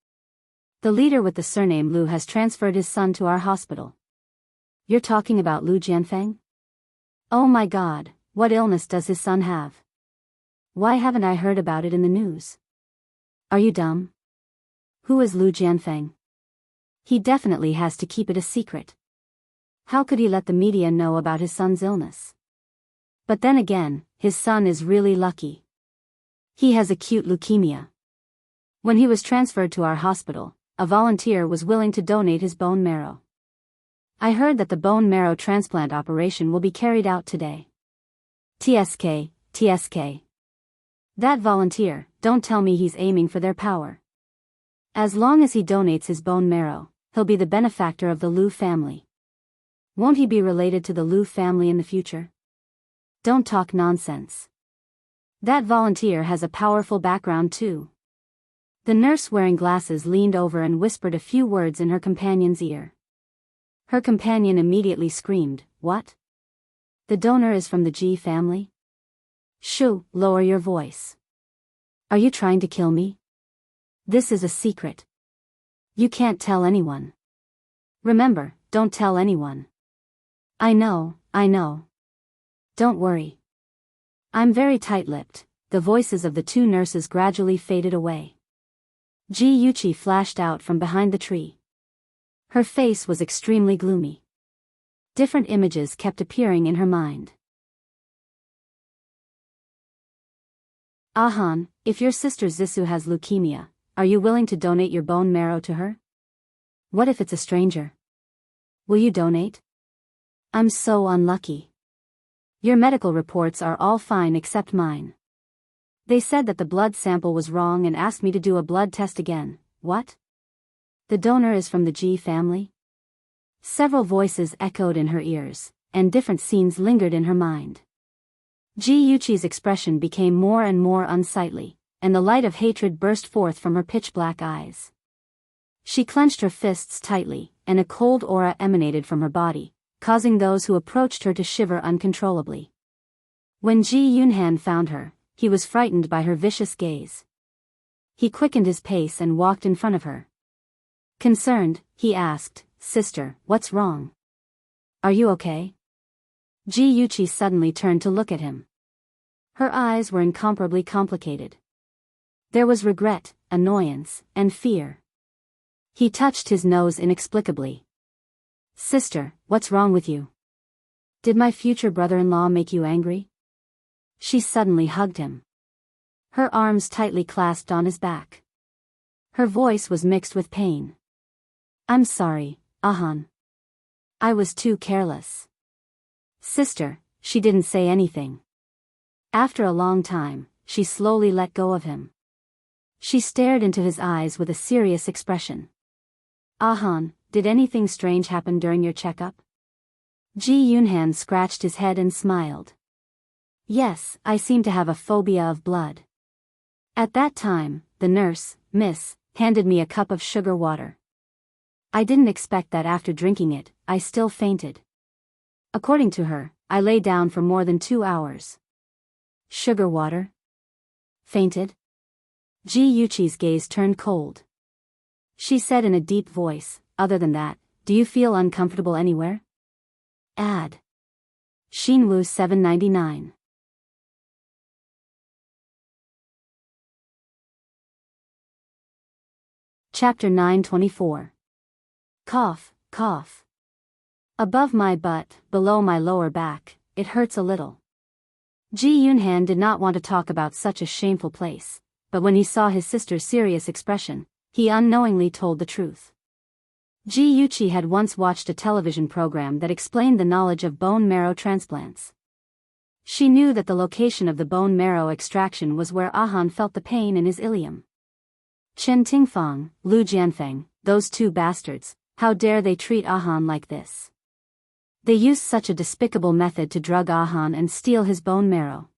The leader with the surname Lu has transferred his son to our hospital." "You're talking about Lu Jianfeng? Oh my god, what illness does his son have? Why haven't I heard about it in the news? Are you dumb? Who is Lu Jianfeng? He definitely has to keep it a secret. How could he let the media know about his son's illness? But then again, his son is really lucky. He has acute leukemia. When he was transferred to our hospital, a volunteer was willing to donate his bone marrow. I heard that the bone marrow transplant operation will be carried out today. TSK, TSK. That volunteer, don't tell me he's aiming for their power. As long as he donates his bone marrow, he'll be the benefactor of the Lu family. Won't he be related to the Lu family in the future? Don't talk nonsense. That volunteer has a powerful background too. The nurse wearing glasses leaned over and whispered a few words in her companion's ear. Her companion immediately screamed, "What? The donor is from the G family? Shoo, lower your voice. Are you trying to kill me? This is a secret. You can't tell anyone. Remember, don't tell anyone." I know. Don't worry. I'm very tight-lipped." The voices of the two nurses gradually faded away. Ji Yuchi flashed out from behind the tree. Her face was extremely gloomy. Different images kept appearing in her mind. "Ahan, if your sister Zisu has leukemia, are you willing to donate your bone marrow to her? What if it's a stranger? Will you donate? I'm so unlucky. Your medical reports are all fine except mine. They said that the blood sample was wrong and asked me to do a blood test again." What? The donor is from the G family? Several voices echoed in her ears, and different scenes lingered in her mind. Ji Yuchi's expression became more and more unsightly, and the light of hatred burst forth from her pitch-black eyes. She clenched her fists tightly, and a cold aura emanated from her body, causing those who approached her to shiver uncontrollably. When Ji Yunhan found her, he was frightened by her vicious gaze. He quickened his pace and walked in front of her. Concerned, he asked, "Sister, what's wrong? Are you okay?" Ji Yuchi suddenly turned to look at him. Her eyes were incomparably complicated. There was regret, annoyance, and fear. He touched his nose inexplicably. "Sister, what's wrong with you? Did my future brother-in-law make you angry?" She suddenly hugged him. Her arms tightly clasped on his back. Her voice was mixed with pain. "I'm sorry, Ahan. I was too careless." "Sister," she didn't say anything. After a long time, she slowly let go of him. She stared into his eyes with a serious expression. "Ahan, did anything strange happen during your checkup?" Ji Yunhan scratched his head and smiled. "Yes, I seem to have a phobia of blood. At that time, the nurse, Miss, handed me a cup of sugar water. I didn't expect that after drinking it, I still fainted. According to her, I lay down for more than 2 hours." "Sugar water? Fainted?" Ji Yuchi's gaze turned cold. She said in a deep voice, "Other than that, do you feel uncomfortable anywhere?" Ad. Shinwu 799. Chapter 924. Cough, cough. Above my butt, below my lower back, it hurts a little. Ji Yunhan did not want to talk about such a shameful place, but when he saw his sister's serious expression, he unknowingly told the truth. Ji Yuchi had once watched a television program that explained the knowledge of bone marrow transplants. She knew that the location of the bone marrow extraction was where Ahan felt the pain in his ilium. Chen Tingfang, Lu Jianfeng, those two bastards, how dare they treat Ahan like this? They used such a despicable method to drug Ahan and steal his bone marrow.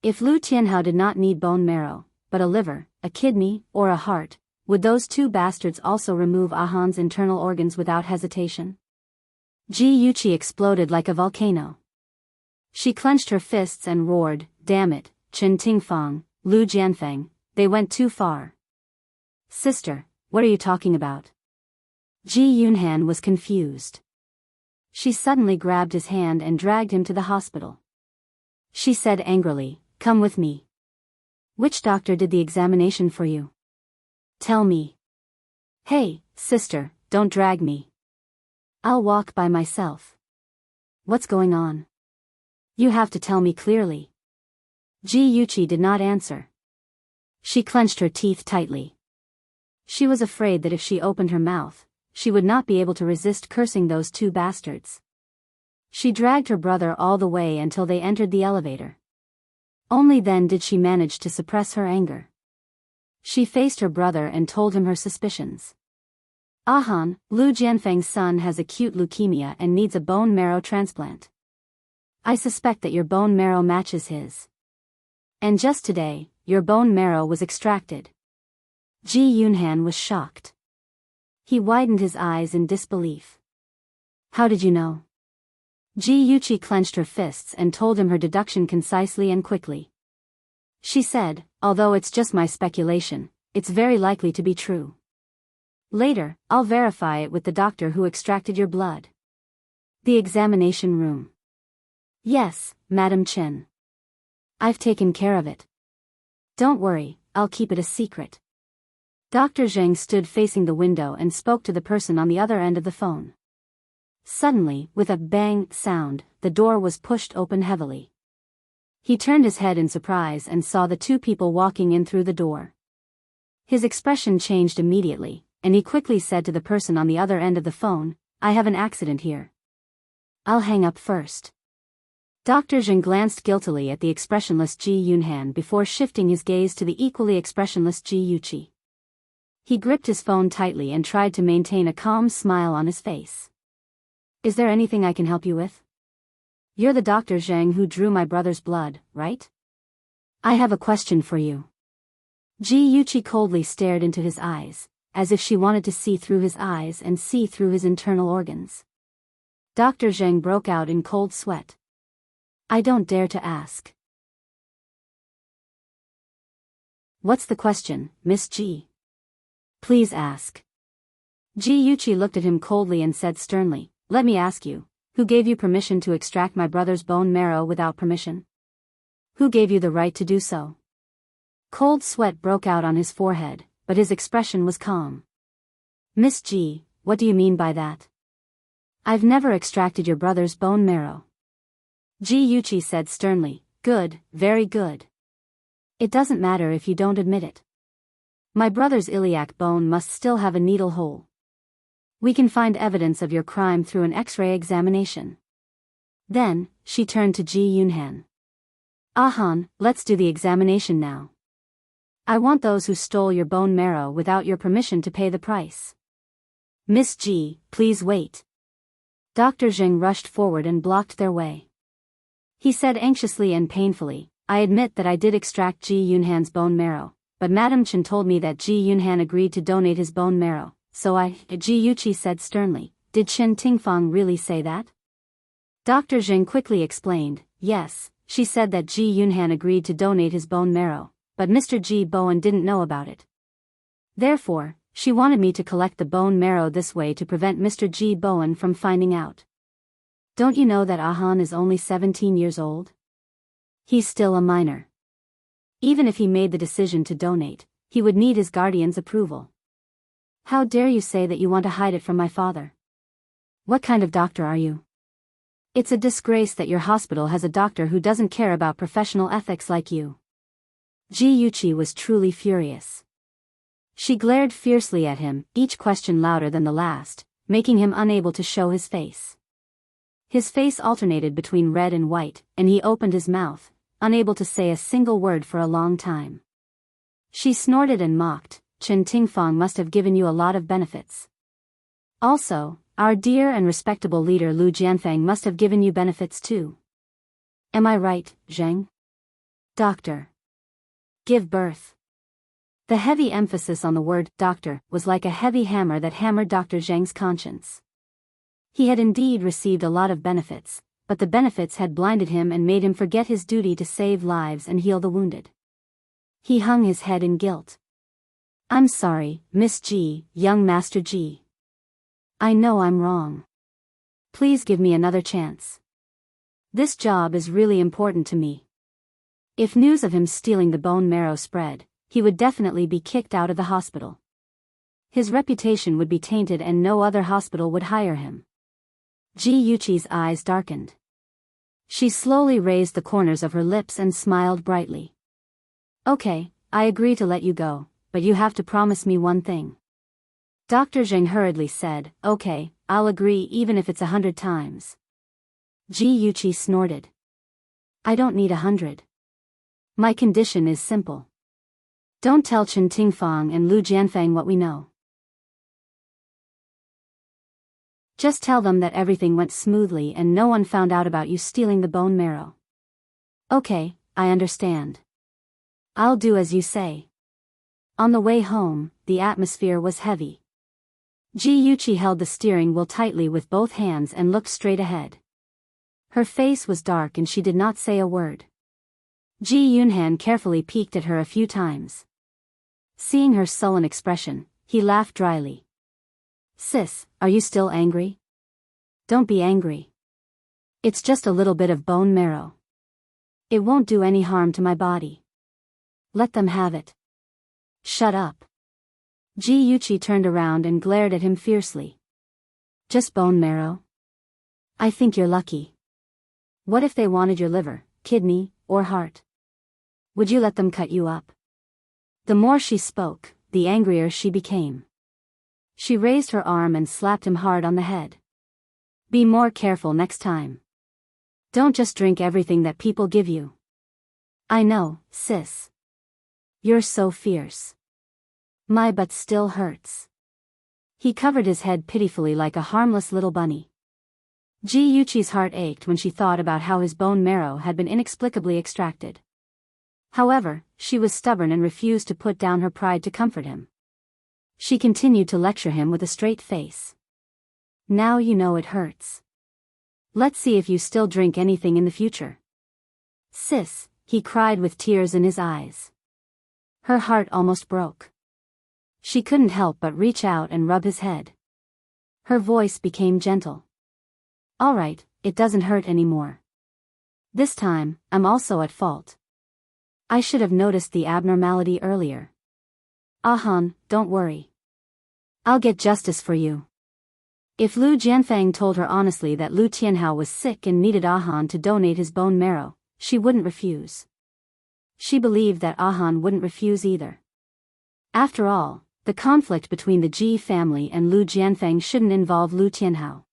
If Lu Tianhao did not need bone marrow, but a liver, a kidney, or a heart, would those two bastards also remove Ahan's internal organs without hesitation? Ji Yuchi exploded like a volcano. She clenched her fists and roared, "Damn it, Chen Tingfang, Lu Jianfeng, they went too far." "Sister, what are you talking about?" Ji Yunhan was confused. She suddenly grabbed his hand and dragged him to the hospital. She said angrily, "Come with me." "Which doctor did the examination for you? Tell me." "Hey, sister, don't drag me. I'll walk by myself." "What's going on? You have to tell me clearly." Ji Yuchi did not answer. She clenched her teeth tightly. She was afraid that if she opened her mouth, she would not be able to resist cursing those two bastards. She dragged her brother all the way until they entered the elevator. Only then did she manage to suppress her anger. She faced her brother and told him her suspicions. "Ahan, Lu Jianfeng's son has acute leukemia and needs a bone marrow transplant. I suspect that your bone marrow matches his. And just today, your bone marrow was extracted." Ji Yunhan was shocked. He widened his eyes in disbelief. How did you know? Ji Yuqi clenched her fists and told him her deduction concisely and quickly. She said, although it's just my speculation, it's very likely to be true. Later, I'll verify it with the doctor who extracted your blood. The examination room. Yes, Madam Chen. I've taken care of it. Don't worry, I'll keep it a secret. Dr. Zheng stood facing the window and spoke to the person on the other end of the phone. Suddenly, with a bang sound, the door was pushed open heavily. He turned his head in surprise and saw the two people walking in through the door. His expression changed immediately, and he quickly said to the person on the other end of the phone, I have an accident here. I'll hang up first. Dr. Zheng glanced guiltily at the expressionless Ji Yunhan before shifting his gaze to the equally expressionless Ji Yuqi. He gripped his phone tightly and tried to maintain a calm smile on his face. Is there anything I can help you with? You're the Dr. Zheng who drew my brother's blood, right? I have a question for you. Ji Yuqi coldly stared into his eyes, as if she wanted to see through his eyes and see through his internal organs. Dr. Zheng broke out in cold sweat. I don't dare to ask. What's the question, Miss Ji? Please ask. Ji Yuqi looked at him coldly and said sternly, let me ask you, who gave you permission to extract my brother's bone marrow without permission? Who gave you the right to do so? Cold sweat broke out on his forehead, but his expression was calm. Miss Ji, what do you mean by that? I've never extracted your brother's bone marrow. Ji Yuqi said sternly, good, very good. It doesn't matter if you don't admit it. My brother's iliac bone must still have a needle hole. We can find evidence of your crime through an X-ray examination. Then, she turned to Ji Yunhan. Ahan, let's do the examination now. I want those who stole your bone marrow without your permission to pay the price. Miss Ji, please wait. Dr. Zheng rushed forward and blocked their way. He said anxiously and painfully, I admit that I did extract Ji Yunhan's bone marrow, but Madam Chen told me that Ji Yunhan agreed to donate his bone marrow. So Ji Yuqi said sternly, did Chen Tingfang really say that? Dr. Zheng quickly explained, yes, she said that Ji Yunhan agreed to donate his bone marrow, but Mr. Ji Bowen didn't know about it. Therefore, she wanted me to collect the bone marrow this way to prevent Mr. Ji Bowen from finding out. Don't you know that Ahan is only 17 years old? He's still a minor. Even if he made the decision to donate, he would need his guardian's approval. How dare you say that you want to hide it from my father? What kind of doctor are you? It's a disgrace that your hospital has a doctor who doesn't care about professional ethics like you. Ji Yuqi was truly furious. She glared fiercely at him, each question louder than the last, making him unable to show his face. His face alternated between red and white, and he opened his mouth, unable to say a single word for a long time. She snorted and mocked, Chen Tingfang must have given you a lot of benefits. Also, our dear and respectable leader Lu Jianfang must have given you benefits too. Am I right, Zheng? Doctor. Give birth. The heavy emphasis on the word doctor was like a heavy hammer that hammered Dr. Zheng's conscience. He had indeed received a lot of benefits, but the benefits had blinded him and made him forget his duty to save lives and heal the wounded. He hung his head in guilt. I'm sorry, Miss Ji, young Master Ji. I know I'm wrong. Please give me another chance. This job is really important to me. If news of him stealing the bone marrow spread, he would definitely be kicked out of the hospital. His reputation would be tainted and no other hospital would hire him. Ji Yuqi's eyes darkened. She slowly raised the corners of her lips and smiled brightly. Okay, I agree to let you go, but you have to promise me one thing. Dr. Zheng hurriedly said, okay, I'll agree even if it's 100 times. Ji Yuqi snorted. I don't need 100. My condition is simple. Don't tell Chen Tingfang and Lu Jianfang what we know. Just tell them that everything went smoothly and no one found out about you stealing the bone marrow. Okay, I understand. I'll do as you say. On the way home, the atmosphere was heavy. Ji Yuqi held the steering wheel tightly with both hands and looked straight ahead. Her face was dark and she did not say a word. Ji Yunhan carefully peeked at her a few times. Seeing her sullen expression, he laughed dryly. "Sis, are you still angry? Don't be angry. It's just a little bit of bone marrow. It won't do any harm to my body. Let them have it." "Shut up." Ji Yuqi turned around and glared at him fiercely. "Just bone marrow? I think you're lucky. What if they wanted your liver, kidney, or heart? Would you let them cut you up?" The more she spoke, the angrier she became. She raised her arm and slapped him hard on the head. "Be more careful next time. Don't just drink everything that people give you." "I know, sis. You're so fierce. My butt still hurts." He covered his head pitifully like a harmless little bunny. Ji Yuqi's heart ached when she thought about how his bone marrow had been inexplicably extracted. However, she was stubborn and refused to put down her pride to comfort him. She continued to lecture him with a straight face. "Now you know it hurts. Let's see if you still drink anything in the future." "Sis," he cried with tears in his eyes. Her heart almost broke. She couldn't help but reach out and rub his head. Her voice became gentle. "All right, it doesn't hurt anymore. This time, I'm also at fault. I should have noticed the abnormality earlier. Ahan, don't worry. I'll get justice for you." If Lu Jianfeng told her honestly that Lu Tianhao was sick and needed Ahan to donate his bone marrow, she wouldn't refuse. She believed that Ahan wouldn't refuse either. After all, the conflict between the Ji family and Lu Jianfeng shouldn't involve Lu Tianhao.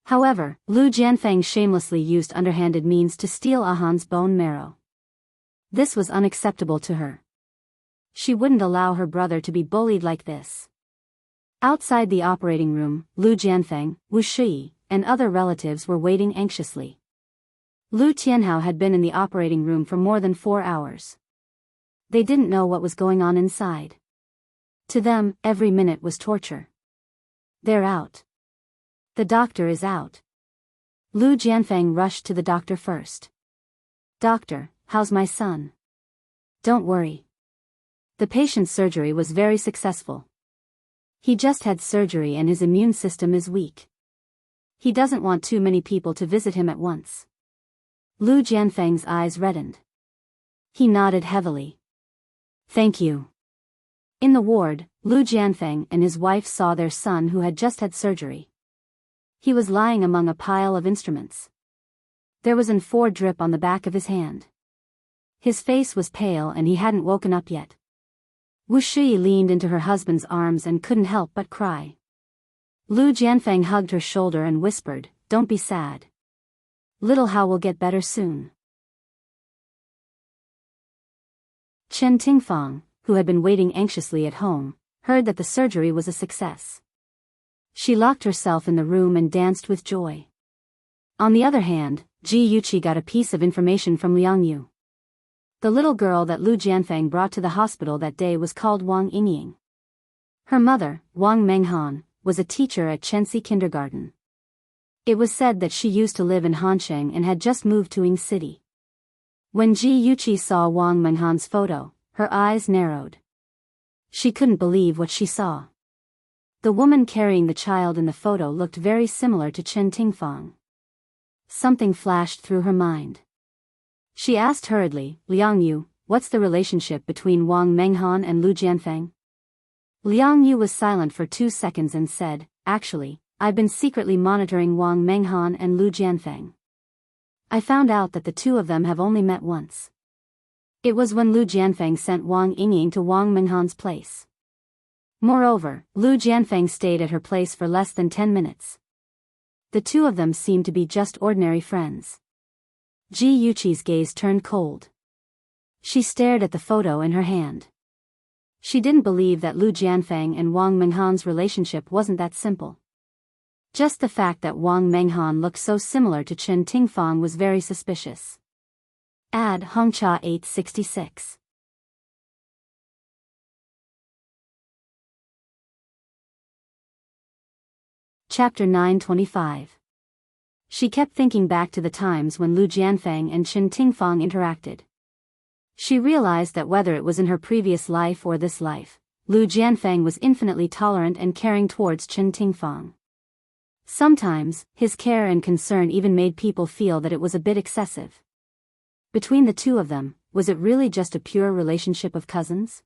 However, Lu Jianfeng shamelessly used underhanded means to steal Ahan's bone marrow. This was unacceptable to her. She wouldn't allow her brother to be bullied like this. Outside the operating room, Lu Jianfeng, Wu Shui, and other relatives were waiting anxiously. Lu Tianhao had been in the operating room for more than 4 hours. They didn't know what was going on inside. To them, every minute was torture. "They're out. The doctor is out." Lu Jianfeng rushed to the doctor first. "Doctor, how's my son?" "Don't worry. The patient's surgery was very successful. He just had surgery and his immune system is weak. He doesn't want too many people to visit him at once." Lu Jianfeng's eyes reddened. He nodded heavily. "Thank you." In the ward, Lu Jianfeng and his wife saw their son who had just had surgery. He was lying among a pile of instruments. There was an 4 drip on the back of his hand. His face was pale and he hadn't woken up yet. Wu Shui leaned into her husband's arms and couldn't help but cry. Lu Jianfeng hugged her shoulder and whispered, "Don't be sad. Little Hao will get better soon." Chen Tingfang, who had been waiting anxiously at home, heard that the surgery was a success. She locked herself in the room and danced with joy. On the other hand, Ji Yuqi got a piece of information from Liang Yu. The little girl that Lu Jianfeng brought to the hospital that day was called Wang Yingying. Her mother, Wang Menghan, was a teacher at Chenxi Kindergarten. It was said that she used to live in Hansheng and had just moved to Ying City. When Ji Yuqi saw Wang Menghan's photo, her eyes narrowed. She couldn't believe what she saw. The woman carrying the child in the photo looked very similar to Chen Tingfang. Something flashed through her mind. She asked hurriedly, "Liang Yu, what's the relationship between Wang Menghan and Lu Jianfeng?" Liang Yu was silent for 2 seconds and said, "Actually, I've been secretly monitoring Wang Menghan and Lu Jianfeng. I found out that the two of them have only met once. It was when Lu Jianfeng sent Wang Yingying to Wang Menghan's place. Moreover, Lu Jianfeng stayed at her place for less than 10 minutes. The two of them seemed to be just ordinary friends." Ji Yuqi's gaze turned cold. She stared at the photo in her hand. She didn't believe that Lu Jianfeng and Wang Menghan's relationship wasn't that simple. Just the fact that Wang Menghan looked so similar to Chen Tingfang was very suspicious. Ad Hongcha 866 Chapter 925. She kept thinking back to the times when Lu Jianfeng and Chen Tingfang interacted. She realized that whether it was in her previous life or this life, Lu Jianfeng was infinitely tolerant and caring towards Chen Tingfang. Sometimes, his care and concern even made people feel that it was a bit excessive. Between the two of them, was it really just a pure relationship of cousins?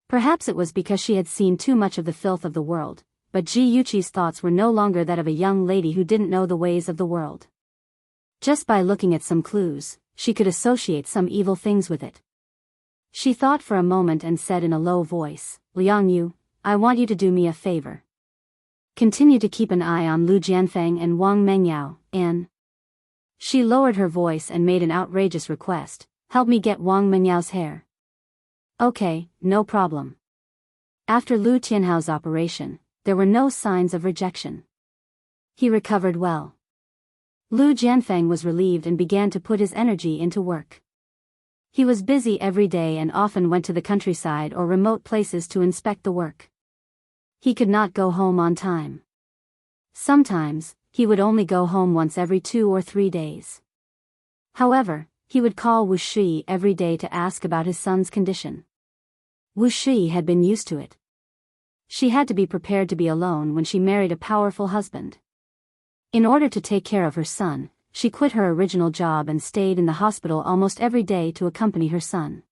Perhaps it was because she had seen too much of the filth of the world, but Ji Yuqi's thoughts were no longer that of a young lady who didn't know the ways of the world. Just by looking at some clues, she could associate some evil things with it. She thought for a moment and said in a low voice, "Liang Yu, I want you to do me a favor. Continue to keep an eye on Lu Jianfeng and Wang Mengyao, and..." She lowered her voice and made an outrageous request, "Help me get Wang Mengyao's hair." "Okay, no problem." After Lu Tianhao's operation, there were no signs of rejection. He recovered well. Lu Jianfeng was relieved and began to put his energy into work. He was busy every day and often went to the countryside or remote places to inspect the work. He could not go home on time. Sometimes, he would only go home once every 2 or 3 days. However, he would call Wu Shi every day to ask about his son's condition. Wu Shi had been used to it. She had to be prepared to be alone when she married a powerful husband. In order to take care of her son, she quit her original job and stayed in the hospital almost every day to accompany her son.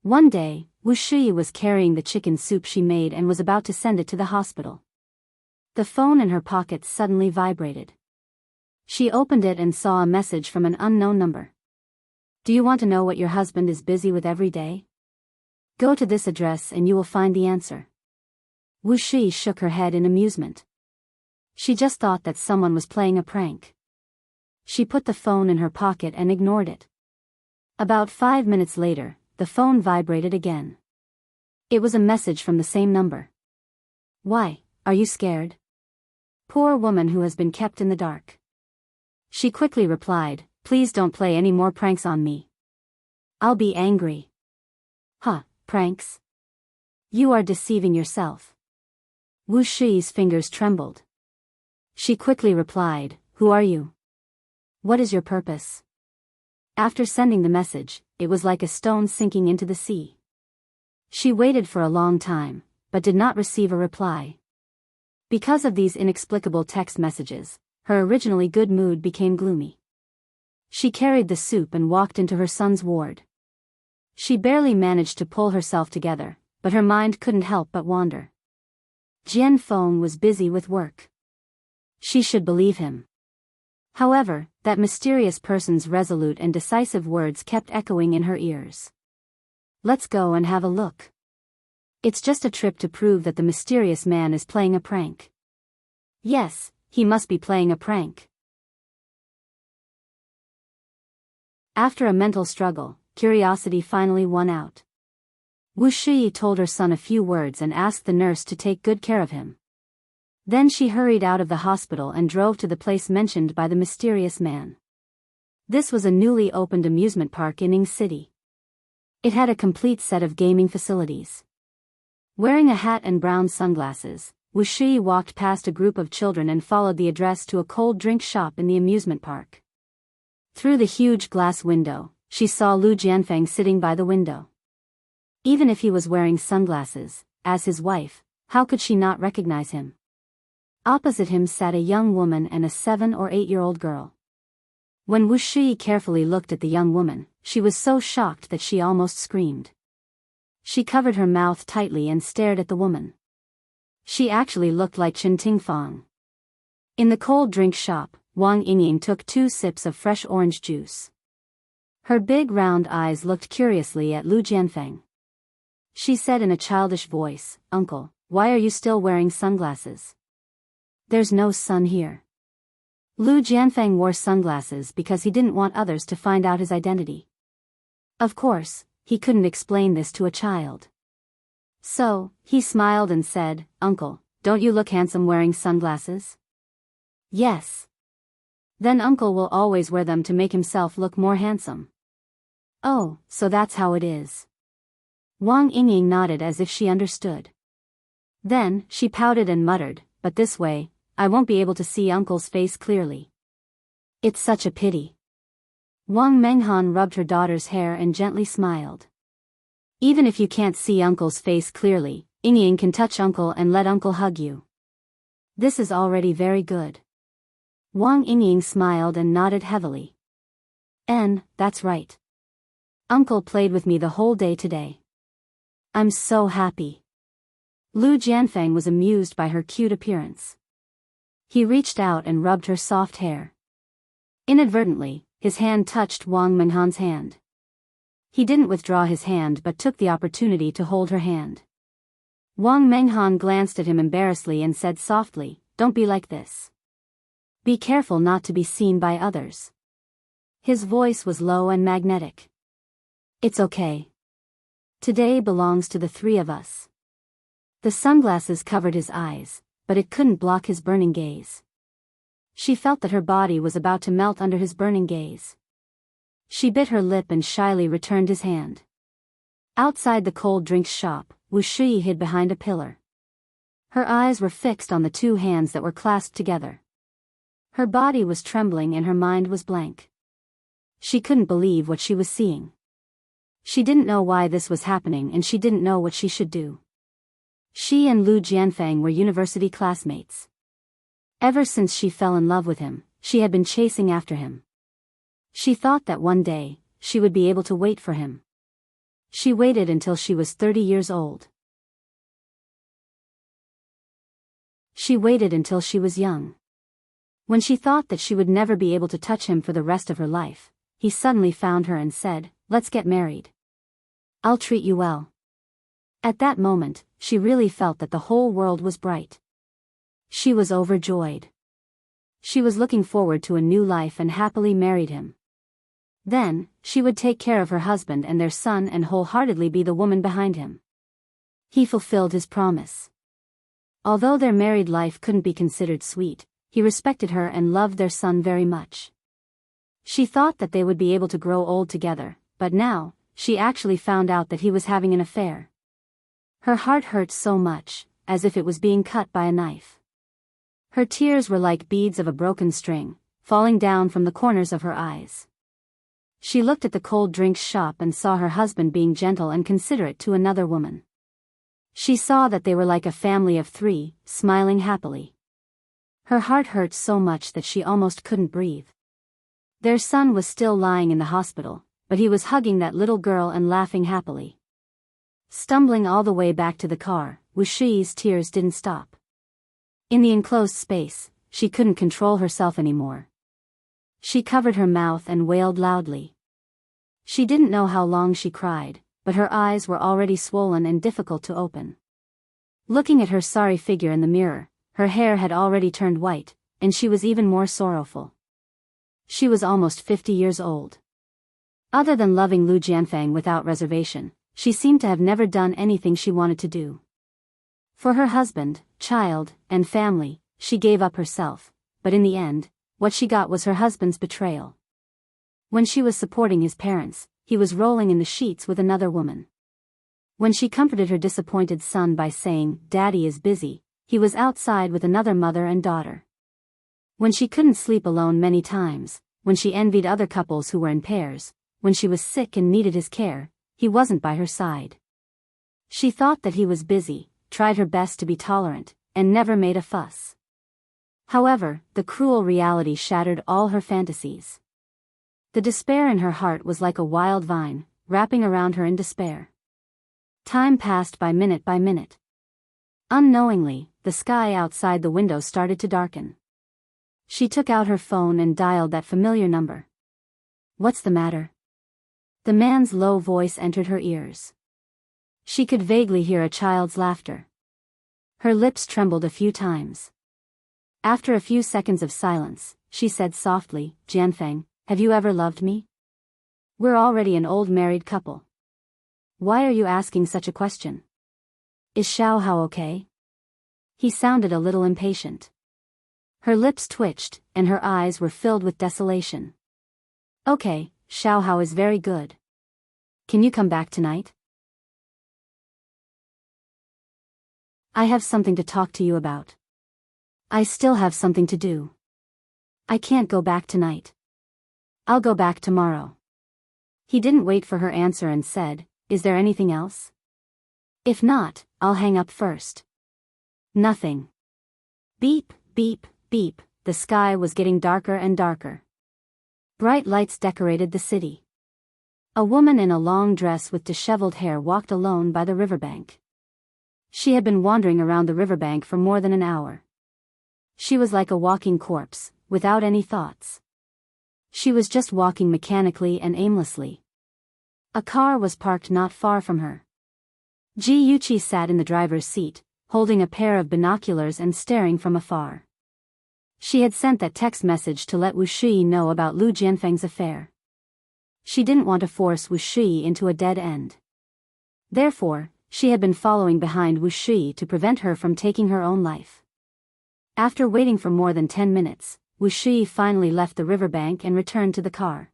One day, Wu Shi was carrying the chicken soup she made and was about to send it to the hospital. The phone in her pocket suddenly vibrated. She opened it and saw a message from an unknown number. "Do you want to know what your husband is busy with every day? Go to this address and you will find the answer." Wu Shi shook her head in amusement. She just thought that someone was playing a prank. She put the phone in her pocket and ignored it. About 5 minutes later, the phone vibrated again. It was a message from the same number. "Why, are you scared? Poor woman who has been kept in the dark." She quickly replied, "Please don't play any more pranks on me. I'll be angry." "Huh, pranks? You are deceiving yourself." Wu Shi's fingers trembled. She quickly replied, "Who are you? What is your purpose?" After sending the message, it was like a stone sinking into the sea. She waited for a long time, but did not receive a reply. Because of these inexplicable text messages, her originally good mood became gloomy. She carried the soup and walked into her son's ward. She barely managed to pull herself together, but her mind couldn't help but wander. Jian Feng was busy with work. She should believe him. However, that mysterious person's resolute and decisive words kept echoing in her ears. "Let's go and have a look. It's just a trip to prove that the mysterious man is playing a prank." Yes, he must be playing a prank. After a mental struggle, curiosity finally won out. Wu Shi told her son a few words and asked the nurse to take good care of him. Then she hurried out of the hospital and drove to the place mentioned by the mysterious man. This was a newly opened amusement park in Ning City. It had a complete set of gaming facilities. Wearing a hat and brown sunglasses, Wu Shi walked past a group of children and followed the address to a cold drink shop in the amusement park. Through the huge glass window, she saw Lu Jianfeng sitting by the window. Even if he was wearing sunglasses, as his wife, how could she not recognize him? Opposite him sat a young woman and a 7 or 8-year-old girl. When Wu Shi carefully looked at the young woman, she was so shocked that she almost screamed. She covered her mouth tightly and stared at the woman. She actually looked like Chen Tingfang. In the cold drink shop, Wang Yingying took 2 sips of fresh orange juice. Her big round eyes looked curiously at Lu Jianfeng. She said in a childish voice, "Uncle, why are you still wearing sunglasses? There's no sun here." Lu Jianfeng wore sunglasses because he didn't want others to find out his identity. Of course, he couldn't explain this to a child. So, he smiled and said, "Uncle, don't you look handsome wearing sunglasses?" "Yes." "Then Uncle will always wear them to make himself look more handsome." "Oh, so that's how it is." Wang Yingying nodded as if she understood. Then, she pouted and muttered, "But this way, I won't be able to see Uncle's face clearly. It's such a pity. Wang Menghan rubbed her daughter's hair and gently smiled. Even if you can't see Uncle's face clearly, Yingying can touch Uncle and let Uncle hug you. This is already very good. Wang Yingying smiled and nodded heavily. That's right. Uncle played with me the whole day today. I'm so happy. Lu Jianfeng was amused by her cute appearance. He reached out and rubbed her soft hair. Inadvertently, his hand touched Wang Menghan's hand. He didn't withdraw his hand but took the opportunity to hold her hand. Wang Menghan glanced at him embarrassedly and said softly, "Don't be like this. Be careful not to be seen by others." His voice was low and magnetic. "It's okay. Today belongs to the three of us." The sunglasses covered his eyes, but it couldn't block his burning gaze. She felt that her body was about to melt under his burning gaze. She bit her lip and shyly returned his hand. Outside the cold drinks shop, Wu Shui hid behind a pillar. Her eyes were fixed on the two hands that were clasped together. Her body was trembling and her mind was blank. She couldn't believe what she was seeing. She didn't know why this was happening and she didn't know what she should do. She and Lu Jianfeng were university classmates. Ever since she fell in love with him, she had been chasing after him. She thought that one day, she would be able to wait for him. She waited until she was 30 years old. She waited until she was young. When she thought that she would never be able to touch him for the rest of her life, he suddenly found her and said, "Let's get married. I'll treat you well." At that moment, she really felt that the whole world was bright. She was overjoyed. She was looking forward to a new life and happily married him. Then, she would take care of her husband and their son and wholeheartedly be the woman behind him. He fulfilled his promise. Although their married life couldn't be considered sweet, he respected her and loved their son very much. She thought that they would be able to grow old together, but now, she actually found out that he was having an affair. Her heart hurt so much, as if it was being cut by a knife. Her tears were like beads of a broken string, falling down from the corners of her eyes. She looked at the cold drinks shop and saw her husband being gentle and considerate to another woman. She saw that they were like a family of three, smiling happily. Her heart hurt so much that she almost couldn't breathe. Their son was still lying in the hospital, but he was hugging that little girl and laughing happily. Stumbling all the way back to the car, Wu Shui's tears didn't stop. In the enclosed space, she couldn't control herself anymore. She covered her mouth and wailed loudly. She didn't know how long she cried, but her eyes were already swollen and difficult to open. Looking at her sorry figure in the mirror, her hair had already turned white, and she was even more sorrowful. She was almost 50 years old. Other than loving Lu Jianfeng without reservation, she seemed to have never done anything she wanted to do. For her husband, child, and family, she gave up herself, but in the end, what she got was her husband's betrayal. When she was supporting his parents, he was rolling in the sheets with another woman. When she comforted her disappointed son by saying, "Daddy is busy," he was outside with another mother and daughter. When she couldn't sleep alone many times, when she envied other couples who were in pairs, when she was sick and needed his care, he wasn't by her side. She thought that he was busy, tried her best to be tolerant, and never made a fuss. However, the cruel reality shattered all her fantasies. The despair in her heart was like a wild vine, wrapping around her in despair. Time passed by minute. Unknowingly, the sky outside the window started to darken. She took out her phone and dialed that familiar number. "What's the matter?" The man's low voice entered her ears. She could vaguely hear a child's laughter. Her lips trembled a few times. After a few seconds of silence, she said softly, "Jianfeng, have you ever loved me? We're already an old married couple. Why are you asking such a question? Is Xiao Hao okay?" He sounded a little impatient. Her lips twitched, and her eyes were filled with desolation. "Okay, Xiao Hao is very good. Can you come back tonight? I have something to talk to you about." I still have something to do. I can't go back tonight. I'll go back tomorrow. He didn't wait for her answer and said, is there anything else? If not, I'll hang up first. Nothing. Beep, beep, beep, the sky was getting darker and darker. Bright lights decorated the city. A woman in a long dress with disheveled hair walked alone by the riverbank. She had been wandering around the riverbank for more than an hour. She was like a walking corpse, without any thoughts. She was just walking mechanically and aimlessly. A car was parked not far from her. Ji-Yuchi sat in the driver's seat, holding a pair of binoculars and staring from afar. She had sent that text message to let Wu Shui know about Lu Jianfeng's affair. She didn't want to force Wu Shui into a dead end. Therefore, she had been following behind Wu Shui to prevent her from taking her own life. After waiting for more than 10 minutes, Wu Shui finally left the riverbank and returned to the car.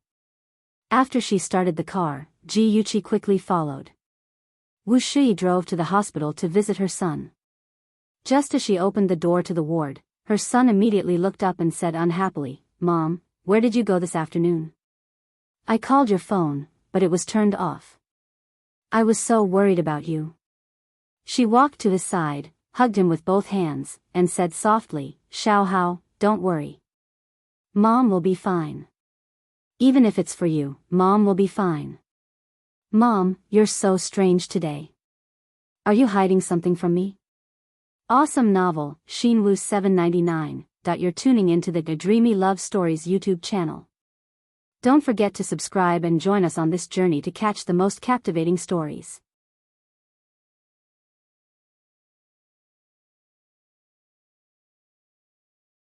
After she started the car, Ji-Yuchi quickly followed. Wu Shui drove to the hospital to visit her son. Just as she opened the door to the ward, her son immediately looked up and said unhappily, "Mom, where did you go this afternoon? I called your phone, but it was turned off. I was so worried about you." She walked to his side, hugged him with both hands, and said softly, "Xiao Hao, don't worry. Mom will be fine. Even if it's for you, Mom will be fine. Mom, you're so strange today. Are you hiding something from me?" Awesome novel, Shinwoo 799. You're tuning into the Dreamy Love Stories YouTube channel. Don't forget to subscribe and join us on this journey to catch the most captivating stories.